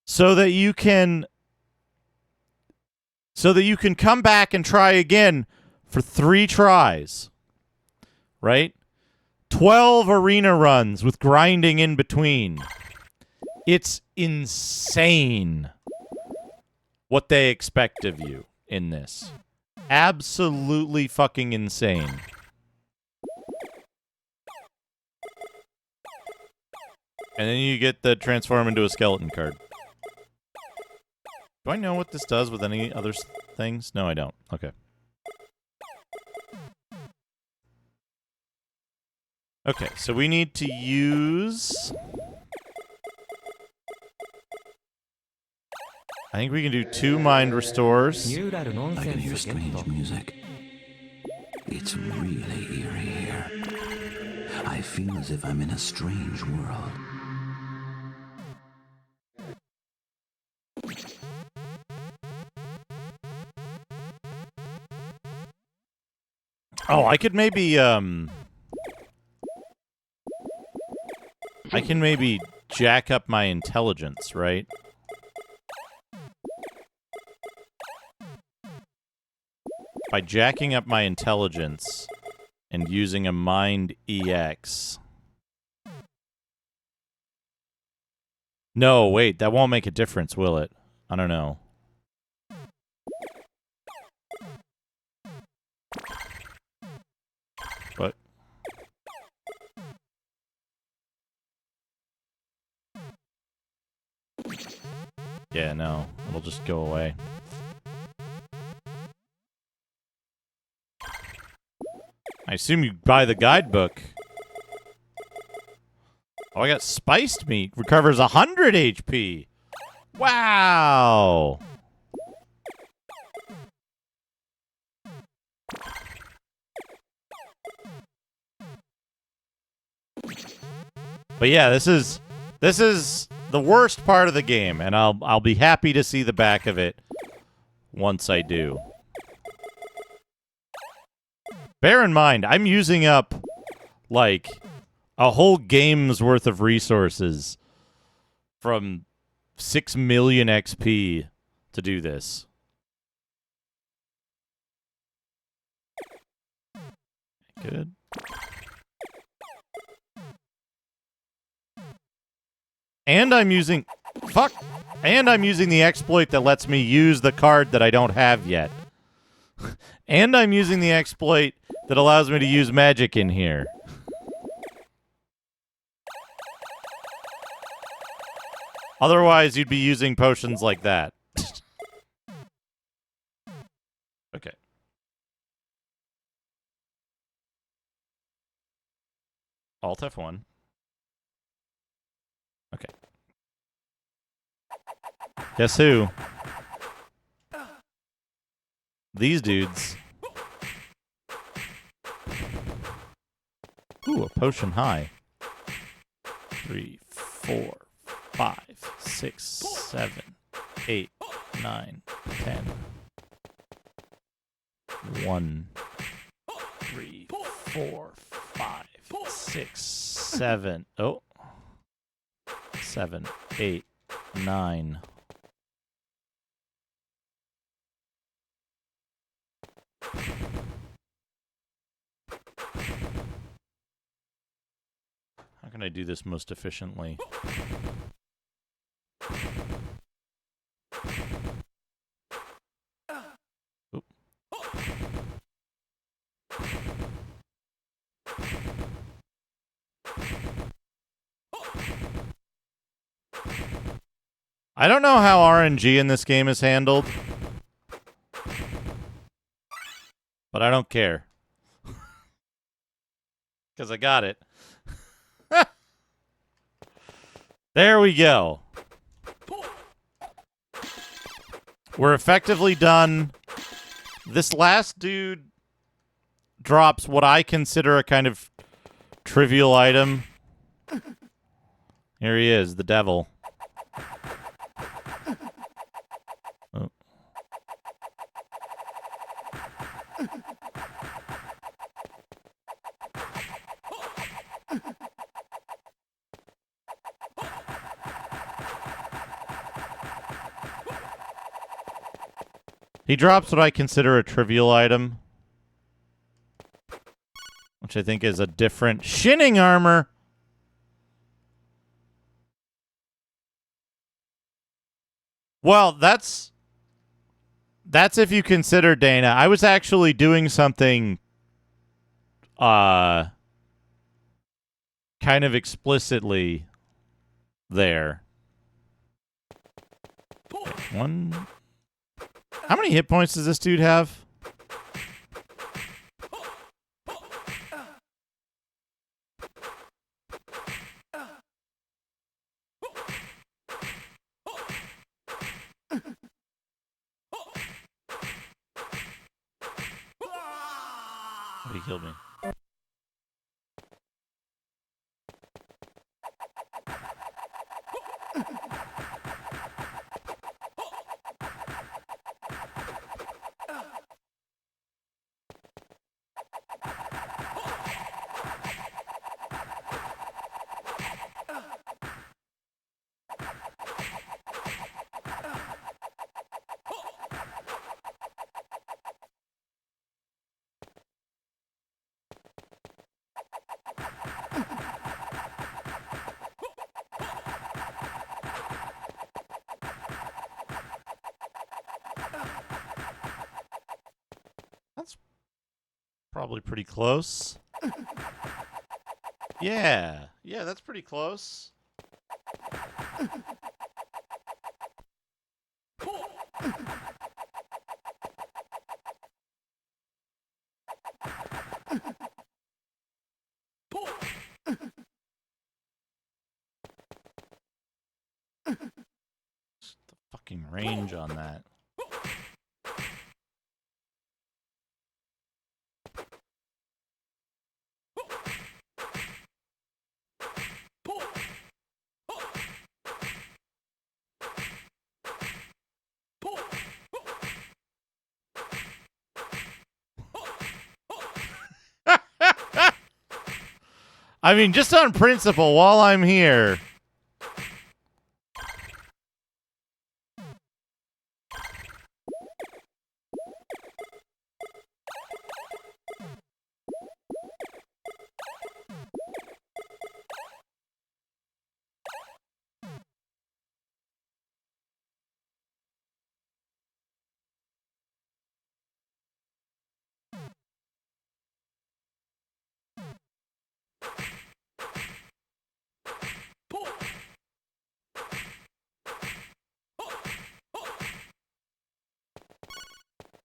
so that you can come back and try again for 3 tries. Right? 12 arena runs with grinding in between. It's insane what they expect of you in this. Absolutely fucking insane. And then you get the transform into a skeleton card. Do I know what this does with any other things? No, I don't. Okay. Okay, so we need to use... I think we can do 2 mind restores. I can hear strange music. It's really eerie here. I feel as if I'm in a strange world. Oh, I could maybe, I can maybe jack up my intelligence, right? By jacking up my intelligence and using a mind EX. No, wait, that won't make a difference, will it? I don't know. What? Yeah, no, it'll just go away. I assume you buy the guidebook. Oh, I got spiced meat. Recovers 100 HP. Wow. But yeah, this is the worst part of the game, and I'll be happy to see the back of it once I do. Bear in mind, I'm using up, like, a whole game's worth of resources from 6 million XP to do this. Good. And I'm using... Fuck! And I'm using the exploit that lets me use the card that I don't have yet. And I'm using the exploit that allows me to use magic in here. Otherwise, you'd be using potions like that. Okay. Alt F1. Okay. Guess who? These dudes. Ooh, a potion high. 3, 4, 5, 6, 7, 8, 9, 10. 1, 3, 4, 5, 6, 7. Oh. 7, 8, 9. How can I do this most efficiently? Oop. I don't know how RNG in this game is handled, but I don't care. Because I got it. There we go. We're effectively done. This last dude drops what I consider a kind of trivial item. Here he is, the devil. Oh. He drops what I consider a trivial item, which I think is a different shinning armor. Well, that's if you consider, Dana. I was actually doing something kind of explicitly there. One. How many hit points does this dude have? Oh, he killed me. That's probably pretty close. Yeah, that's pretty close. The fucking range on that. I mean, just on principle, while I'm here.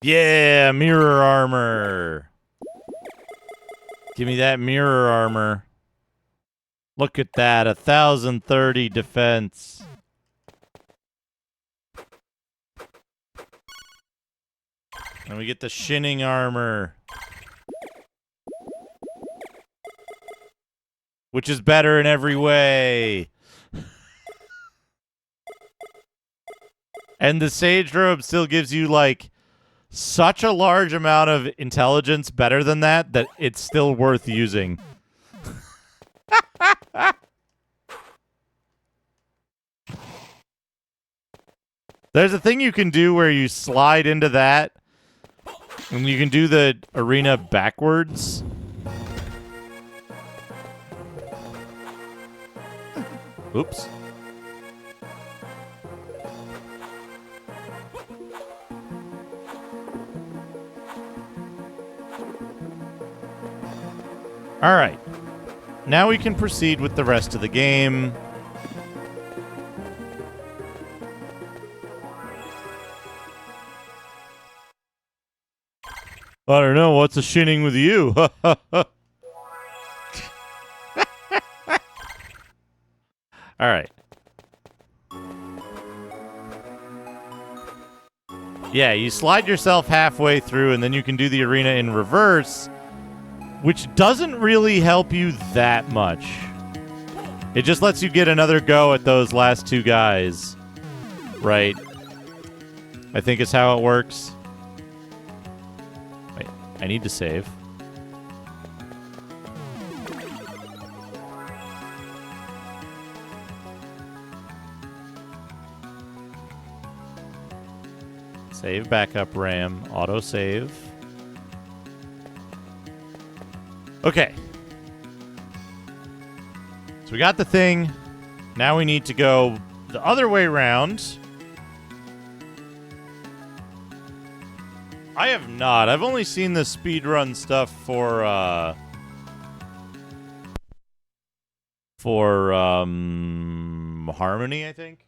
Yeah, mirror armor. Give me that mirror armor. Look at that, 1,030 defense. And we get the shinning armor, which is better in every way. And the sage robe still gives you, like, such a large amount of intelligence better than that it's still worth using. There's a thing you can do where you slide into that, and you can do the arena backwards. Oops. All right. Now we can proceed with the rest of the game. I don't know. What's a shinning with you? All right. Yeah, you slide yourself halfway through, and then you can do the arena in reverse, which doesn't really help you that much. It just lets you get another go at those last two guys. Right? I think is how it works. Wait, I need to save. Save, backup, RAM, autosave. Okay. So we got the thing. Now we need to go the other way around. I have not. I've only seen the speedrun stuff for Harmony, I think.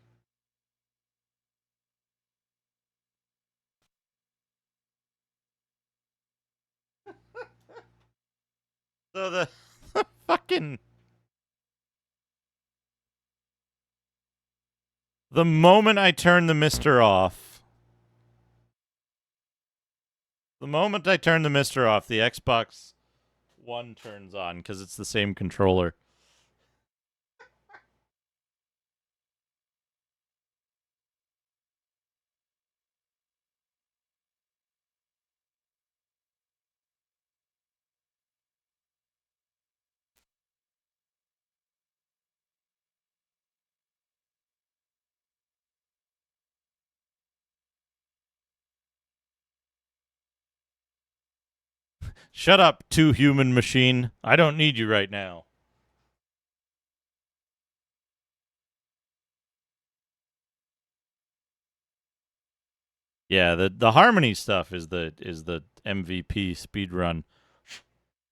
So the fucking... The moment I turn the mister off... The Xbox One turns on, because it's the same controller. Shut up, two-human machine. I don't need you right now. Yeah, the Harmony stuff is the MVP speedrun.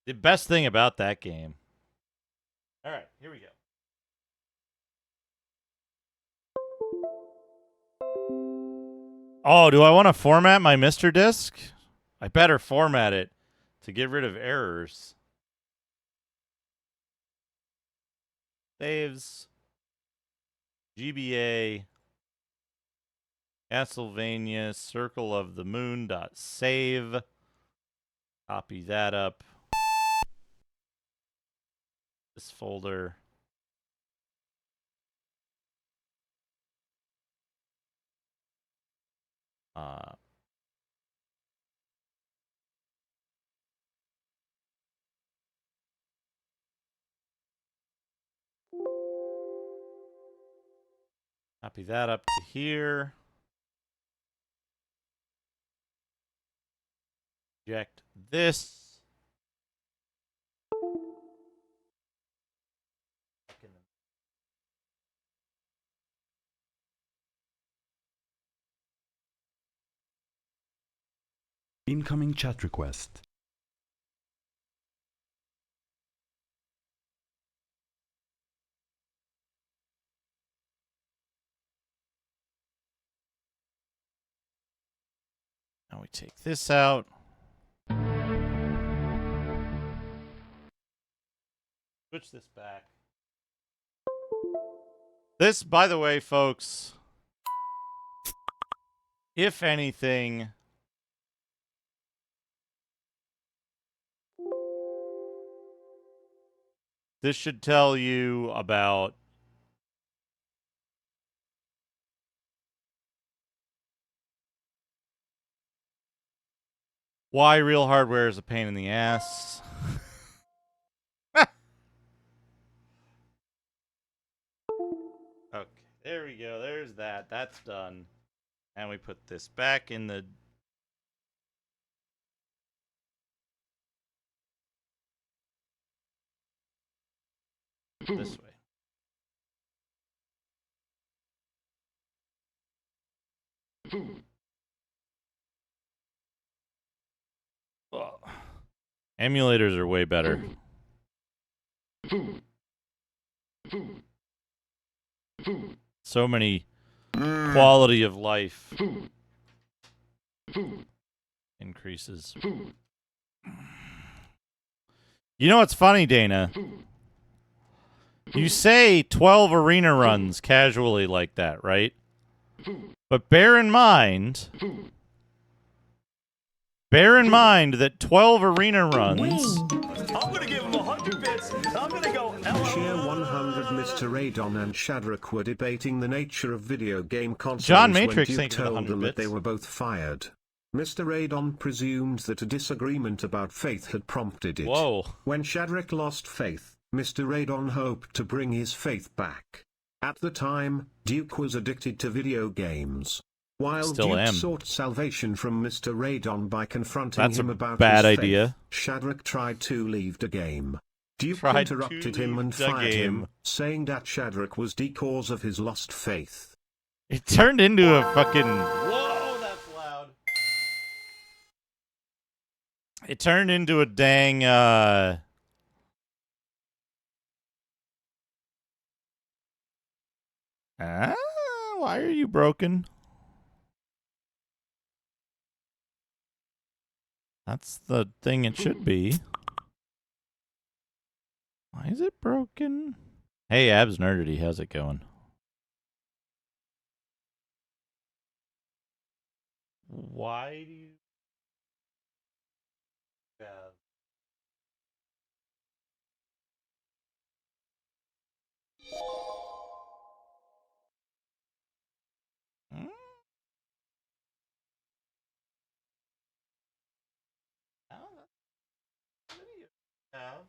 The best thing about that game. All right, here we go. Oh, do I want to format my Mr. Disk? I better format it to get rid of errors. Saves. GBA. Castlevania Circle of the Moon .save. Copy that up. This folder. Copy that up to here. Eject this. Incoming chat request. Now we take this out. Switch this back. This, by the way, folks, if anything, this should tell you about why real hardware is a pain in the ass. Okay, there we go. There's that. That's done. And we put this back in the... this way. Oh. Emulators are way better. So many quality of life increases. You know what's funny, Dana? You say 12 arena runs casually like that, right? But bear in mind, Bear in mind that 12 arena runs. I'm gonna give him 100 bits. I'm gonna go. Sheer 100. Mr. Radon and Shadrach were debating the nature of video game consoles John Matrix when Duke thinks of the told 100 them that bits. they were both fired. Mr. Radon presumed that a disagreement about faith had prompted it. Whoa. When Shadrach lost faith, Mr. Radon hoped to bring his faith back. At the time, Duke was addicted to video games. While Still Duke am. sought salvation from Mr. Radon by confronting him about bad his idea. faith, Shadrach tried to leave the game. Duke Tried interrupted to him and leave the fired game. him, saying that Shadrach was the cause of his lost faith. It turned into a fucking... Whoa, that's loud. It turned into a dang, why are you broken? That's the thing it should be. Why is it broken? Hey, Abs Nerdity, how's it going? Why do you have... Hmm? Oh, that's what do you have?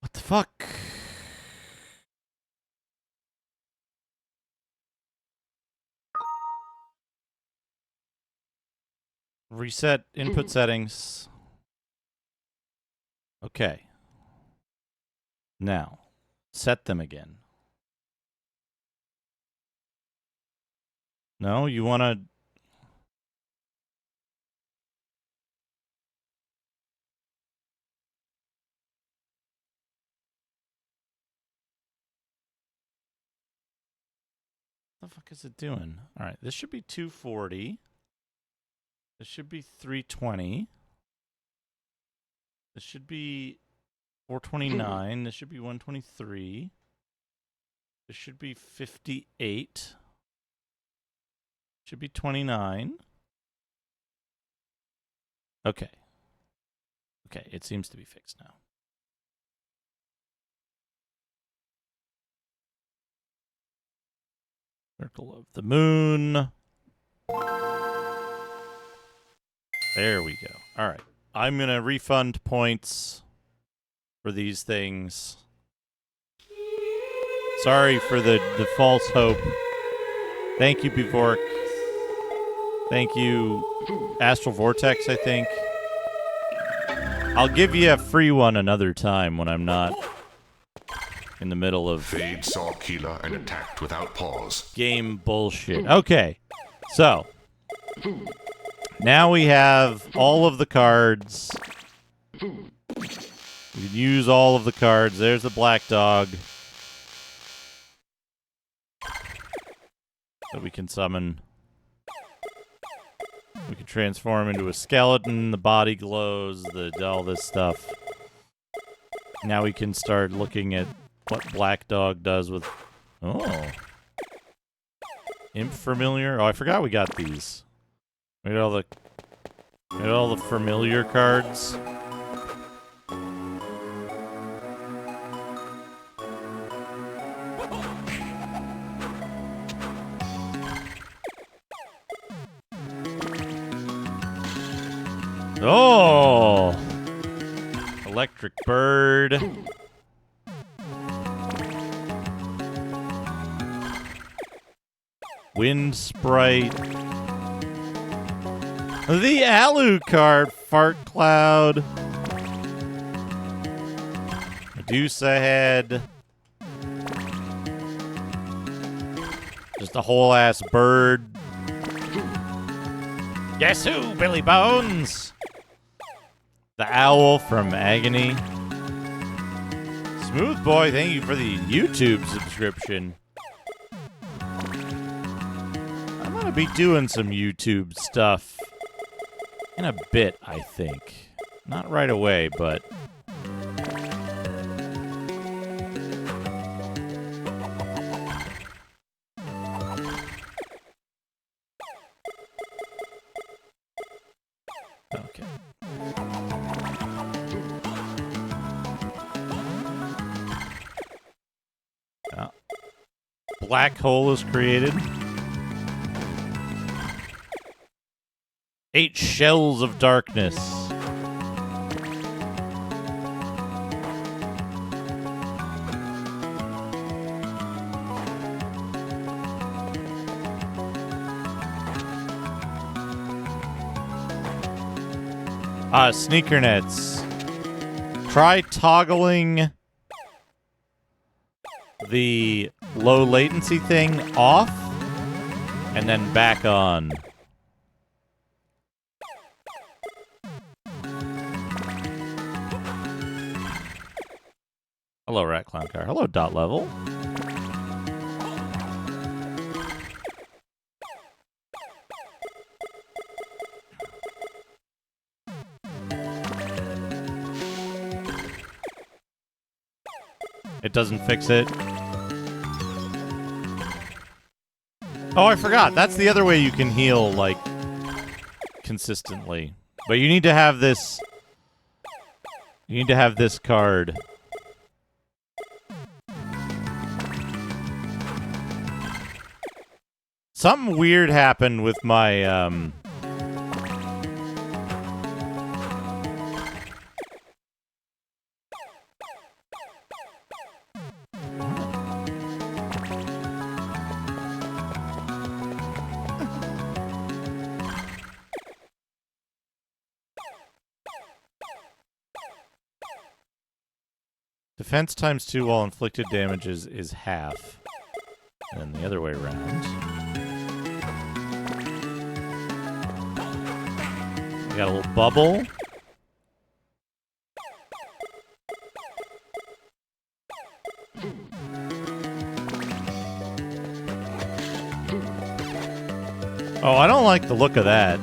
What the fuck? Reset input settings. Okay. Now, set them again. No, you want to... What the fuck is it doing? All right, this should be 240. This should be 320. This should be 429. This should be 123. This should be 58. Should be 29. Okay. Okay, it seems to be fixed now. Circle of the moon. There we go. All right. I'm going to refund points for these things. Sorry for the false hope. Thank you, Bevork. Thank you, Astral Vortex, I think. I'll give you a free one another time when I'm not in the middle of... Fade saw Keela and attacked without pause. Game bullshit. Okay. So... now we have all of the cards. We can use all of the cards. There's the black dog that we can summon. We can transform into a skeleton. The body glows. All this stuff. Now we can start looking at what black dog does with... Oh. Imp familiar. Oh, I forgot we got these. We got all the familiar cards. Oh! Electric Bird. Wind Sprite. The Alucard, Fart Cloud. Medusa Head. Just a whole ass bird. Guess who, Billy Bones? The Owl from Agony. Smooth Boy, thank you for the YouTube subscription. I'm gonna be doing some YouTube stuff In a bit, I think. Not right away, but... Okay. Black hole is created. 8 shells of darkness. Sneaker nets. Try toggling the low latency thing off and then back on. Hello, Rat Clown Car. Hello, Dot Level. It doesn't fix it. Oh, I forgot. That's the other way you can heal, like, consistently. But you need to have this... You need to have this card. Something weird happened with my, Defense times 2 while inflicted damage is half. And then the other way around. We got a little bubble. Oh, I don't like the look of that.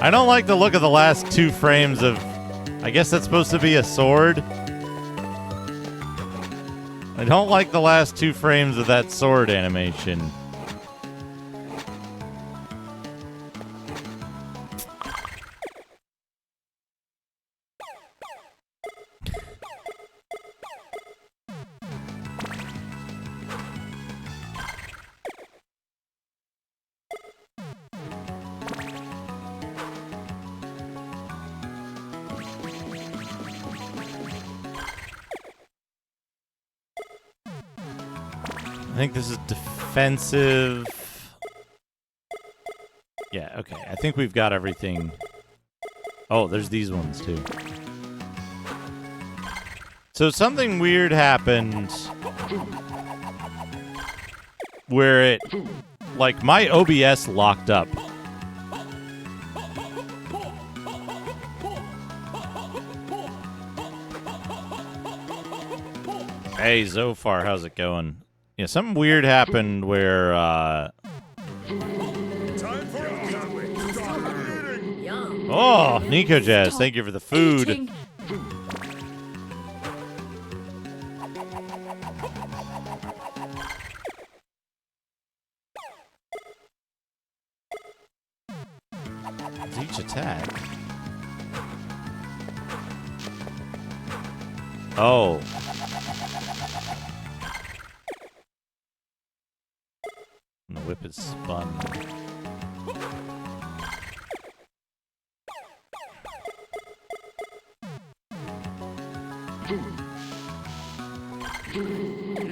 I don't like the look of the last 2 frames of... I guess that's supposed to be a sword. I don't like the last 2 frames of that sword animation. I think this is defensive. Yeah, okay. I think we've got everything. Oh, there's these ones too. So something weird happened where it, like, my OBS locked up. Hey, Zofar, how's it going? Yeah, something weird happened where, Oh, Nico Jazz, thank you for the food. Eating. It's each attack. Oh. And the whip is spun.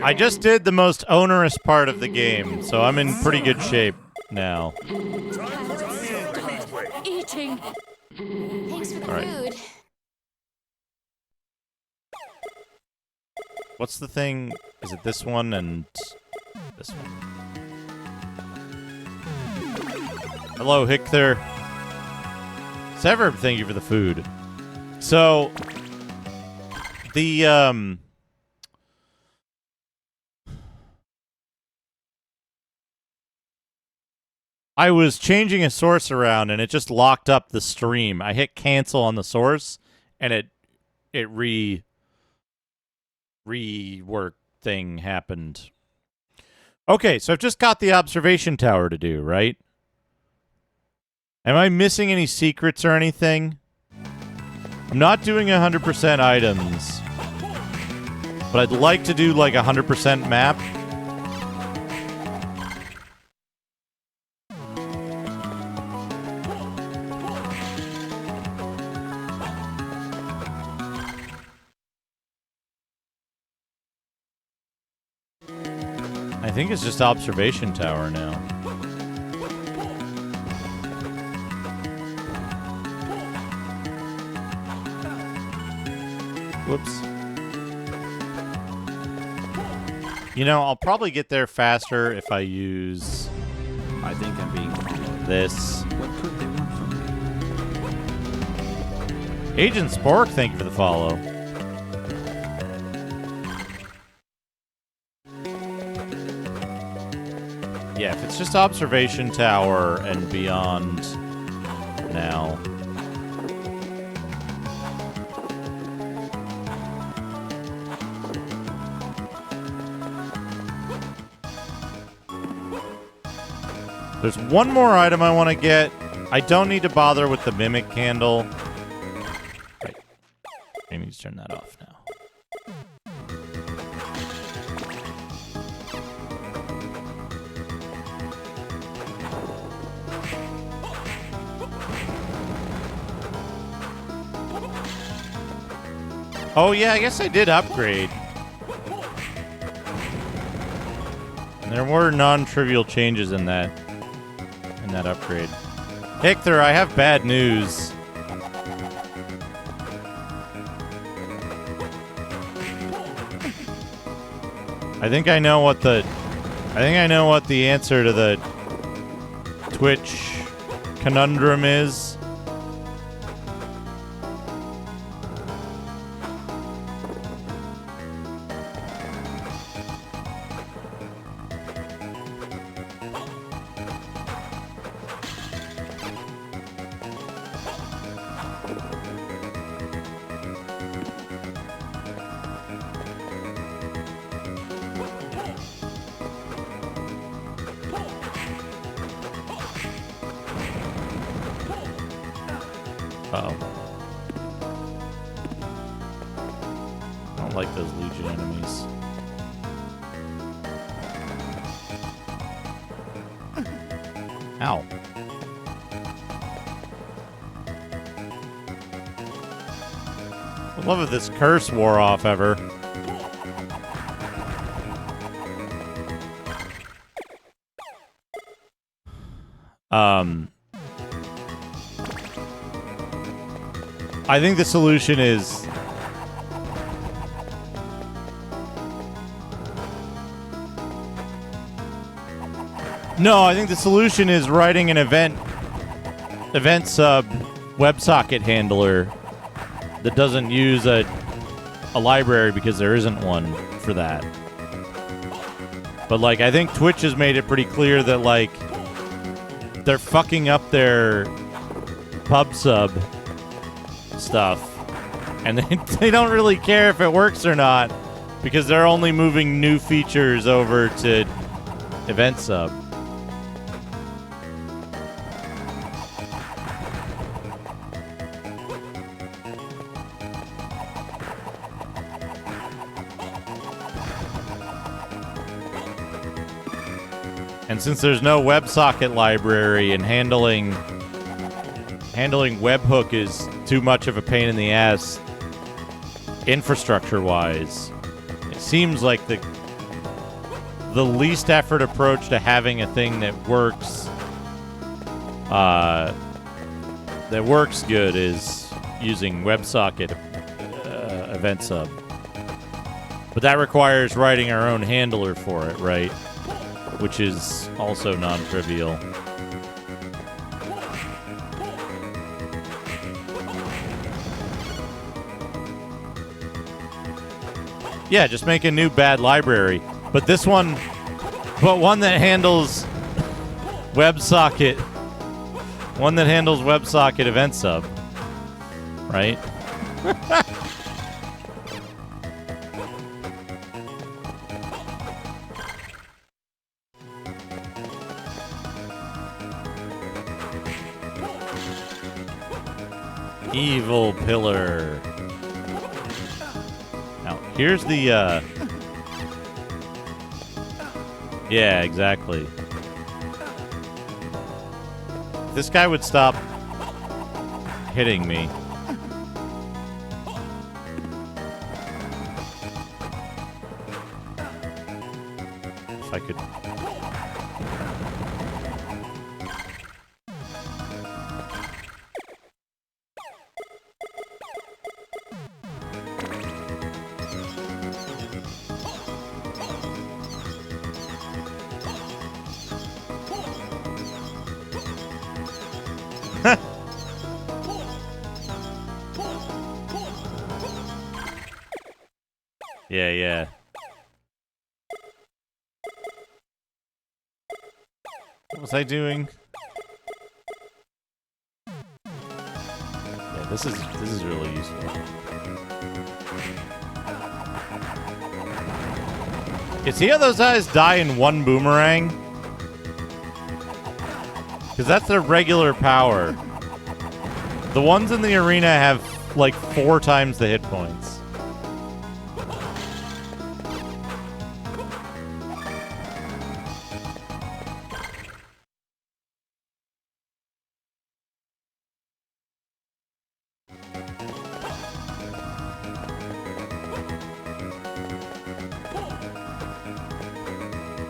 I just did the most onerous part of the game, so I'm in pretty good shape now. Eating. Thanks for the All right. food. What's the thing? Is it this one and this one? Hello, Hichther. Severb, thank you for the food. So, the, I was changing a source around and it just locked up the stream. I hit cancel on the source and it rework thing happened. Okay, so I've just got the observation tower to do, right? Am I missing any secrets or anything? I'm not doing 100% items, but I'd like to do like 100% map. I think it's just observation tower now. Whoops. You know, I'll probably get there faster if I use... I think I'm being... this. What could they want from me? Agent Spork, thank you for the follow. Yeah, if it's just observation tower and beyond now. There's one more item I want to get. I don't need to bother with the mimic candle. Right. I need to turn that off now. Oh yeah, I guess I did upgrade. And there were non-trivial changes in that upgrade. Hector, I have bad news. I think I know what the answer to the Twitch conundrum is. This curse wore off ever. I think the solution is I think the solution is writing an event sub WebSocket handler that doesn't use a library because there isn't one for that. But, like, I think Twitch has made it pretty clear that, like, they're fucking up their pub sub stuff. And they don't really care if it works or not because they're only moving new features over to event sub. And since there's no WebSocket library and handling webhook is too much of a pain in the ass infrastructure-wise, it seems like the least effort approach to having a thing that works good is using WebSocket event sub. But that requires writing our own handler for it, right? Which is also non-trivial. Yeah, just make a new bad library. But one that handles WebSocket. One that handles WebSocket event sub. Right? Evil pillar. Now, here's the, yeah, exactly. This guy would stop hitting me. If I could... Yeah. What was I doing? Yeah, this is really useful. You see how those guys die in one boomerang? Because that's their regular power. The ones in the arena have like 4 times the hit points.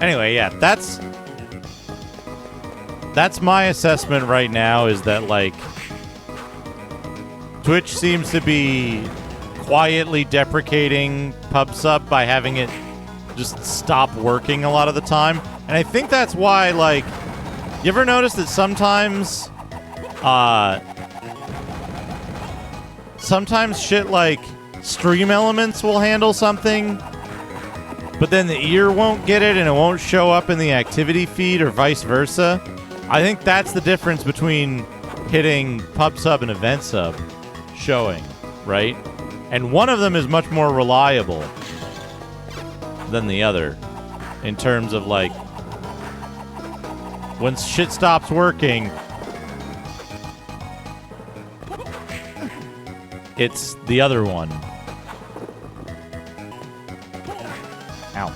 Anyway, yeah, that's my assessment right now, is that, like, Twitch seems to be quietly deprecating pub sub by having it just stop working a lot of the time. And I think that's why, like, you ever notice that sometimes shit like Stream Elements will handle something, but then the ear won't get it and it won't show up in the activity feed, or vice versa? I think that's the difference between hitting pub sub and event sub showing, right? And one of them is much more reliable than the other in terms of, like, when shit stops working, it's the other one. Ow.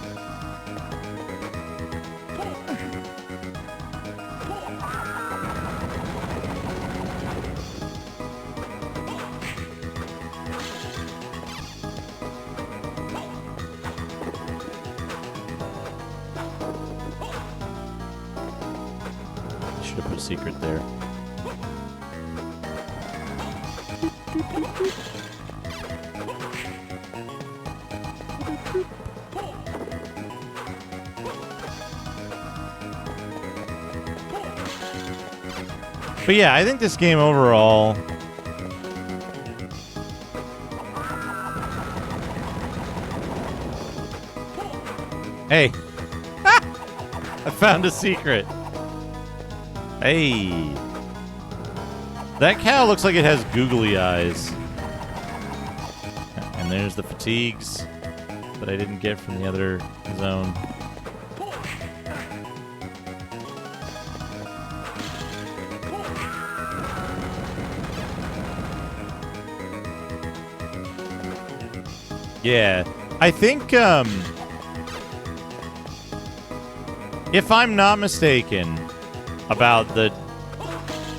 Should have put a secret there. But yeah, I think this game overall... Hey! I found a secret. Hey! That cow looks like it has googly eyes. And there's the fatigues that I didn't get from the other zone. Yeah, I think, if I'm not mistaken about the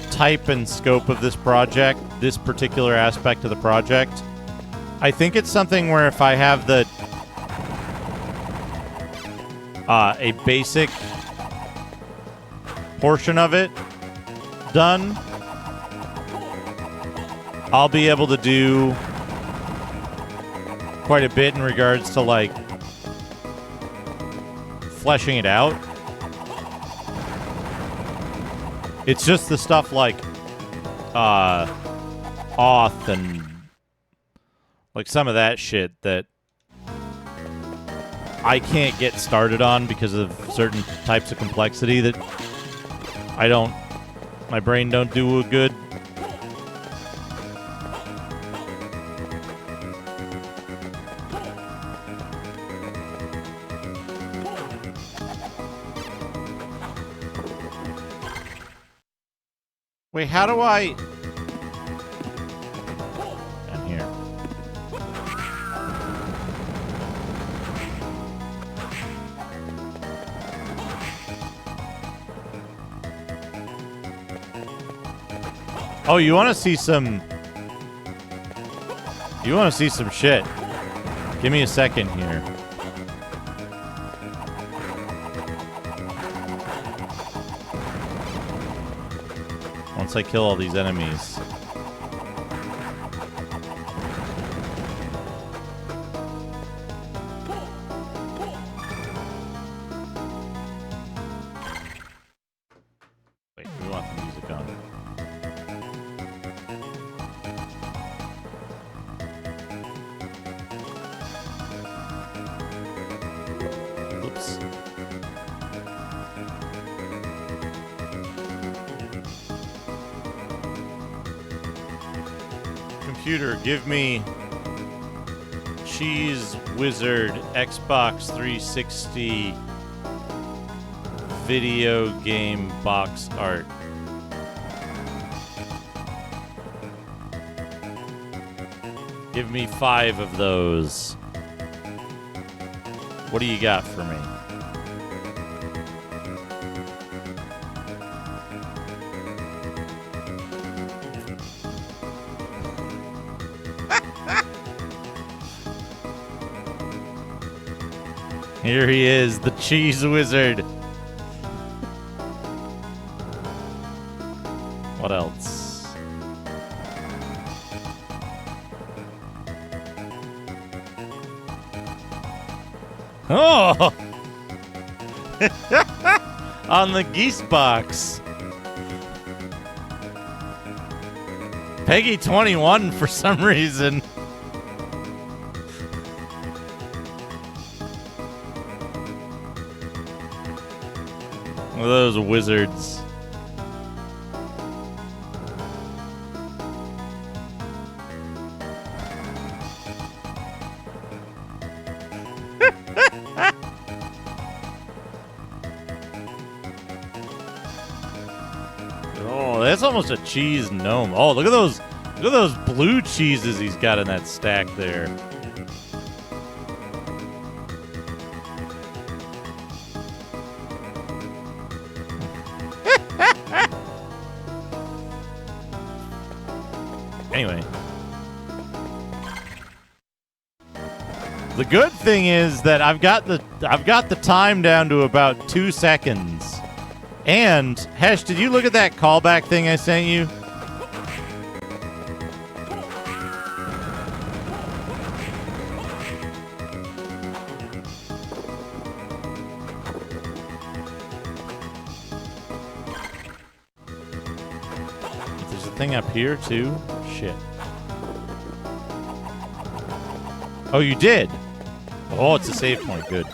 type and scope of this project, this particular aspect of the project, I think it's something where if I have the, a basic portion of it done, I'll be able to do quite a bit in regards to, like, fleshing it out. It's just the stuff like auth and like some of that shit that I can't get started on because of certain types of complexity that My brain don't do a good. Wait, how do I... Down here. Oh, you want to see some... You want to see some shit. Give me a second here. Once I kill all these enemies. Wait, we want the music on. Oops. Computer, give me Cheese Wizard Xbox 360 video game box art. Give me 5 of those. What do you got for me? Here he is, the Cheese Wizard. What else? Oh! On the geese box. Peggy 21 for some reason. One of those wizards. Oh, that's almost a cheese gnome. Oh, look at those blue cheeses he's got in that stack there. Anyway. The good thing is that I've got the time down to about 2 seconds. And Hesh, did you look at that callback thing I sent you? There's a thing up here too. Shit. Oh, you did? Oh, it's a save point. Good.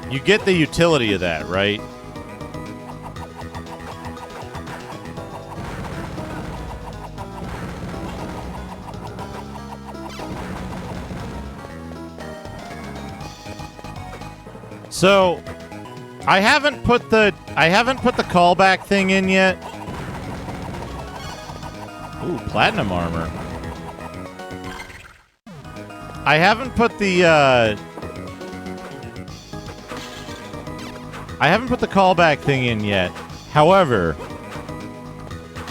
You get the utility of that, right? So, I haven't put the callback thing in yet. Ooh, platinum armor. I haven't put the callback thing in yet. However,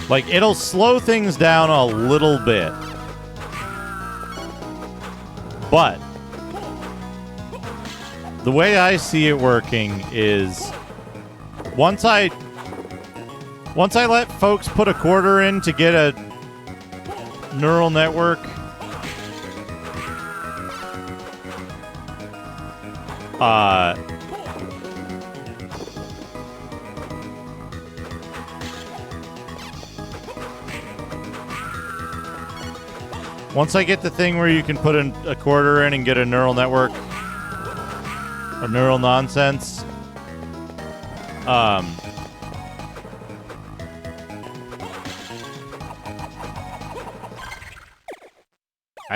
like, it'll slow things down a little bit. But the way I see it working is once I let folks put a quarter in to get a neural network, Once I get the thing where you can put a quarter in and get a neural network or neural nonsense, I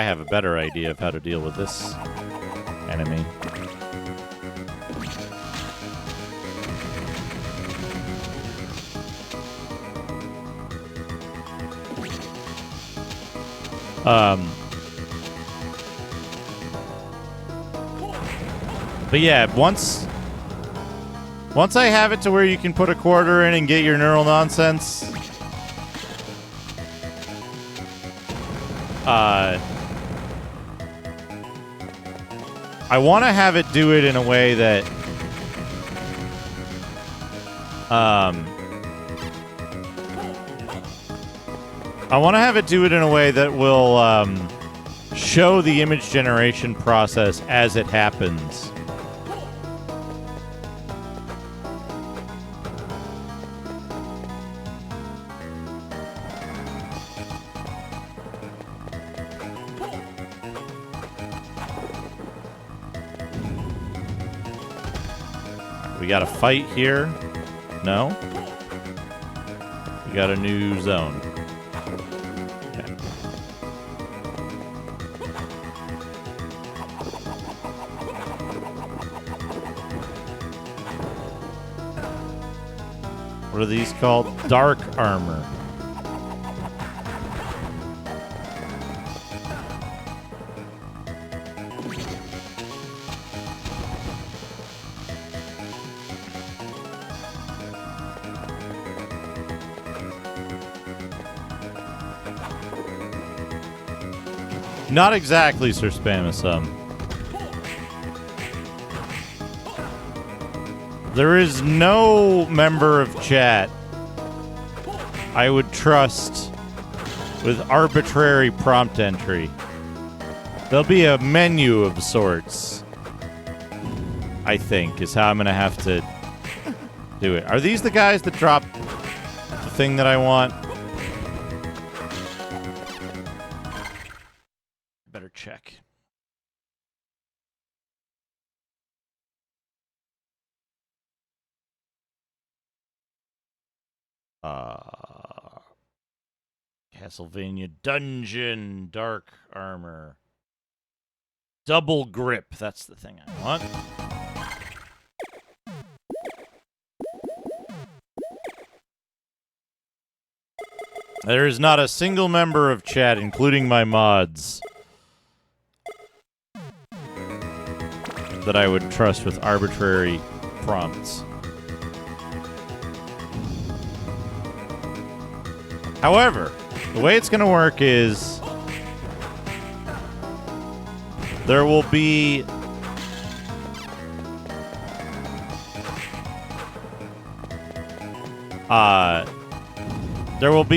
have a better idea of how to deal with this enemy. But yeah, once I have it to where you can put a quarter in and get your neural nonsense, I want to have it do it in a way that will show the image generation process as it happens. We got a fight here? No? We got a new zone. Okay. What are these called? Dark armor. Not exactly, Sir Spamasum. There is no member of chat I would trust with arbitrary prompt entry. There'll be a menu of sorts, I think, is how I'm going to have to do it. Are these the guys that drop the thing that I want? Better check. Castlevania Dungeon Dark Armor. Double Grip. That's the thing I want. There is not a single member of chat, including my mods, that I would trust with arbitrary prompts. However, the way it's going to work is there will be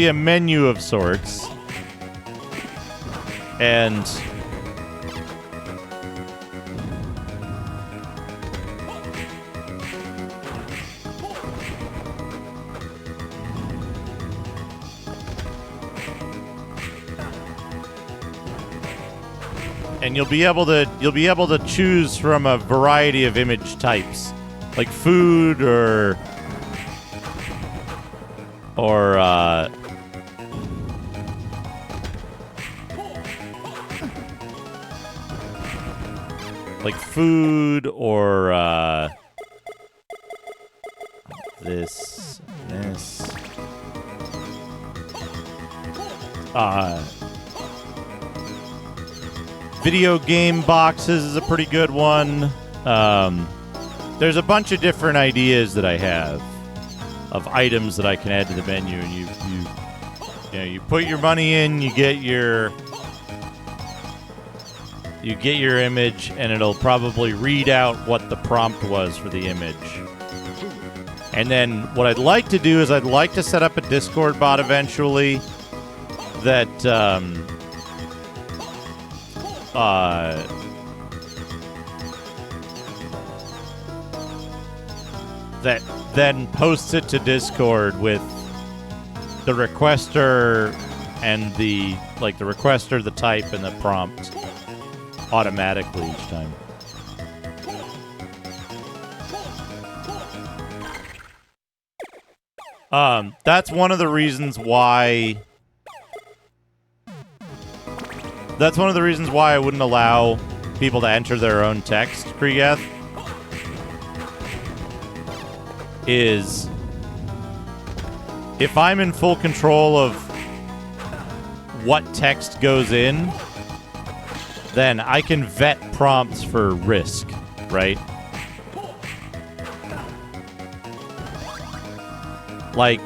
a menu of sorts, and you'll be able to choose from a variety of image types, like food or like food or this. Video game boxes is a pretty good one. There's a bunch of different ideas that I have of items that I can add to the menu, and you put your money in, you get your image, and it'll probably read out what the prompt was for the image. And then what I'd like to do is I'd like to set up a Discord bot eventually that that then posts it to Discord with the requester and the like the requester, the type, and the prompt automatically each time. That's one of the reasons why... That's one of the reasons why I wouldn't allow people to enter their own text, Kriegeth. Is... if I'm in full control of what text goes in, then I can vet prompts for risk, right? Like,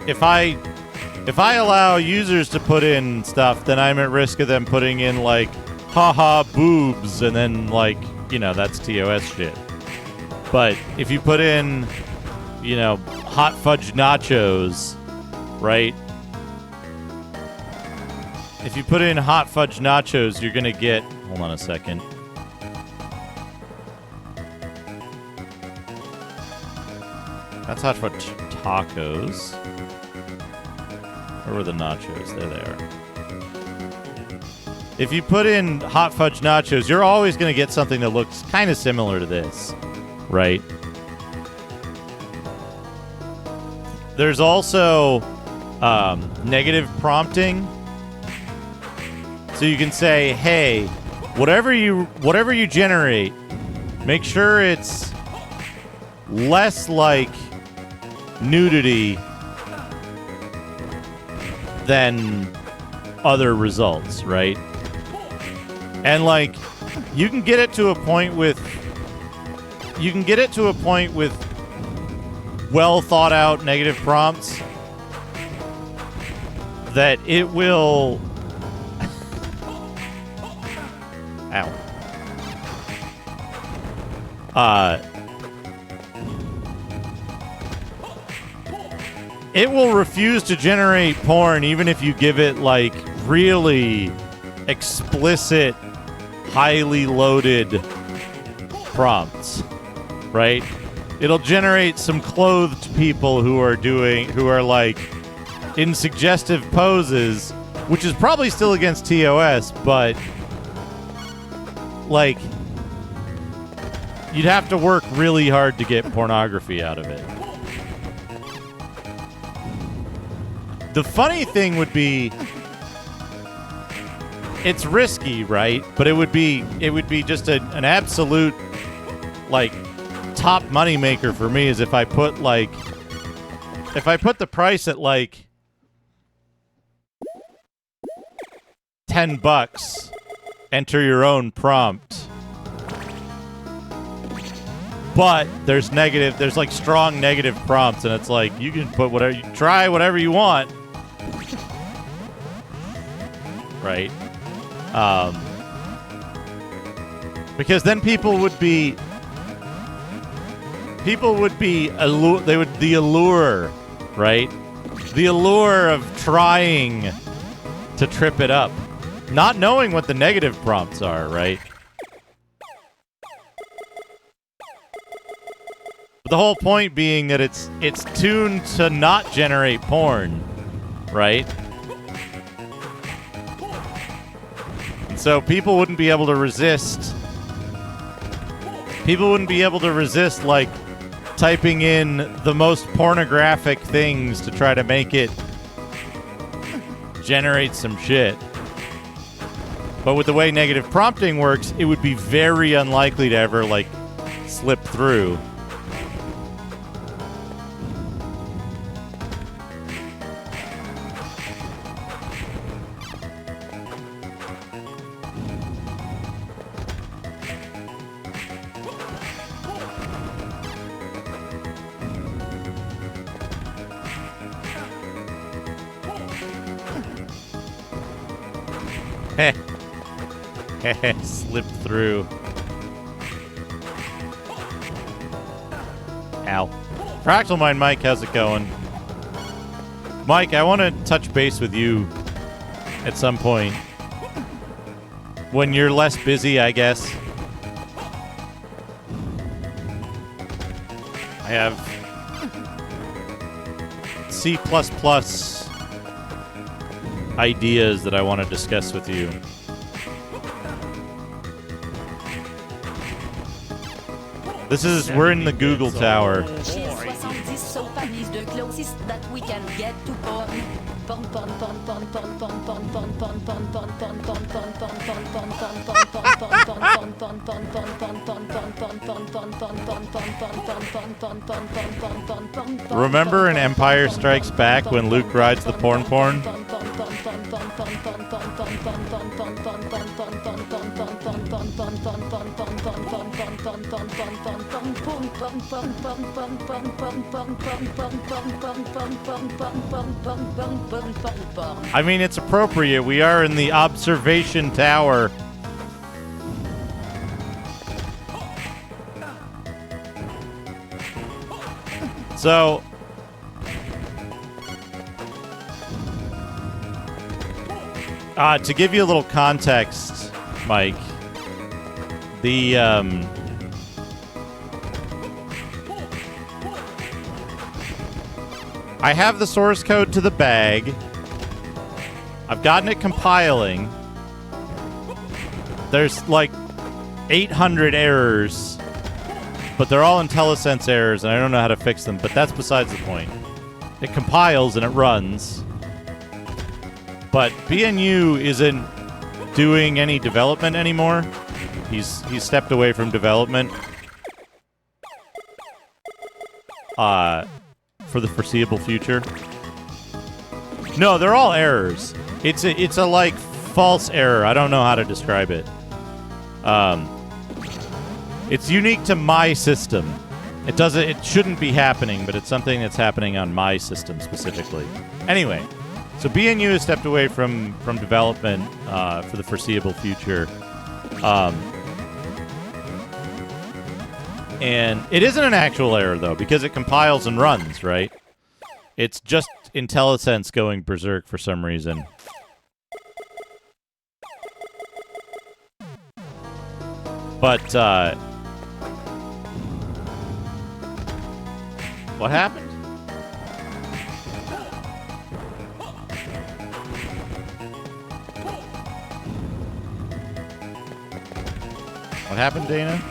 if I allow users to put in stuff, then I'm at risk of them putting in, like, haha boobs, and then, like, you know, that's TOS shit. But if you put in, you know, hot fudge nachos, right? If you put in hot fudge nachos, you're gonna get... Hold on a second. That's hot fudge tacos. Where were the nachos? There they are. If you put in hot fudge nachos, you're always going to get something that looks kind of similar to this, right? There's also negative prompting. So you can say, hey, whatever you generate, make sure it's less like nudity than other results, right? And like you can get it to a point with well thought out negative prompts that it will it will refuse to generate porn even if you give it, like, really explicit, highly loaded prompts, right? It'll generate some clothed people who are, like, in suggestive poses, which is probably still against TOS, but, like, you'd have to work really hard to get pornography out of it. The funny thing would be, it's risky, right? But it would be just an absolute, like, top moneymaker for me is if I put the price at, like, $10, enter your own prompt. But there's like strong negative prompts, and it's like you can put try whatever you want. Right? Because then people would be the allure, right? The allure of trying to trip it up, not knowing what the negative prompts are, right? But the whole point being that it's tuned to not generate porn, right? And so people wouldn't be able to resist. People wouldn't be able to resist, like, typing in the most pornographic things to try to make it generate some shit. But with the way negative prompting works, it would be very unlikely to ever, like, slip through. Slipped through. Ow. Fractal Mind Mike, how's it going? Mike, I want to touch base with you at some point. When you're less busy, I guess. I C++ ideas that I want to discuss with you. We're in the Google Tower. Remember in Empire Strikes Back when Luke rides the porn? I mean, it's appropriate. We are in the observation tower. So, to give you a little context, Mike, I have the source code to the bag. I've gotten it compiling. There's like 800 errors, but they're all IntelliSense errors, and I don't know how to fix them, but that's besides the point. It compiles and it runs, but BNU isn't doing any development anymore. He's stepped away from development for the foreseeable future. No, they're all errors. It's a like false error. I don't know how to describe it. It's unique to my system. It shouldn't be happening, but it's something that's happening on my system specifically. Anyway, so BNU has stepped away from development for the foreseeable future. And it isn't an actual error, though, because it compiles and runs, right? It's just IntelliSense going berserk for some reason. But, what happened? What happened, Dana?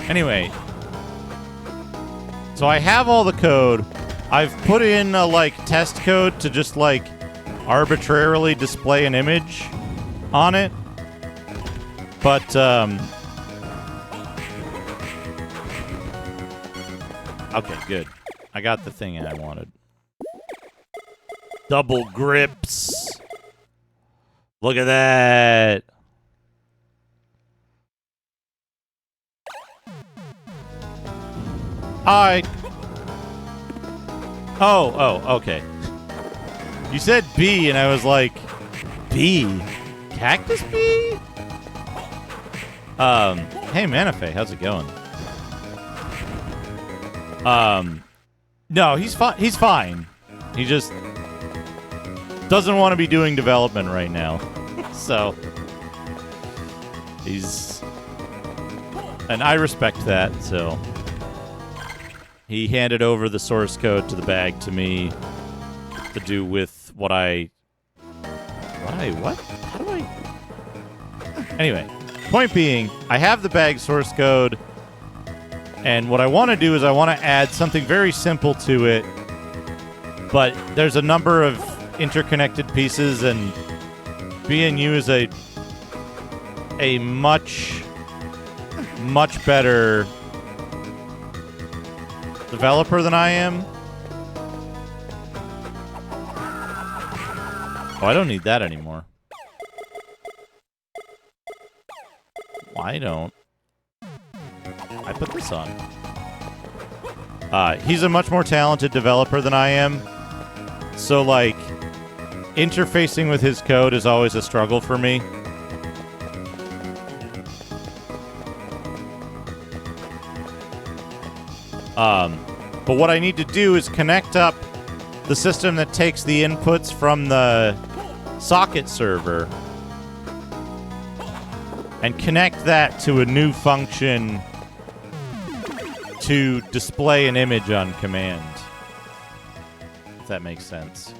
Anyway, so I have all the code. I've put in a, like, test code to just, like, arbitrarily display an image on it. But, okay, good. I got the thing I wanted. Double grips. Look at that. Okay. You said B, and I was like, B? Cactus bee? Hey, Manafe, how's it going? No, he's fine. He just doesn't want to be doing development right now. So, and I respect that, so. He handed over the source code to the bag to me to do with what? How do I? Anyway, point being, I have the bag source code, and what I want to do is I want to add something very simple to it, but there's a number of interconnected pieces, and BNU is a much better developer than I am. Oh, I don't need that anymore. Why don't I put this on? He's a much more talented developer than I am. So, like, interfacing with his code is always a struggle for me. But what I need to do is connect up the system that takes the inputs from the socket server and connect that to a new function to display an image on command. If that makes sense.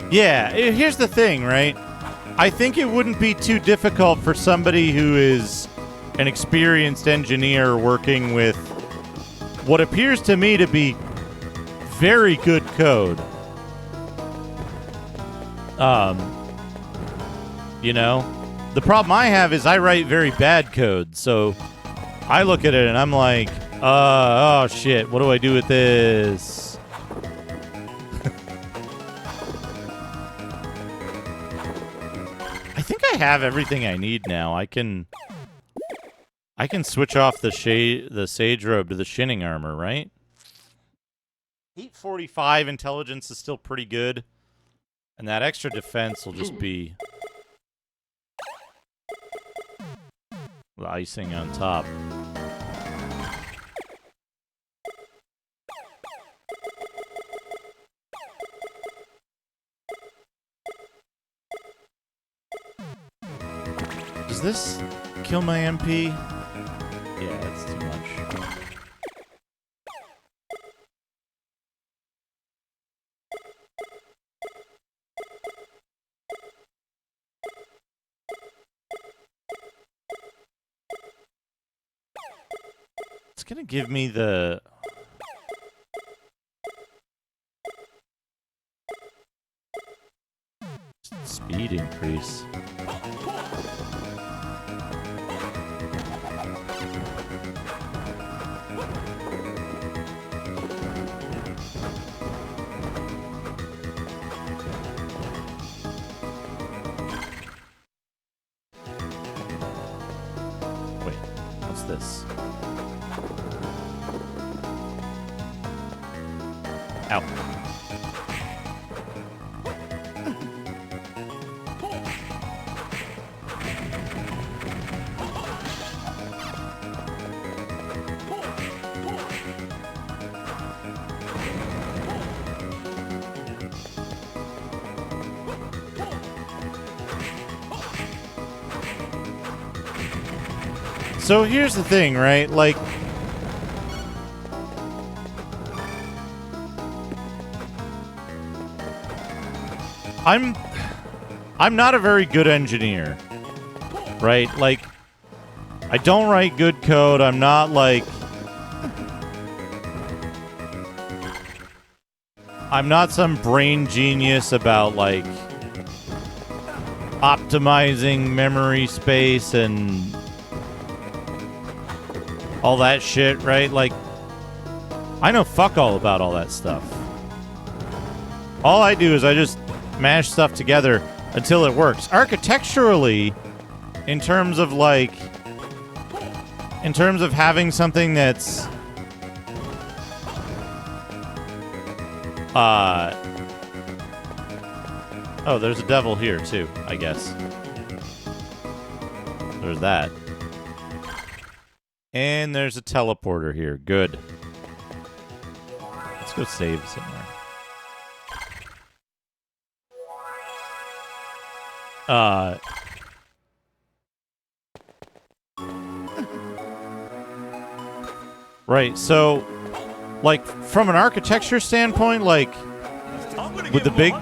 Yeah, here's the thing, right? I think it wouldn't be too difficult for somebody who is an experienced engineer working with what appears to me to be very good code. You know, the problem I have is I write very bad code, so I look at it and I'm like, oh shit, what do I do with this? I think I have everything I need now. I can switch off the sage robe to the shinning armor, right? 845 intelligence is still pretty good. And that extra defense will just be the icing on top. Does this kill my MP? Yeah, that's too much. It's gonna give me the... speed increase. This. Ow. So here's the thing, right? Like, I'm not a very good engineer, right? Like, I don't write good code. I'm not like, I'm not some brain genius about like optimizing memory space and all that shit, right? Like, I know fuck all about all that stuff. All I do is I just mash stuff together until it works. Architecturally, in terms of like, in terms of having something that's oh, there's a devil here too, I guess. There's that. And there's a teleporter here. Good. Let's go save somewhere. Right, so, like, from an architecture standpoint, like, with the big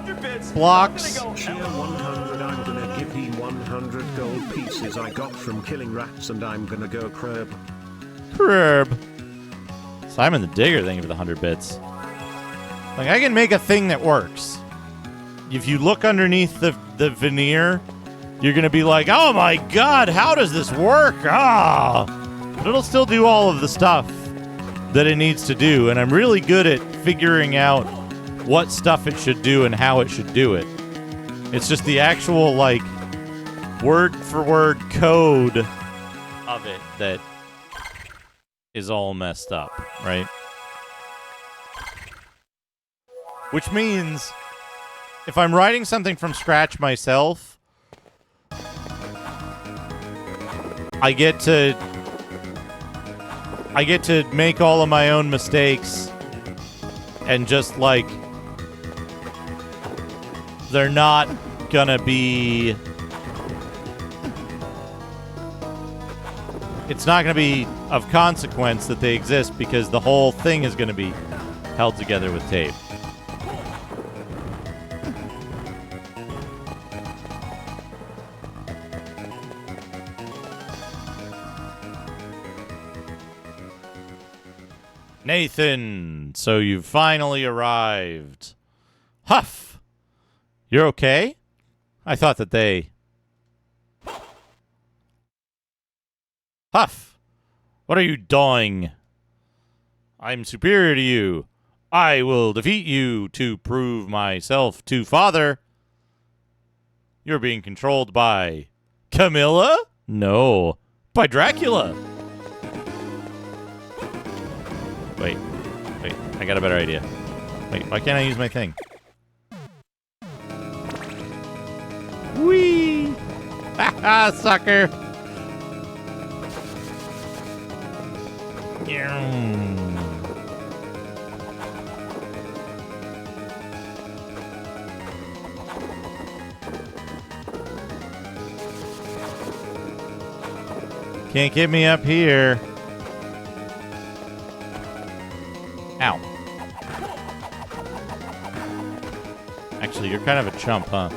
blocks... Cheer 100, I'm gonna give you 100 gold pieces I got from killing rats, and I'm gonna go crab. Crab. Simon the Digger, thank you for the 100 bits. Like, I can make a thing that works. If you look underneath the veneer, you're going to be like, oh my god, how does this work? Ah! But it'll still do all of the stuff that it needs to do, and I'm really good at figuring out what stuff it should do and how it should do it. It's just the actual, like, word-for-word code of it that is all messed up, right? Which means, if I'm writing something from scratch myself, I get to make all of my own mistakes and just, like, they're not gonna be... It's not gonna be of consequence that they exist because the whole thing is gonna be held together with tape. Nathan, so you've finally arrived. Huff! You're okay? I thought that they... Huff! What are you doing? I'm superior to you. I will defeat you to prove myself to Father. You're being controlled by... Camilla? No. By Dracula. Wait, I got a better idea. Wait, why can't I use my thing? Whee! Ha sucker! Can't get me up here. Ow. Actually, you're kind of a chump, huh?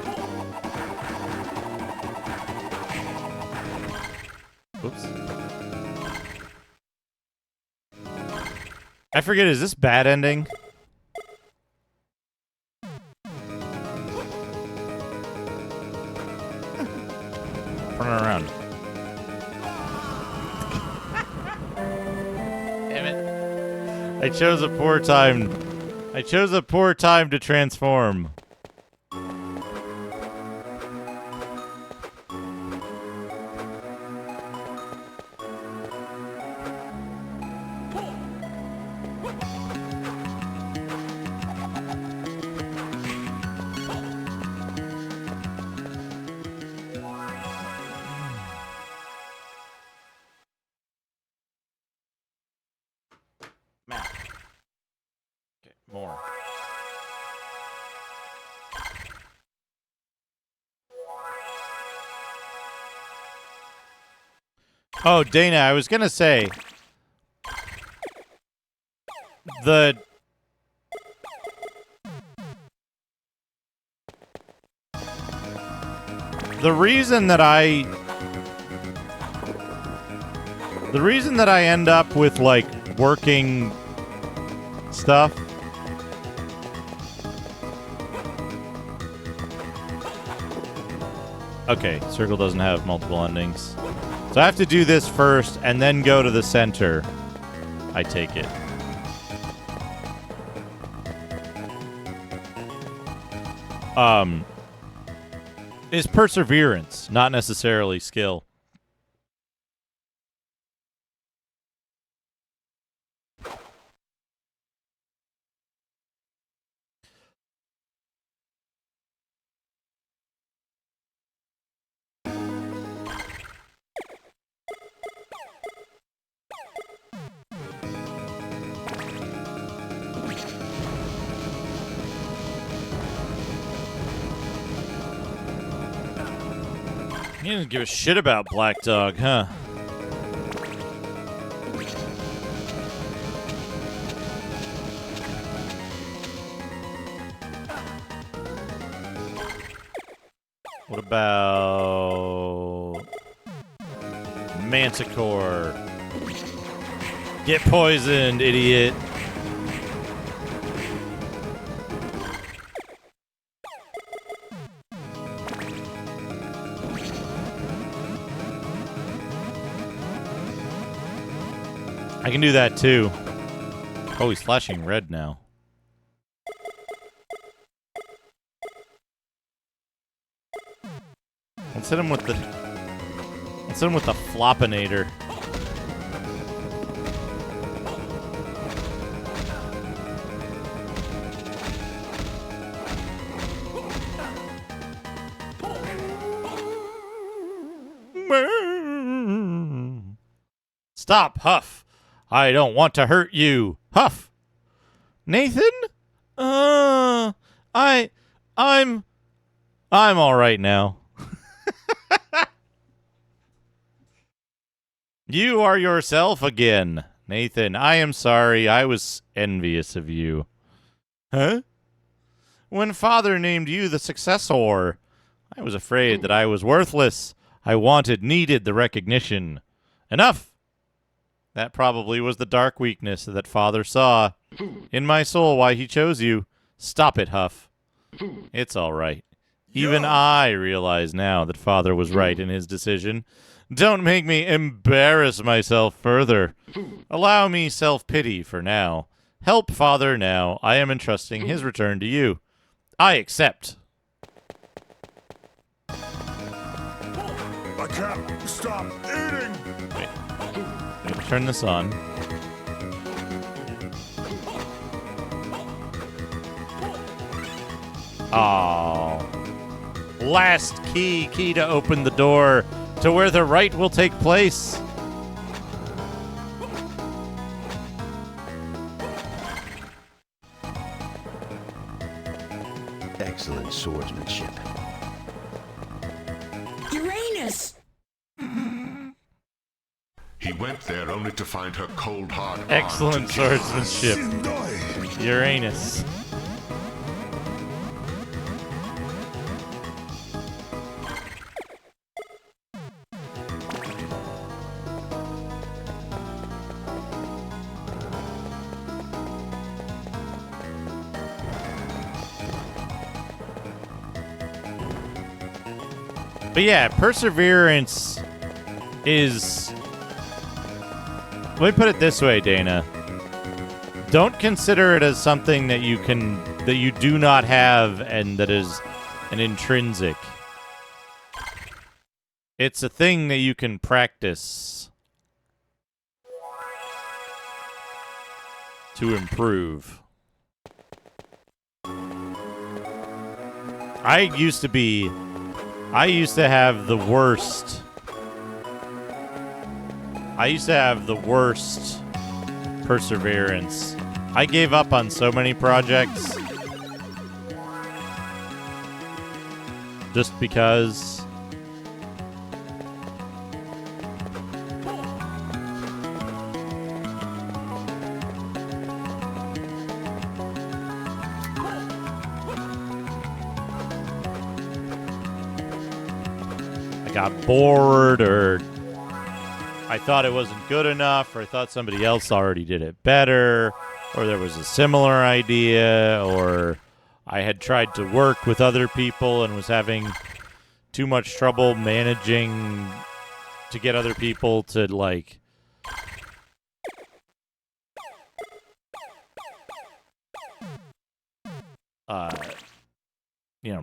Oops. I forget, is this bad ending? Turn it around. Damn it. I chose a poor time. I chose a poor time to transform. More. Oh, Dana, I was gonna say the reason that I end up with, like, working stuff okay, circle doesn't have multiple endings. So I have to do this first and then go to the center. I take it. Is perseverance, not necessarily skill. You didn't give a shit about Black Dog, huh? What about Manticore? Get poisoned, idiot. I can do that too. Oh, he's flashing red now. Let's hit him with the Floppinator. Stop, Huff. I don't want to hurt you. Huff. Nathan? I'm all right now. You are yourself again. Nathan, I am sorry. I was envious of you. Huh? When Father named you the successor, I was afraid that I was worthless. I needed the recognition. Enough! That probably was the dark weakness that Father saw. In my soul, why he chose you. Stop it, Huff. It's all right. Even I realize now that Father was right in his decision. Don't make me embarrass myself further. Allow me self-pity for now. Help Father now. I am entrusting his return to you. I accept. I can't stop eating! Wait. Let me turn this on. Oh. Last key to open the door to where the rite will take place. Excellent swordsmanship. Uranus! He went there only to find her cold hard. Excellent swordsmanship. Uranus. But yeah, perseverance is... Let me put it this way, Dana. Don't consider it as something that you do not have and that is an intrinsic. It's a thing that you can practice to improve. I used to have the worst. I used to have the worst perseverance. I gave up on so many projects just because. I got bored, or I thought it wasn't good enough, or I thought somebody else already did it better, or there was a similar idea, or I had tried to work with other people and was having too much trouble managing to get other people to, like,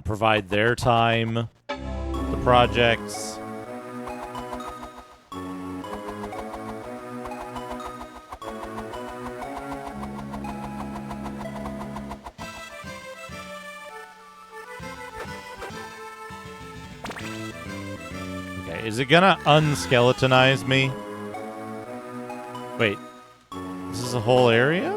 provide their time to projects. Okay, is it gonna unskeletonize me? Wait, this is a whole area?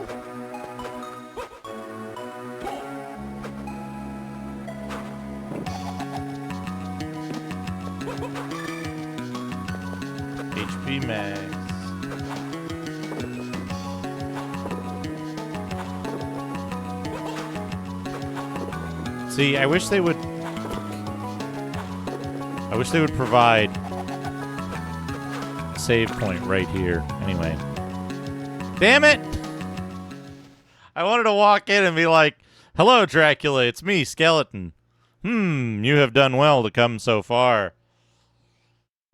HP max. See, I wish they would provide a save point right here. Anyway. Damn it! I wanted to walk in and be like, "Hello, Dracula, it's me, Skeleton. You have done well to come so far."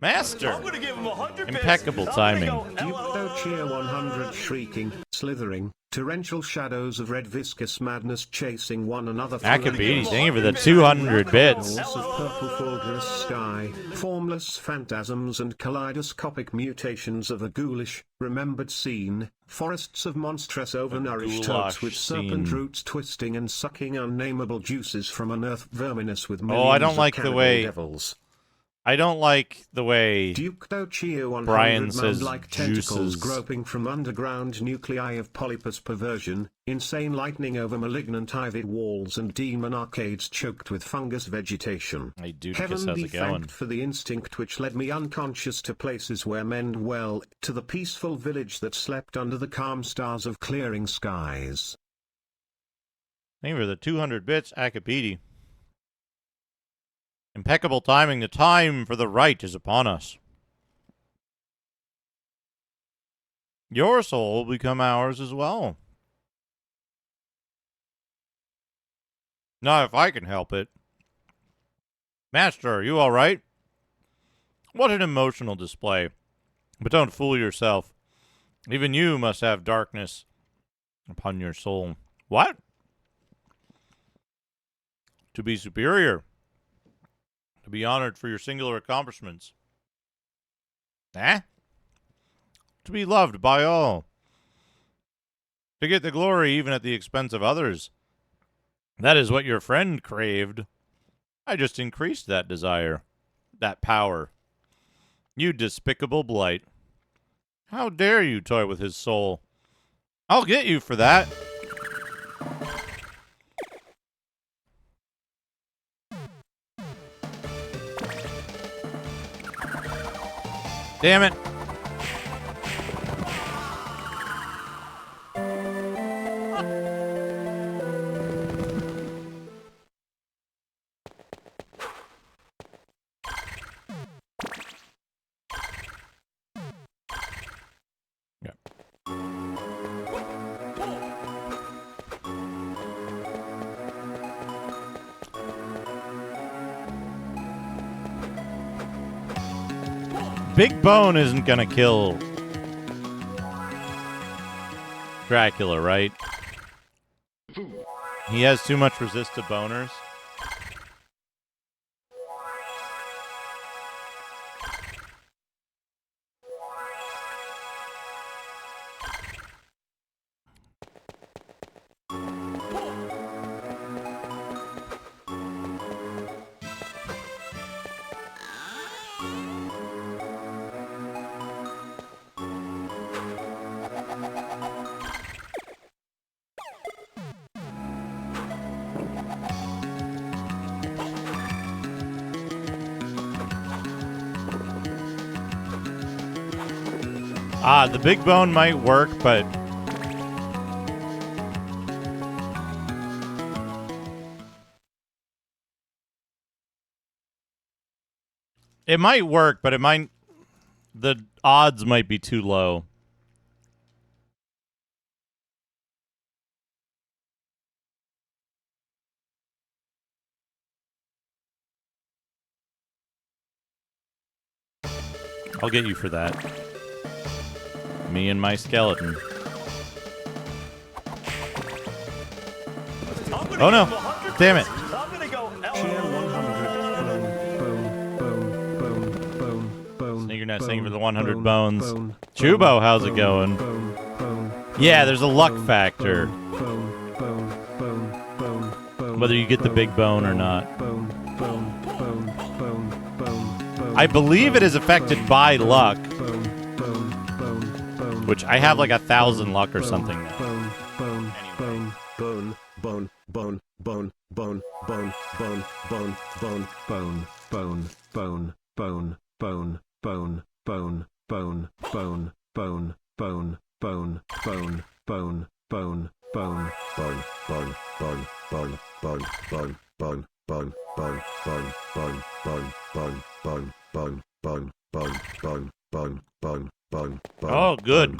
Master! I'm gonna give him 100 bits. Impeccable timing. Duke Cheer 100 shrieking, slithering, torrential shadows of red viscous madness chasing one another. Akabides, thank you for the 200 bits. Of purple fulgurous sky, formless phantasms and kaleidoscopic mutations of a ghoulish, remembered scene, forests of monstrous overnourished toads with serpent roots twisting and sucking unnameable juices from an earth verminous with millions I don't like of the way devils. I don't like the way Brian says like juices. tentacles groping from underground nuclei of polypus perversion, insane lightning over malignant ivy walls and demon arcades choked with fungus vegetation. Hey, Dudicus, Heaven how's be it going? thanked for the instinct which led me unconscious to places where men dwell, to the peaceful village that slept under the calm stars of clearing skies. Thank you for the 200 bits, Akapedi. Impeccable timing. The time for the right is upon us. Your soul will become ours as well. Not if I can help it. Master, are you all right? What an emotional display. But don't fool yourself. Even you must have darkness upon your soul. What? To be superior. To be honored for your singular accomplishments. To be loved by all. To get the glory even at the expense of others. That is what your friend craved. I just increased that desire. That power. You despicable blight. How dare you toy with his soul? I'll get you for that. Damn it. Yep. Big Bone isn't gonna kill Dracula, right? He has too much resist to boners. The big bone might work, but it might work, but the odds might be too low. I'll get you for that. Me and my skeleton. Oh no! Damn it! Sneaker saying for the 100 bones. Chubo, how's it going? Yeah, there's a luck factor. Whether you get the big bone or not. I believe it is affected by luck. Which I have like 1,000 luck or something. Oh, good.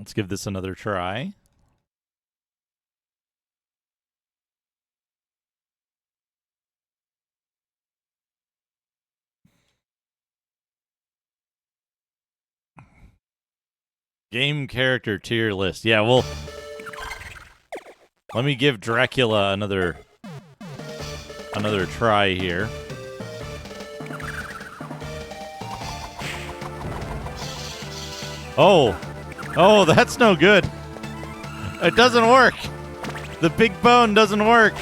Let's give this another try. Game character tier list. Yeah, well, let me give Dracula another try here. Oh, that's no good. It doesn't work. The big bone doesn't work.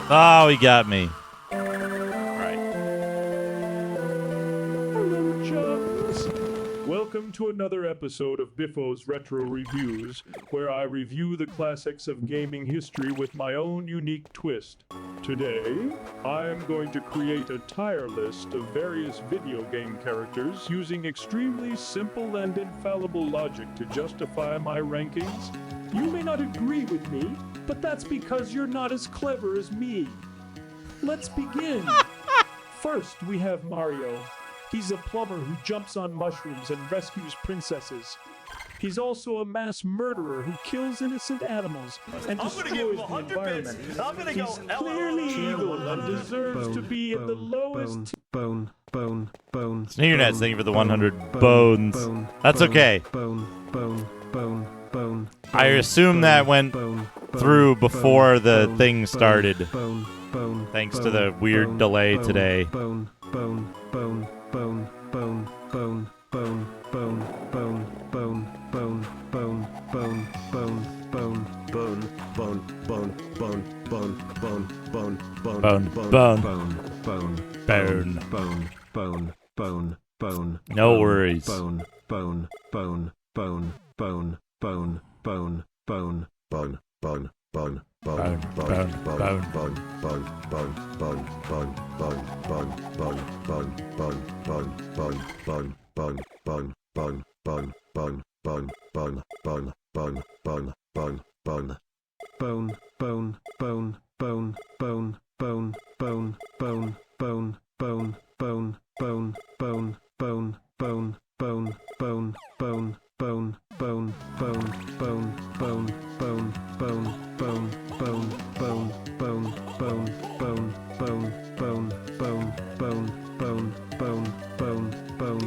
Oh, he got me. Welcome to another episode of Biffo's Retro Reviews, where I review the classics of gaming history with my own unique twist. Today, I am going to create a tier list of various video game characters using extremely simple and infallible logic to justify my rankings. You may not agree with me, but that's because you're not as clever as me. Let's begin. First, we have Mario. He's a plumber who jumps on mushrooms and rescues princesses. He's also a mass murderer who kills innocent animals and destroys the environment. He's clearly evil and deserves to be in the lowest... Sneakernets, thank you for the 100 bones. That's okay. I assume that went through before the thing started. Thanks to the weird delay today. No worries.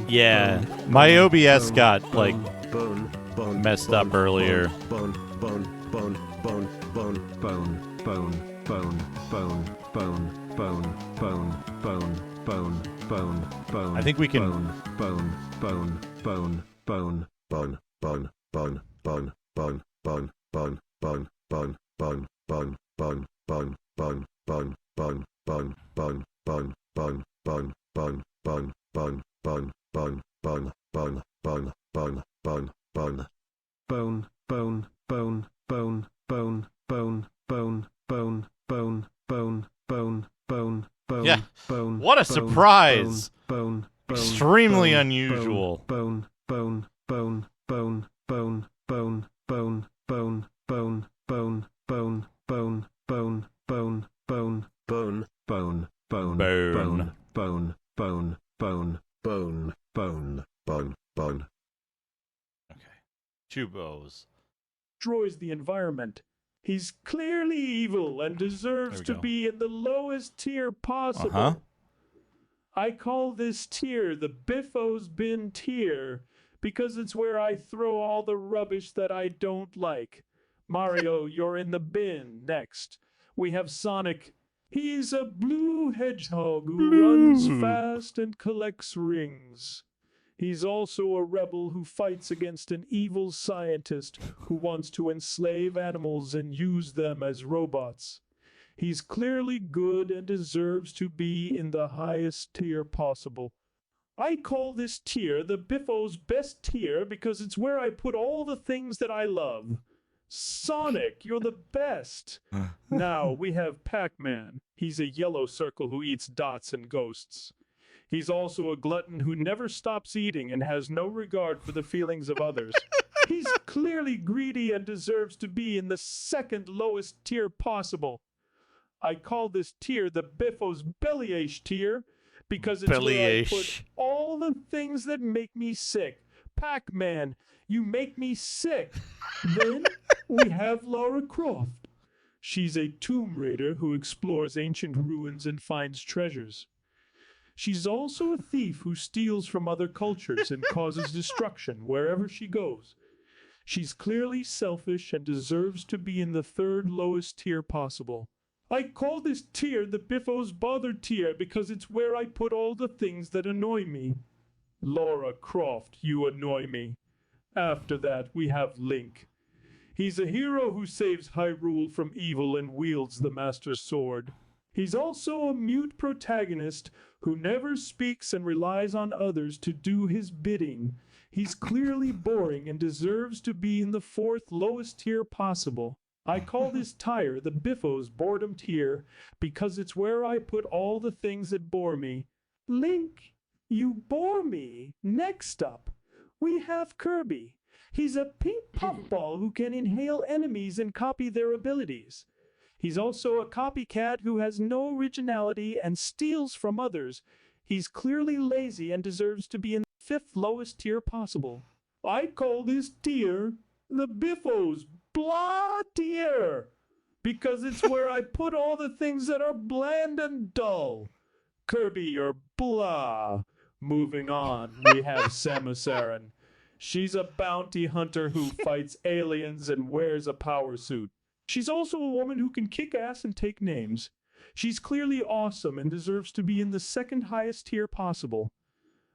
Yeah, my OBS got like messed up earlier. I think we can. Yeah, what a surprise! Extremely unusual. Okay. Chubos. Destroys the environment. He's clearly evil and deserves to be in the lowest tier possible. I call this tier the Biffo's Bin tier because it's where I throw all the rubbish that I don't like. Mario, you're in the bin. Next, we have Sonic. He's a blue hedgehog who runs fast and collects rings. He's also a rebel who fights against an evil scientist who wants to enslave animals and use them as robots. He's clearly good and deserves to be in the highest tier possible. I call this tier the Biffo's best tier because it's where I put all the things that I love. Sonic, you're the best. Now we have Pac-Man. He's a yellow circle who eats dots and ghosts. He's also a glutton who never stops eating and has no regard for the feelings of others. He's clearly greedy and deserves to be in the second lowest tier possible. I call this tier the Biffo's Bellyache tier because it's where I put all the things that make me sick. Pac-Man, you make me sick. Then we have Lara Croft. She's a tomb raider who explores ancient ruins and finds treasures. She's also a thief who steals from other cultures and causes destruction wherever she goes. She's clearly selfish and deserves to be in the third lowest tier possible. I call this tier the Biffo's Bother tier because it's where I put all the things that annoy me. Lara Croft, you annoy me. After that, we have Link. He's a hero who saves Hyrule from evil and wields the Master Sword. He's also a mute protagonist who never speaks and relies on others to do his bidding. He's clearly boring and deserves to be in the fourth lowest tier possible. I call this tier the Biffo's Boredom tier because it's where I put all the things that bore me. Link, you bore me. Next up, we have Kirby. He's a pink puffball who can inhale enemies and copy their abilities. He's also a copycat who has no originality and steals from others. He's clearly lazy and deserves to be in the fifth lowest tier possible. I call this tier the Biffo's Blah tier because it's where I put all the things that are bland and dull. Kirby, you're blah. Moving on, we have Samus Aran. She's a bounty hunter who fights aliens and wears a power suit. She's also a woman who can kick ass and take names. She's clearly awesome and deserves to be in the second highest tier possible.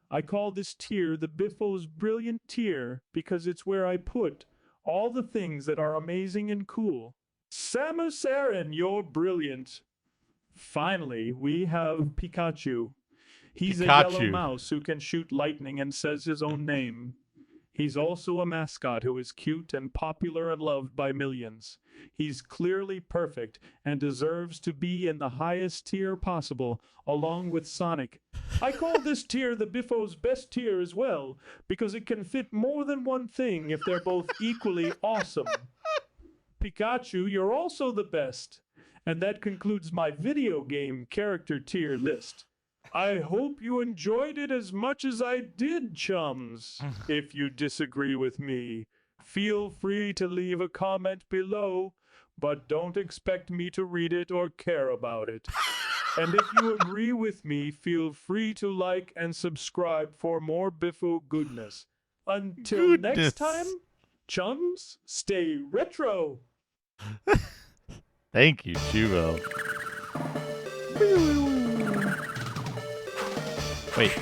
I call this tier the Biffo's Brilliant tier because it's where I put all the things that are amazing and cool. Samus Aran, you're brilliant. Finally, we have Pikachu. He's a yellow mouse who can shoot lightning and says his own name. He's also a mascot who is cute and popular and loved by millions. He's clearly perfect and deserves to be in the highest tier possible, along with Sonic. I call this tier the Biffo's best tier as well, because it can fit more than one thing if they're both equally awesome. Pikachu, you're also the best. And that concludes my video game character tier list. I hope you enjoyed it as much as I did, chums. If you disagree with me, feel free to leave a comment below, but don't expect me to read it or care about it. And if you agree with me, feel free to like and subscribe for more Biffo goodness. Until next time, chums, stay retro. Thank you, Chuvo. Wait.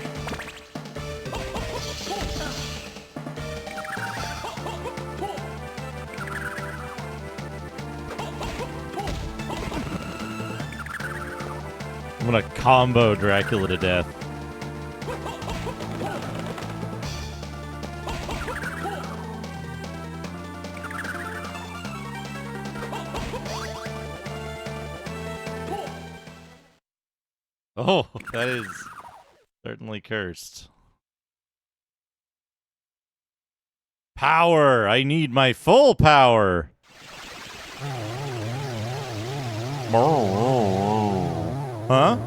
I'm gonna combo Dracula to death. Oh, that is certainly cursed. Power! I need my full power! Huh?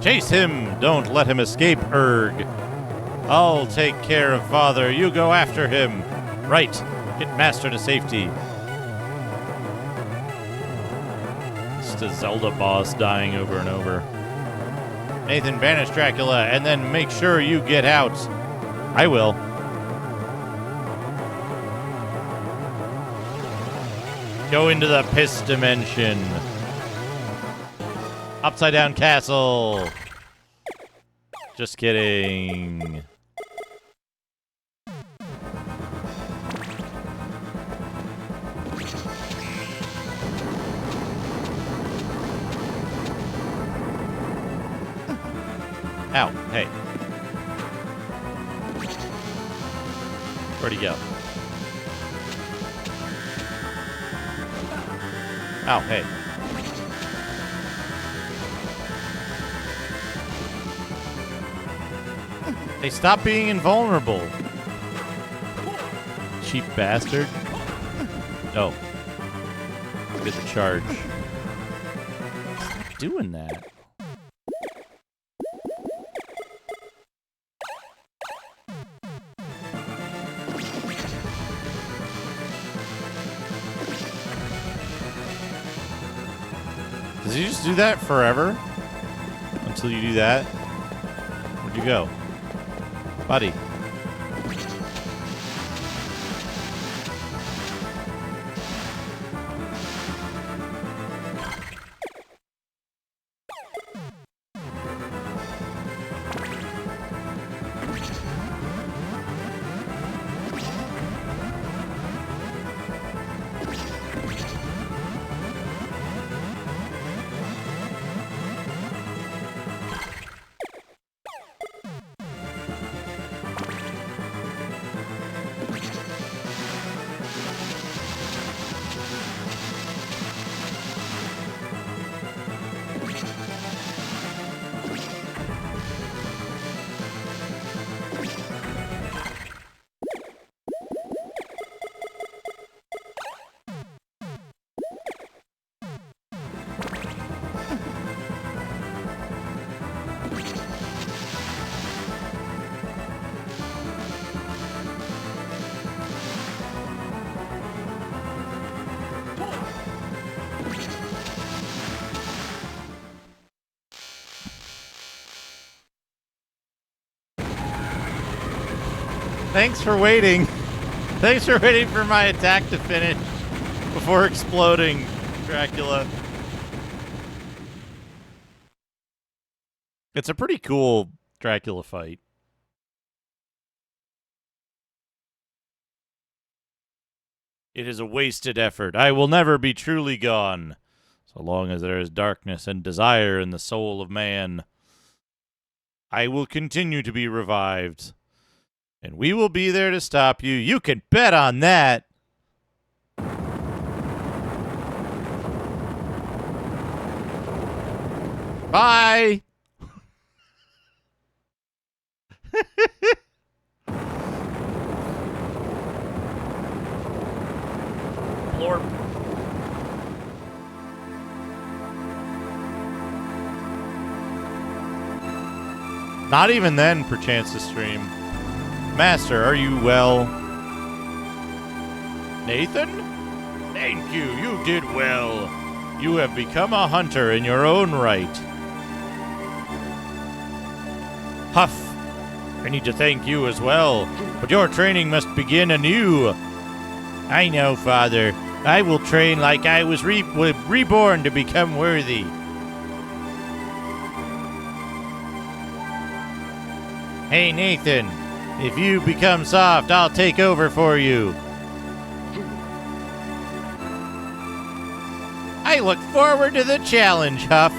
Chase him! Don't let him escape, Erg! I'll take care of Father. You go after him! Right! Get Master to safety. Just a Zelda boss dying over and over. Nathan, banish Dracula, and then make sure you get out. I will. Go into the piss dimension. Upside down castle. Just kidding. Ow, hey. Where'd he go? Ow, hey. They stop being invulnerable. cheap bastard. Oh. Get the charge. Doing that. Does he just do that forever? Until you do that? Where'd you go? Buddy. Thanks for waiting. Thanks for waiting for my attack to finish before exploding, Dracula. It's a pretty cool Dracula fight. It is a wasted effort. I will never be truly gone, so long as there is darkness and desire in the soul of man. I will continue to be revived. And we will be there to stop you. You can bet on that. Bye. Blorp. Not even then, perchance to stream. Master, are you well? Nathan? Thank you, you did well. You have become a hunter in your own right. Huff, I need to thank you as well, but your training must begin anew. I know, Father. I will train like I was reborn to become worthy. Hey, Nathan. If you become soft, I'll take over for you. I look forward to the challenge, Huff.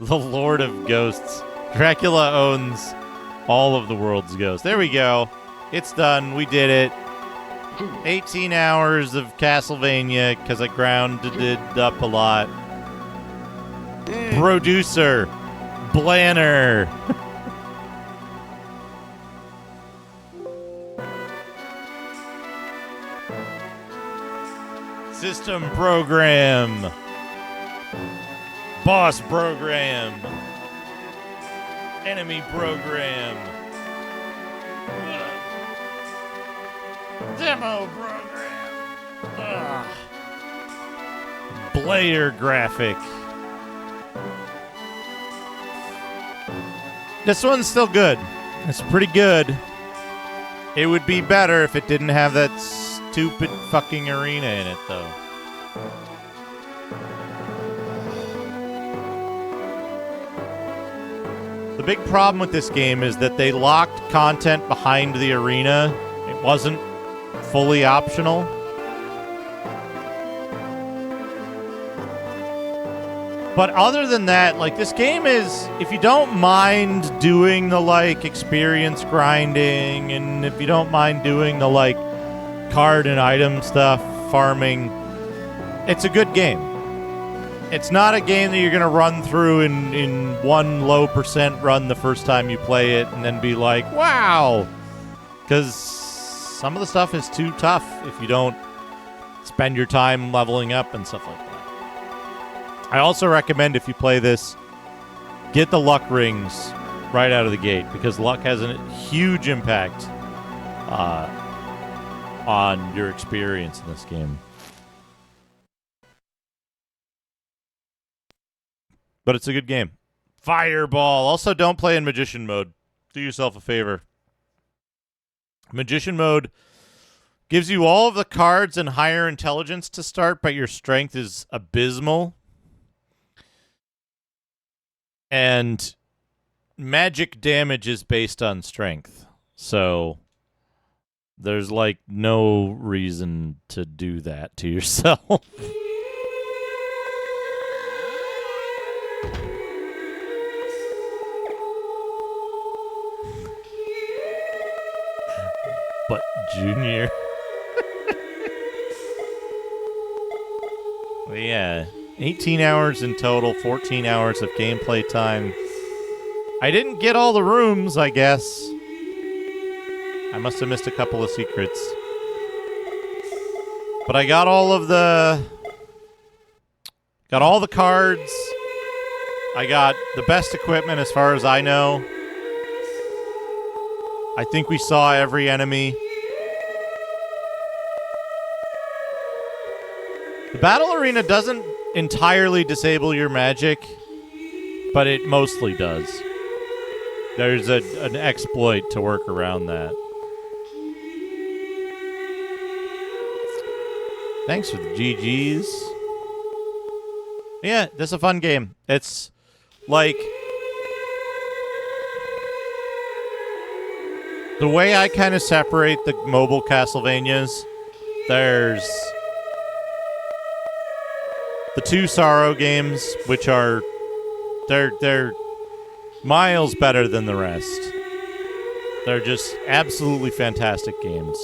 The Lord of Ghosts. Dracula owns all of the world's ghosts. There we go. It's done. We did it. 18 hours of Castlevania because I grounded it up a lot. Producer. Blanner. System program. Boss program. Enemy program. Demo program. Blair graphic. This one's still good. It's pretty good. It would be better if it didn't have that stupid fucking arena in it, though. The big problem with this game is that they locked content behind the arena. It wasn't fully optional. But other than that, like, this game is, if you don't mind doing the, like, experience grinding, and if you don't mind doing the, like, card and item stuff, farming, it's a good game. It's not a game that you're going to run through in one low percent run the first time you play it and then be like, wow, Because some of the stuff is too tough if you don't spend your time leveling up and stuff like that. I also recommend if you play this, get the luck rings right out of the gate, because luck has a huge impact on your experience in this game. But it's a good game. Fireball. Also, don't play in Magician mode. Do yourself a favor. Magician mode gives you all of the cards and higher intelligence to start, but your strength is abysmal. And magic damage is based on strength. So there's like no reason to do that to yourself. But Junior. Well, yeah, 18 hours in total, 14 hours of gameplay time. I didn't get all the rooms, I guess. I must have missed a couple of secrets. But I got all of the... Got all the cards. I got the best equipment as far as I know. I think we saw every enemy. The battle arena doesn't entirely disable your magic, but it mostly does. There's an exploit to work around that. Thanks for the GGs. Yeah, this is a fun game. It's like... The way I kind of separate the mobile Castlevanias, there's the two Sorrow games, which are they're miles better than the rest. They're just absolutely fantastic games.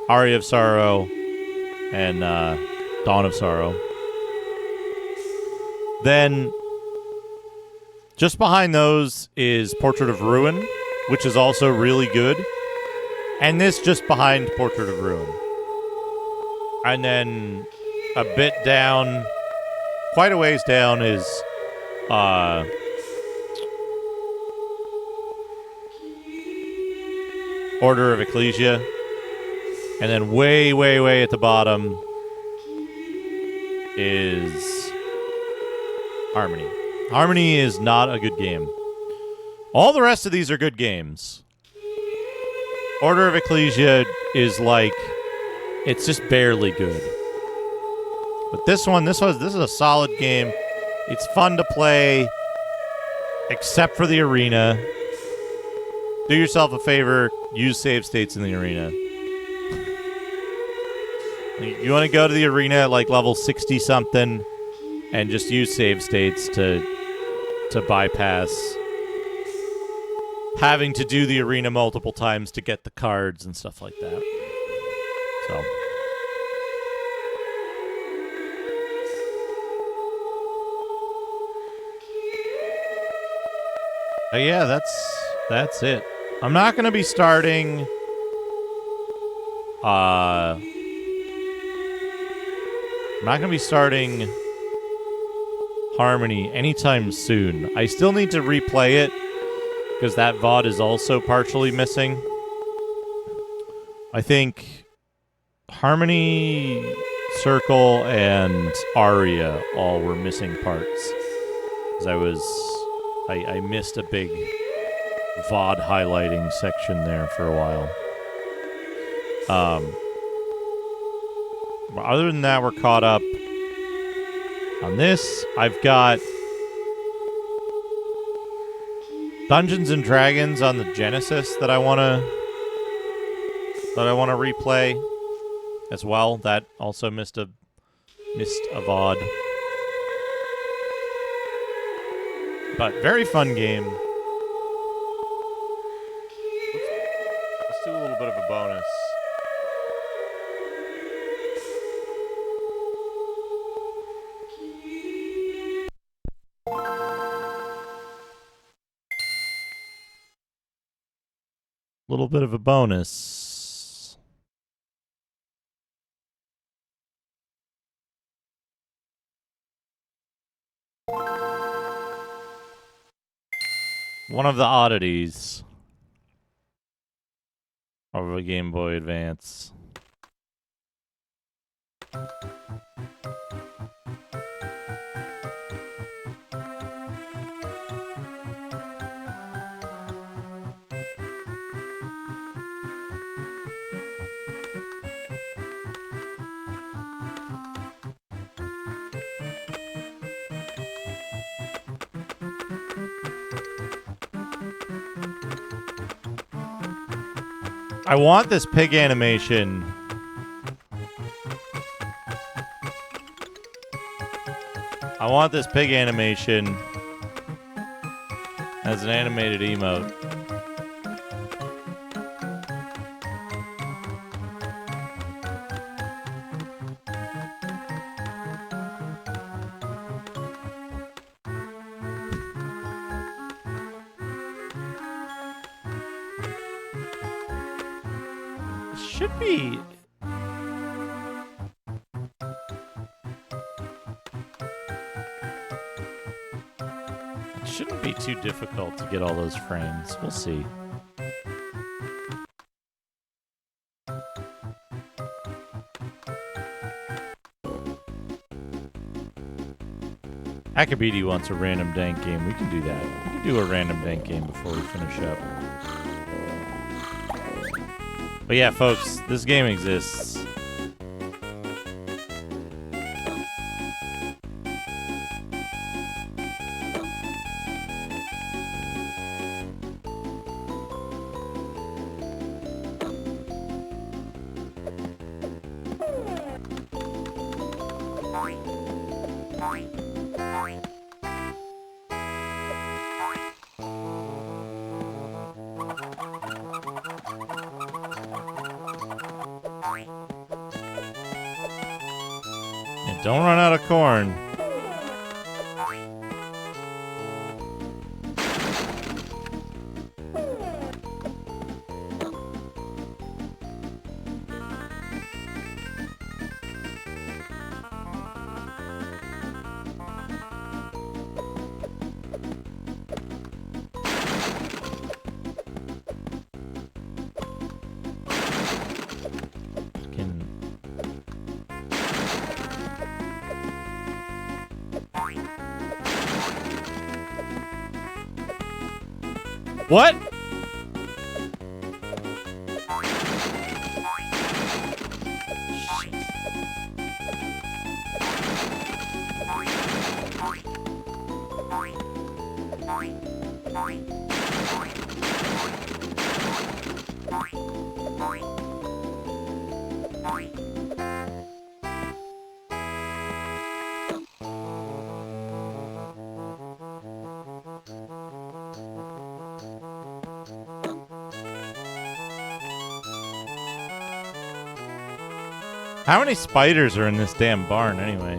Aria of Sorrow and Dawn of Sorrow. Then just behind those is Portrait of Ruin, which is also really good. And this just behind Portrait of Ruin. And then a bit down, quite a ways down, is Order of Ecclesia. And then way, way, way at the bottom is Harmony. Harmony is not a good game. All the rest of these are good games. Order of Ecclesia is like, it's just barely good. But this is a solid game. It's fun to play, except for the arena. Do yourself a favor, use save states in the arena. You want to go to the arena at like level 60 something and just use save states to bypass having to do the arena multiple times to get the cards and stuff like that. So. Yeah, that's it. I'm not going to be starting Harmony anytime soon. I still need to replay it because that VOD is also partially missing. I think Harmony, Circle, and Aria all were missing parts. Because I missed a big VOD highlighting section there for a while. But other than that, we're caught up on this. I've got Dungeons and Dragons on the Genesis that I wanna replay as well. That also missed a VOD. But very fun game. Let's do a little bit of a bonus. little bit of a bonus. One of the oddities of a Game Boy Advance. I want this pig animation. I want this pig animation as an animated emote. Should be. It shouldn't be too difficult to get all those frames. We'll see. Akabidi wants a random dank game. We can do that. We can do a random dank game before we finish up. But yeah, folks, this game exists. Don't run out of corn. What? How many spiders are in this damn barn anyway?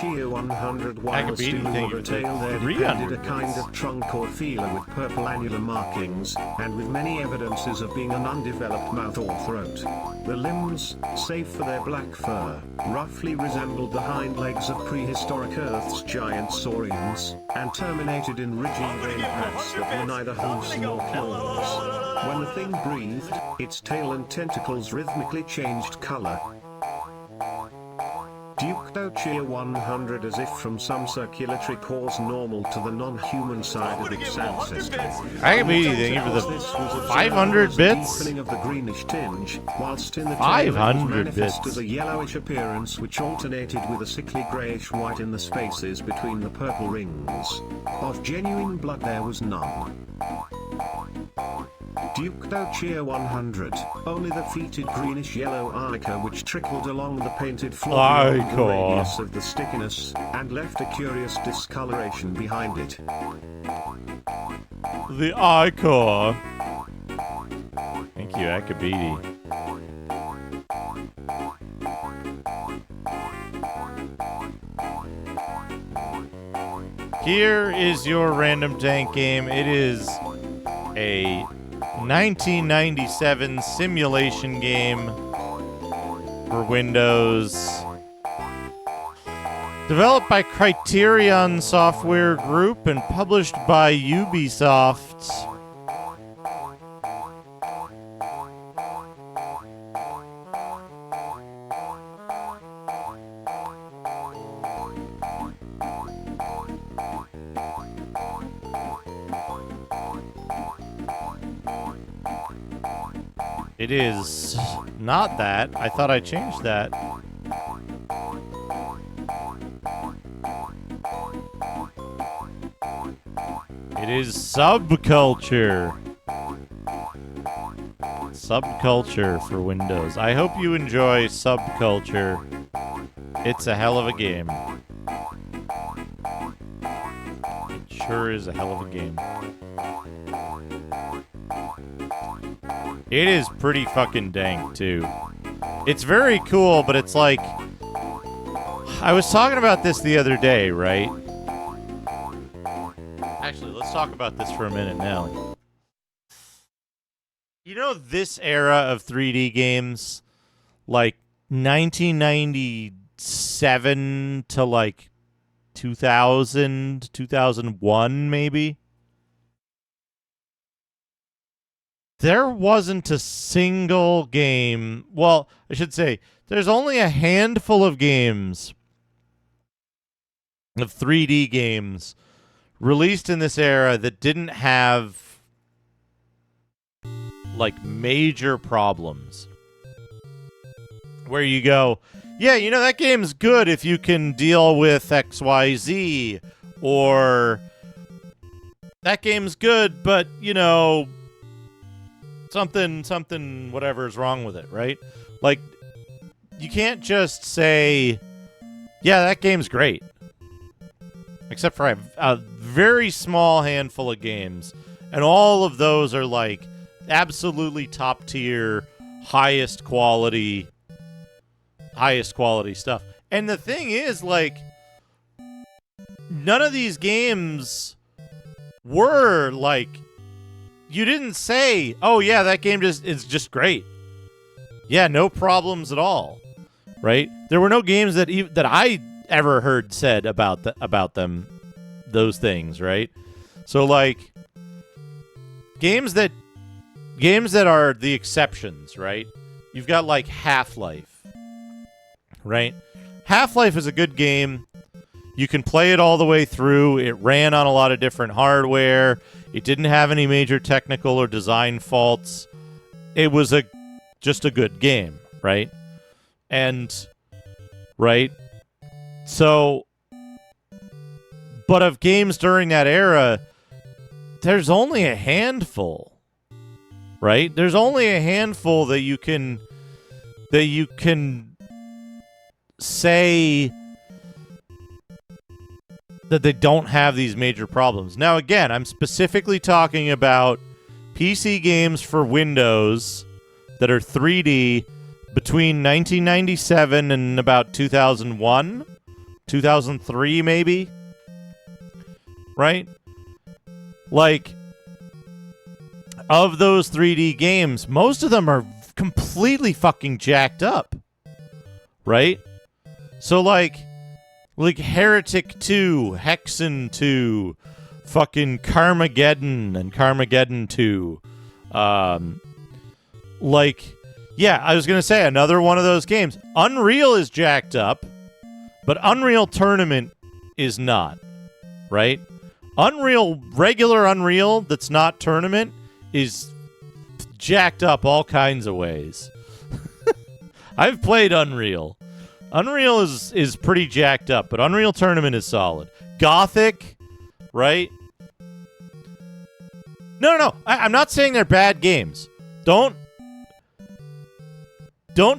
Chia 100 while still over the tail there depended a kind of trunk or feeler with purple annular markings, and with many evidences of being an undeveloped mouth or throat. The limbs, save for their black fur, roughly resembled the hind legs of prehistoric Earth's giant saurians, and terminated in ridgy vein pads that were neither hooves nor claws. When the thing breathed, its tail and tentacles rhythmically changed color. Duke 100 as if from some circulatory cause normal to the non-human side of its ancestry. I can be thank you for the 500 bits. Deepening of the greenish tinge, whilst in the 500 bits as a yellowish appearance which alternated with a sickly greyish white in the spaces between the purple rings. Of genuine blood there was none. Duke Chia 100, only the fetid greenish yellow ichor which trickled along the painted floor beyond the radius of the stickiness, and left a curious discoloration behind it. The ichor. Thank you, Akabidi. Here is your random tank game. It is a 1997 simulation game for Windows. Developed by Criterion Software Group and published by Ubisoft. It is not that. I thought I changed that. It is Subculture. Subculture for Windows. I hope you enjoy Subculture. It's a hell of a game. It sure is a hell of a game. It is pretty fucking dank, too. It's very cool, but it's like... I was talking about this the other day, right? Actually, let's talk about this for a minute now. You know this era of 3D games? Like, 1997 to, like, 2000, 2001, maybe? There wasn't a single game... Well, I should say, there's only a handful of games, of 3D games, released in this era that didn't have, like, major problems. Where you go, yeah, you know, that game's good if you can deal with XYZ, or that game's good, but, you know... something, whatever is wrong with it, right? Like, you can't just say, yeah, that game's great. Except for a very small handful of games. And all of those are, like, absolutely top tier, highest quality stuff. And the thing is, like, none of these games were, like, you didn't say, oh, yeah, that game is just great. Yeah, no problems at all, right? There were no games that I ever heard said about them, those things, right? So, like, games that are the exceptions, right? You've got, like, Half-Life, right? Half-Life is a good game. You can play it all the way through. It ran on a lot of different hardware. It didn't have any major technical or design faults. It was just a good game, right? And, right? So, but of games during that era, there's only a handful, right? There's only a handful that you can say that they don't have these major problems. Now, again, I'm specifically talking about PC games for Windows that are 3D between 1997 and about 2001. 2003 maybe, right? Like, of those 3D games, most of them are completely fucking jacked up, right? So like Heretic 2, Hexen 2, fucking Carmageddon and Carmageddon 2. Yeah, I was going to say another one of those games. Unreal is jacked up, but Unreal Tournament is not, right? Regular Unreal that's not Tournament is jacked up all kinds of ways. I've played Unreal. Unreal is pretty jacked up, but Unreal Tournament is solid. Gothic, right? No. I'm not saying they're bad games. Don't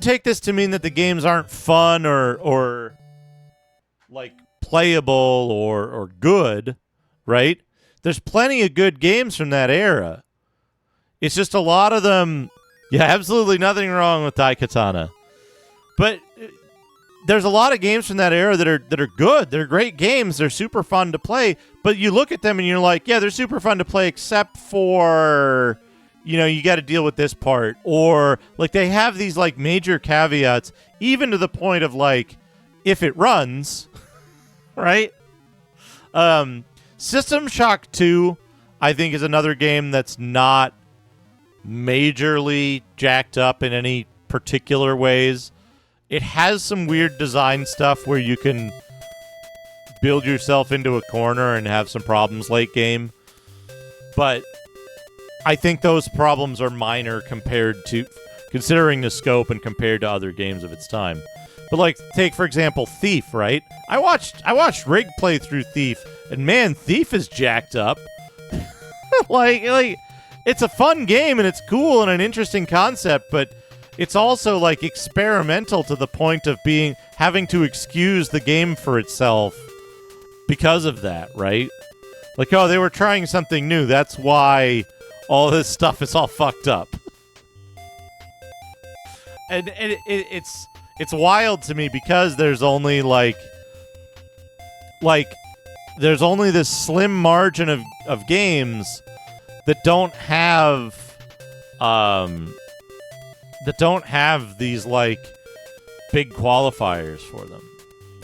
take this to mean that the games aren't fun or like playable or good, right? There's plenty of good games from that era. It's just a lot of them. Yeah, absolutely nothing wrong with Daikatana. But there's a lot of games from that era that are good. They're great games. They're super fun to play. But you look at them and you're like, yeah, they're super fun to play except for, you got to deal with this part. Or like they have these like major caveats, even to the point of like, if it runs, right? System Shock 2, I think, is another game that's not majorly jacked up in any particular ways. It has some weird design stuff where you can build yourself into a corner and have some problems late game. But I think those problems are minor considering the scope and compared to other games of its time. But like, take for example Thief, right? I watched Rig play through Thief, and man, Thief is jacked up. like it's a fun game and it's cool and an interesting concept, but it's also like experimental to the point of having to excuse the game for itself because of that, right? Like, oh, they were trying something new. That's why all this stuff is all fucked up. And it's wild to me because there's only there's only this slim margin of games that don't have these like big qualifiers for them,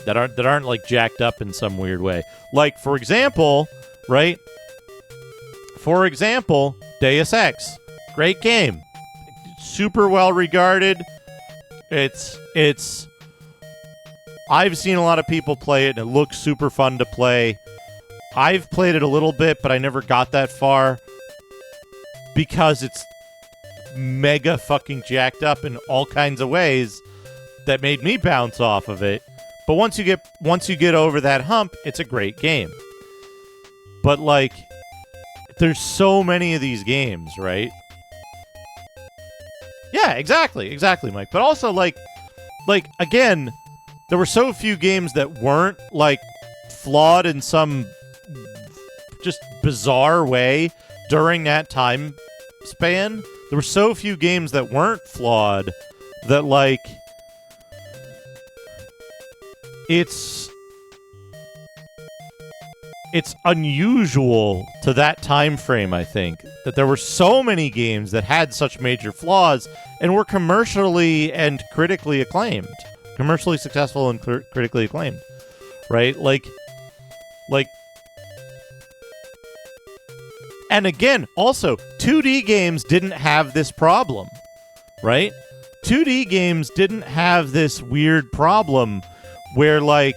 that aren't like jacked up in some weird way. Like for example, right? For example, Deus Ex, great game, super well regarded. I've seen a lot of people play it, and it looks super fun to play. I've played it a little bit, but I never got that far because it's mega fucking jacked up in all kinds of ways that made me bounce off of it. But once you get over that hump, it's a great game. But like, there's so many of these games, right? Yeah, exactly, Mike. But also like again, there were so few games that weren't like flawed in some just bizarre way during that time span. There were so few games that weren't flawed that like it's unusual to that time frame, I think, that there were so many games that had such major flaws and were commercially and critically acclaimed. Commercially successful and critically acclaimed. Right? Like and again, also, 2D games didn't have this problem, right? 2D games didn't have this weird problem where, like,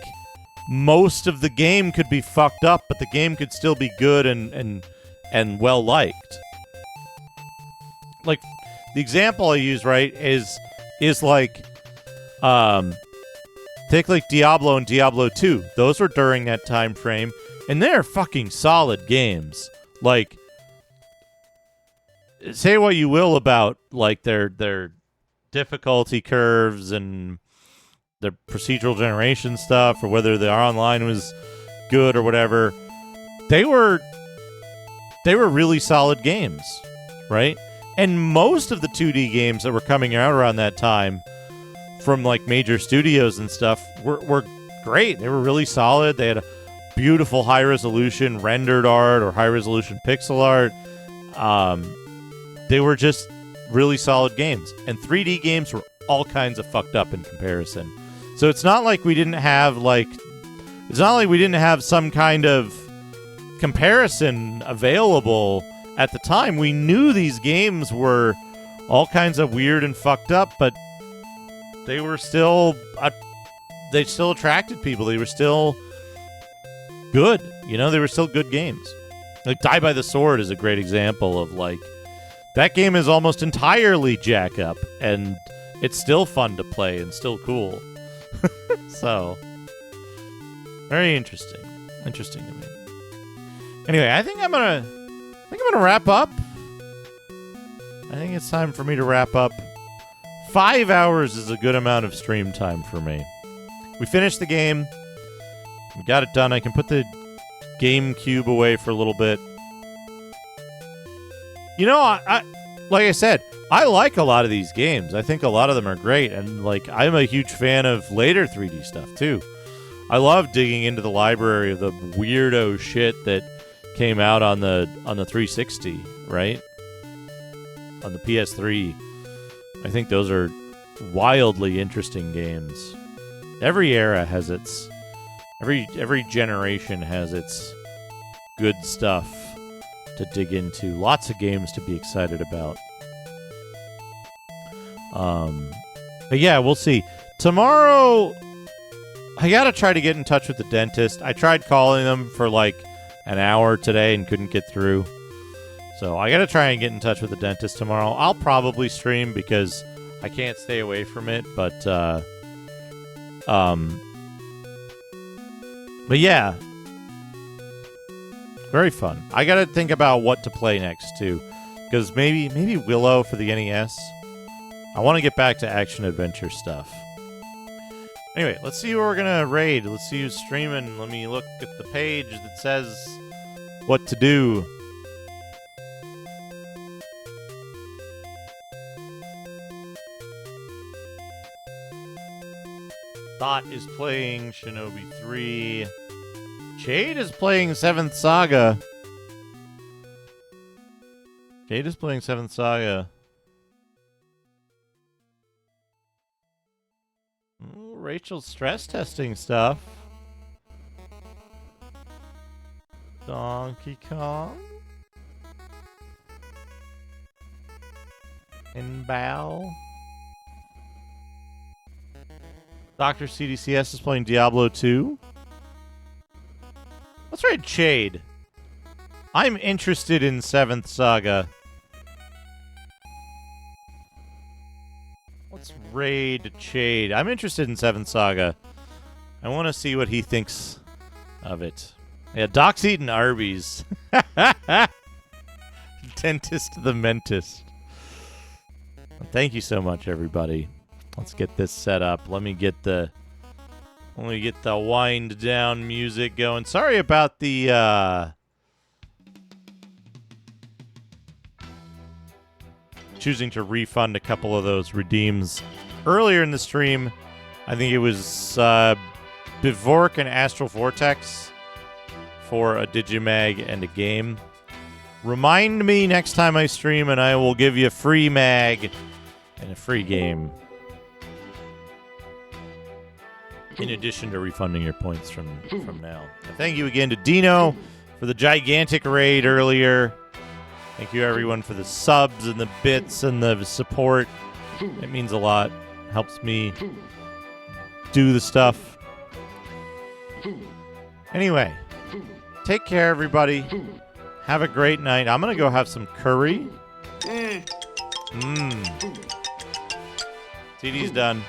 most of the game could be fucked up, but the game could still be good and well-liked. Like, the example I use, right, is like, take, like, Diablo and Diablo 2. Those were during that time frame, and they're fucking solid games. Like, say what you will about like their difficulty curves and their procedural generation stuff, or whether their online was good or whatever, they were really solid games, right? And most of the 2D games that were coming out around that time from like major studios and stuff were great. They were really solid. They had a beautiful high-resolution rendered art or high-resolution pixel art. They were just really solid games. And 3D games were all kinds of fucked up in comparison. So it's not like we didn't have, some kind of comparison available at the time. We knew these games were all kinds of weird and fucked up, but they were still they still attracted people. They were still good. They were still good games. Like Die by the Sword is a great example of that game is almost entirely jack up, and it's still fun to play and still cool. So very interesting. Interesting to me. Anyway, I think I'm gonna wrap up. I think it's time for me to wrap up. 5 hours is a good amount of stream time for me. We finished the game. We got it done. I can put the GameCube away for a little bit. I like I said, I like a lot of these games. I think a lot of them are great, and I'm a huge fan of later 3D stuff too. I love digging into the library of the weirdo shit that came out on the 360, right? On the PS3. I think those are wildly interesting games. Every era has its every generation has its good stuff to dig into. Lots of games to be excited about. But yeah, we'll see. Tomorrow, I gotta try to get in touch with the dentist. I tried calling them for an hour today and couldn't get through. So I gotta try and get in touch with the dentist tomorrow. I'll probably stream because I can't stay away from it, but yeah. Very fun. I gotta think about what to play next too. Because maybe Willow for the NES. I want to get back to action-adventure stuff. Anyway, let's see who we're going to raid. Let's see who's streaming. Let me look at the page that says what to do. Thought is playing Shinobi 3. Jade is playing 7th Saga. Jade is playing 7th Saga. Ooh, Rachel's stress testing stuff. Donkey Kong. And Bao. Dr. CDCS is playing Diablo 2. Let's raid Jade. I'm interested in 7th Saga. Let's raid Jade. I'm interested in 7th Saga. I want to see what he thinks of it. Yeah, Doc's eating Arby's. Dentist the Mentist. Thank you so much, everybody. Let's get this set up. Let me get the wind down music going. Sorry about the choosing to refund a couple of those redeems earlier in the stream. I think it was Bivork and Astral Vortex for a Digimag and a game. Remind me next time I stream and I will give you a free mag and a free game. In addition to refunding your points from now. Thank you again to Dino for the gigantic raid earlier. Thank you everyone for the subs and the bits and the support. It means a lot. Helps me do the stuff. Anyway, take care everybody. Have a great night. I'm going to go have some curry. TD's done.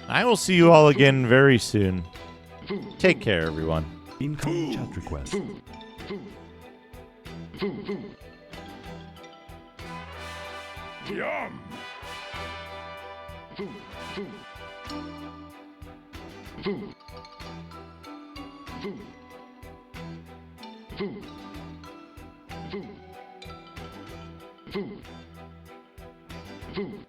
I will see you all again very soon. Take care, everyone. Incoming chat request. Yum! Food.